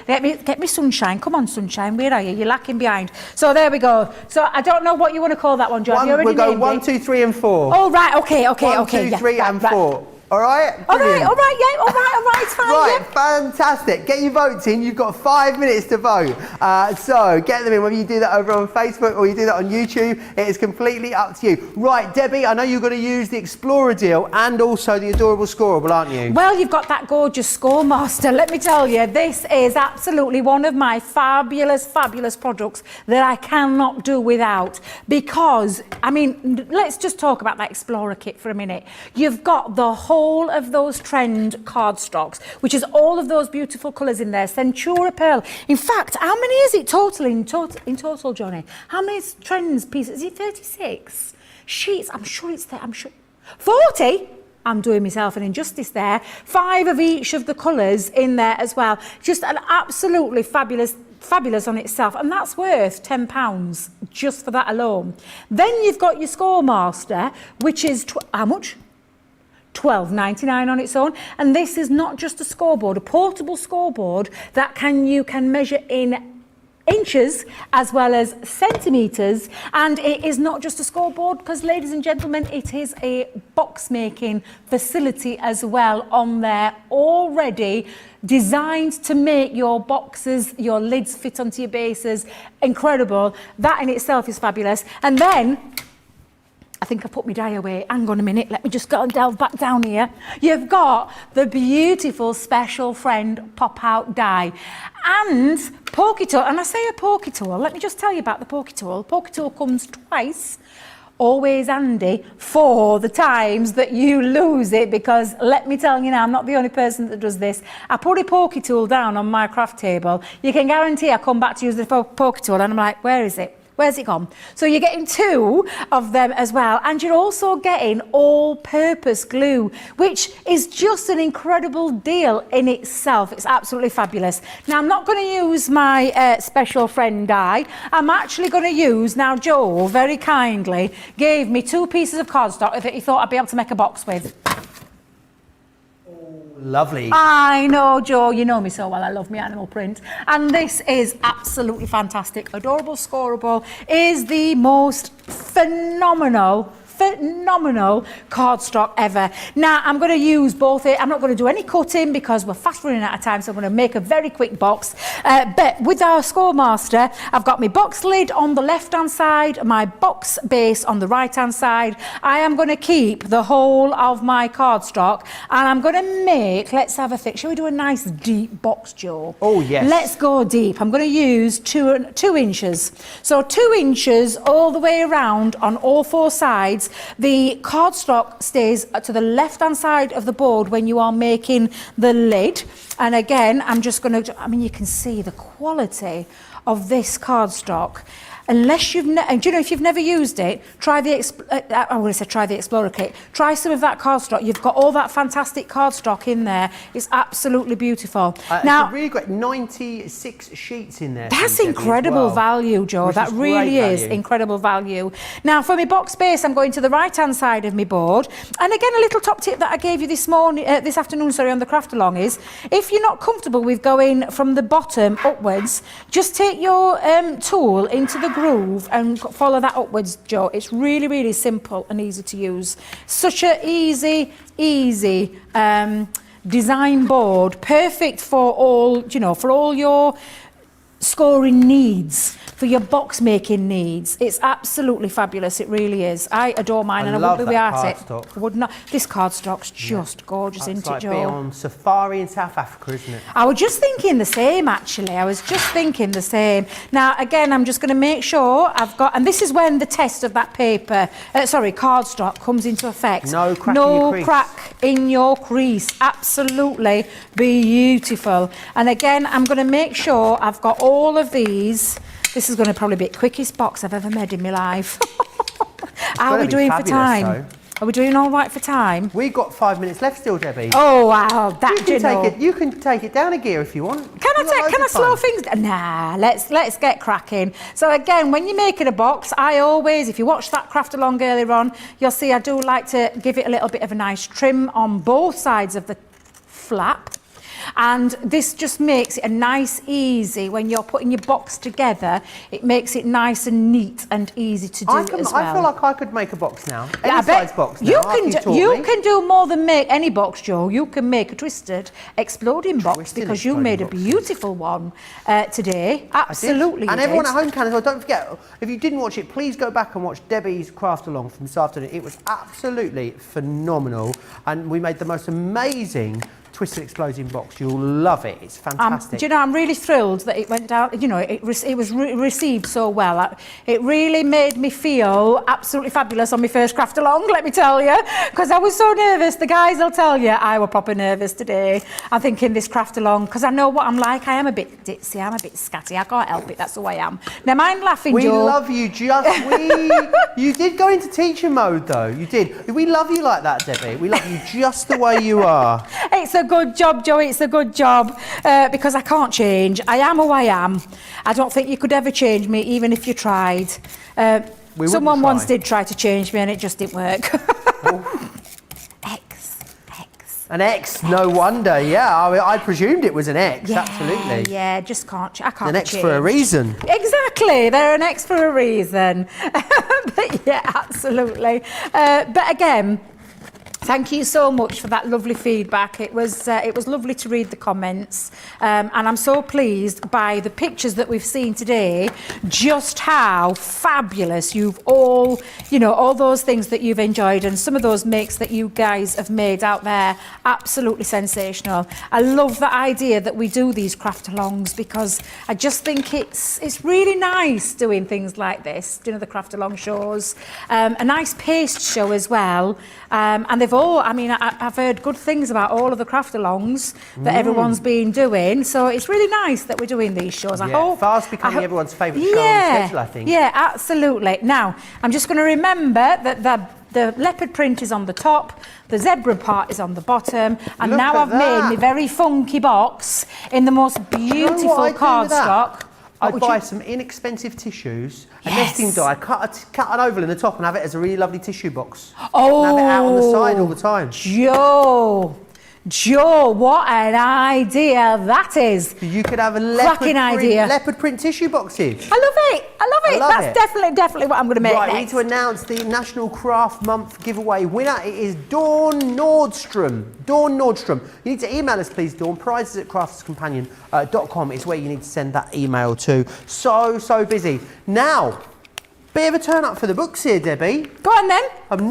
fantastic. Get me sunshine. Come on, sunshine. Where are you? You're lacking behind. So there we go. So I don't know what you want to call that one, John. We'll go 1, 2, 3, and 4. Oh, right. Okay. 1, 2, 3, and 4. All right? Brilliant. All right, it's fine. Right, fantastic. Get your votes in. You've got 5 minutes to vote. So get them in, whether you do that over on Facebook or you do that on YouTube. It is completely up to you. Right, Debbie, I know you're going to use the Explorer deal and also the adorable scoreable, aren't you? Well, you've got that gorgeous Scoremaster. Let me tell you, this is absolutely one of my fabulous products that I cannot do without. Because, I mean, let's just talk about that Explorer kit for a minute. You've got the whole of those trend cardstocks, which is all of those beautiful colours in there. Centura Pearl. In fact, how many is it in total, Johnny? How many trends pieces? Is it 36 sheets? I'm sure it's there. 40? I'm doing myself an injustice there. 5 of each of the colours in there as well. Just an absolutely fabulous on itself, and that's worth £10 just for that alone. Then you've got your Scoremaster, which is how much? $12.99 on its own, and this is not just a scoreboard, a portable scoreboard that you can measure in inches as well as centimetres, and it is not just a scoreboard, because ladies and gentlemen, it is a box making facility as well on there, already designed to make your boxes, your lids fit onto your bases. Incredible. That in itself is fabulous. And then I think I put my die away. Hang on a minute. Let me just go and delve back down here. You've got the beautiful Special Friend pop-out die. And Pokey Tool. And I say a Pokey Tool. Let me just tell you about the Pokey Tool. Pokey Tool comes twice. Always handy for the times that you lose it, because let me tell you now, I'm not the only person that does this. I put a Pokey Tool down on my craft table. You can guarantee I come back to use the Pokey Tool and I'm like, where is it? Where's it gone? So you're getting 2 of them as well, and you're also getting all-purpose glue, which is just an incredible deal in itself. It's absolutely fabulous. Now, I'm not going to use my special friend die. I'm actually going to use, now Joe very kindly gave me 2 pieces of cardstock that he thought I'd be able to make a box with. Lovely. I know, Joe, you know me so well. I love my animal print. And this is absolutely fantastic. Adorable Scoreable is the most phenomenal cardstock ever. Now, I'm going to use both it. I'm not going to do any cutting because we're fast running out of time, so I'm going to make a very quick box. But with our Scoremaster, I've got my box lid on the left-hand side, my box base on the right-hand side. I am going to keep the whole of my cardstock, and I'm going to make, let's have a think, shall we do a nice deep box, Joe? Oh, yes. Let's go deep. I'm going to use 2 inches. So 2 inches all the way around on all 4 sides. The cardstock stays to the left-hand side of the board when you are making the lid. And again, I'm just going to, I mean, you can see the quality of this cardstock. Unless you've, and do you know, if you've never used it, try the, I want to say try the Explorer Kit. Try some of that cardstock. You've got all that fantastic cardstock in there. It's absolutely beautiful. Now, it's a really great 96 sheets in there. That's incredible value, Joe. That really is incredible value. Now, for my box base, I'm going to the right-hand side of my board. And again, a little top tip that I gave you this morning, this afternoon, sorry, on the craft along is, if you're not comfortable with going from the bottom upwards, just take your tool into the groove and follow that upwards, Joe. It's really, really simple and easy to use. Such a easy design board, perfect for all, you know, for all your scoring needs, for your box making needs. It's absolutely fabulous. It really is. I adore mine, and I wouldn't be without it. I would not. This cardstock's just gorgeous, isn't it, Joe? It's like being on safari in South Africa, isn't it? I was just thinking the same, actually. I was just thinking the same. Now, again, I'm just going to make sure I've got, and this is when the test of that paper, cardstock comes into effect. No crack in your crease. No crack in your crease. Absolutely beautiful. And again, I'm going to make sure I've got all of these. This is going to probably be the quickest box I've ever made in my life. How are we doing for time? Though. Are we doing all right for time? We've got 5 minutes left still, Debbie. Oh, wow. You can take it down a gear if you want. Can I slow things down? Nah, let's get cracking. So again, when you're making a box, I always, if you watch that craft along earlier on, you'll see I do like to give it a little bit of a nice trim on both sides of the flap. And this just makes it a nice, easy, when you're putting your box together, it makes it nice and neat and easy to do as well. I feel like I could make a box now. Any size box now. You can do more than make any box, Joe. You can make a twisted, exploding box because you made a beautiful one today. Absolutely. And everyone at home can as well. Don't forget, if you didn't watch it, please go back and watch Debbie's craft along from this afternoon. It was absolutely phenomenal. And we made the most amazing twisted exploding box. You'll love it. It's fantastic. Do you know, I'm really thrilled that it went down. You know, it was received so well. It really made me feel absolutely fabulous on my first craft along, let me tell you, because I was so nervous. The guys will tell you I were proper nervous today. I think in this craft along, because I know what I'm like. I am a bit ditzy. I'm a bit scatty. I can't help it. That's the way I am. Now, mind laughing, we Joe. We love you. You did go into teacher mode, though. You did. We love you like that, Debbie. We love you just the way you are. It's a good job, Joe. It's a good job because I can't change. I am who I am. I don't think you could ever change me, even if you tried. Someone once did try to change me, and it just didn't work. An X, no wonder. Yeah, I presumed it was an X. Yeah, absolutely. Yeah, just can't. I can't. An X for a reason. Exactly, they're an X for a reason. But yeah, absolutely. But again, thank you so much for that lovely feedback. It was lovely to read the comments, and I'm so pleased by the pictures that we've seen today, just how fabulous you've all, you know, all those things that you've enjoyed, and some of those makes that you guys have made out there, absolutely sensational. I love the idea that we do these craft alongs because I just think it's really nice doing things like this, you know, the craft along shows, a nice paste show as well, and they've go. I mean, I've heard good things about all of the craft-alongs that everyone's been doing, so it's really nice that we're doing these shows. I hope fast becoming everyone's favourite show on the schedule, I think. Yeah, absolutely. Now, I'm just going to remember that the leopard print is on the top, the zebra part is on the bottom, and now I've made my very funky box in the most beautiful cardstock. I'd buy some inexpensive tissues, a nesting die, cut an oval in the top and have it as a really lovely tissue box. Oh, and have it out on the side all the time. Joe, what an idea that is. You could have a leopard print tissue boxes. I love it. That's definitely what I'm going to make Right, next. we need to announce the National Craft Month giveaway winner. It is Dawn Nordstrom. You need to email us, please, Dawn. prizes@craftscompanion.com is where you need to send that email to. So busy. Now, bit of a turn up for the books here, Debbie. Go on then. I'm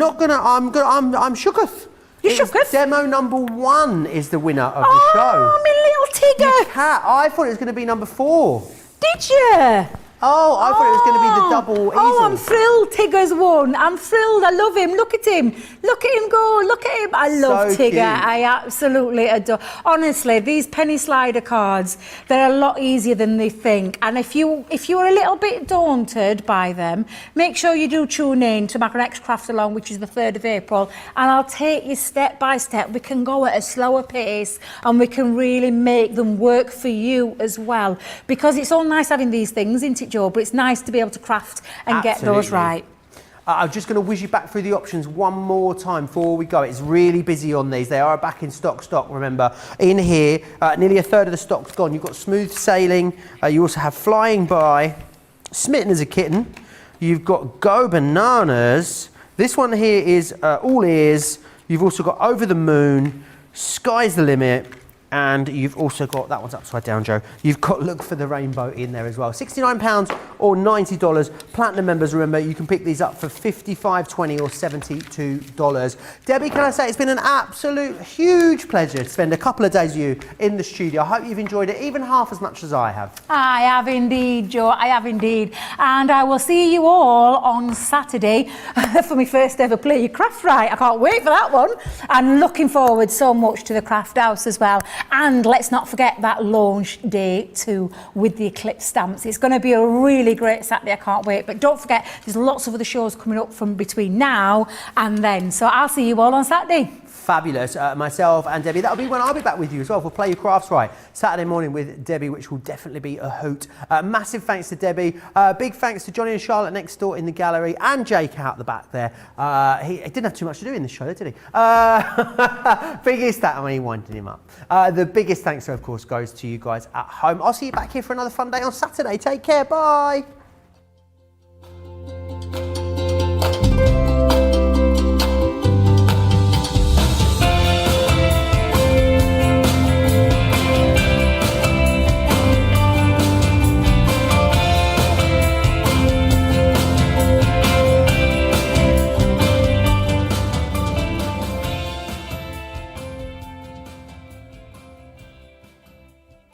shooketh. You shooketh? Demo number 1 is the winner of the show. Oh, my little Tigger. You cat. I thought it was going to be number 4. Did you? Oh, I thought it was going to be the double Easel. Oh, I'm thrilled Tigger's won. I'm thrilled. I love him. Look at him. Look at him go. Look at him. I love So Tigger. cute. I absolutely adore. Honestly, these penny slider cards, they're a lot easier than they think. And if you're a little bit daunted by them, make sure you do tune in to my next craft along, which is the 3rd of April. And I'll take you step by step. We can go at a slower pace and we can really make them work for you as well. Because it's all nice having these things, isn't it, Joe? But it's nice to be able to craft and get those right. I'm just going to whiz you back through the options one more time before we go. It's really busy on these. They are back in stock, remember. In here, nearly a third of the stock's gone. You've got smooth sailing. You also have flying by, smitten as a kitten. You've got go bananas. This one here is all ears. You've also got over the moon, sky's the limit. And you've also got, that one's upside down, Joe. You've got look for the rainbow in there as well. £69 or $90. Platinum members, remember, you can pick these up for $55.20 or $72. Debbie, can I say it's been an absolute huge pleasure to spend a couple of days with you in the studio. I hope you've enjoyed it even half as much as I have. I have indeed, Joe. I have indeed. And I will see you all on Saturday for my first ever Play Your Craft Right. I can't wait for that one. And looking forward so much to the Craft House as well. And let's not forget that launch day too with the Eclipse stamps. It's going to be a really great Saturday. I can't wait. But don't forget, there's lots of other shows coming up from between now and then. So I'll see you all on Saturday. Fabulous. Myself and Debbie, that'll be when I'll be back with you as well for Play Your Crafts Right. Saturday morning with Debbie, which will definitely be a hoot. Massive thanks to Debbie. Big thanks to Johnny and Charlotte next door in the gallery and Jake out the back there. He didn't have too much to do in this show, did he? Biggest thanks, I mean, winding him up. The biggest thanks, of course, goes to you guys at home. I'll see you back here for another fun day on Saturday. Take care. Bye.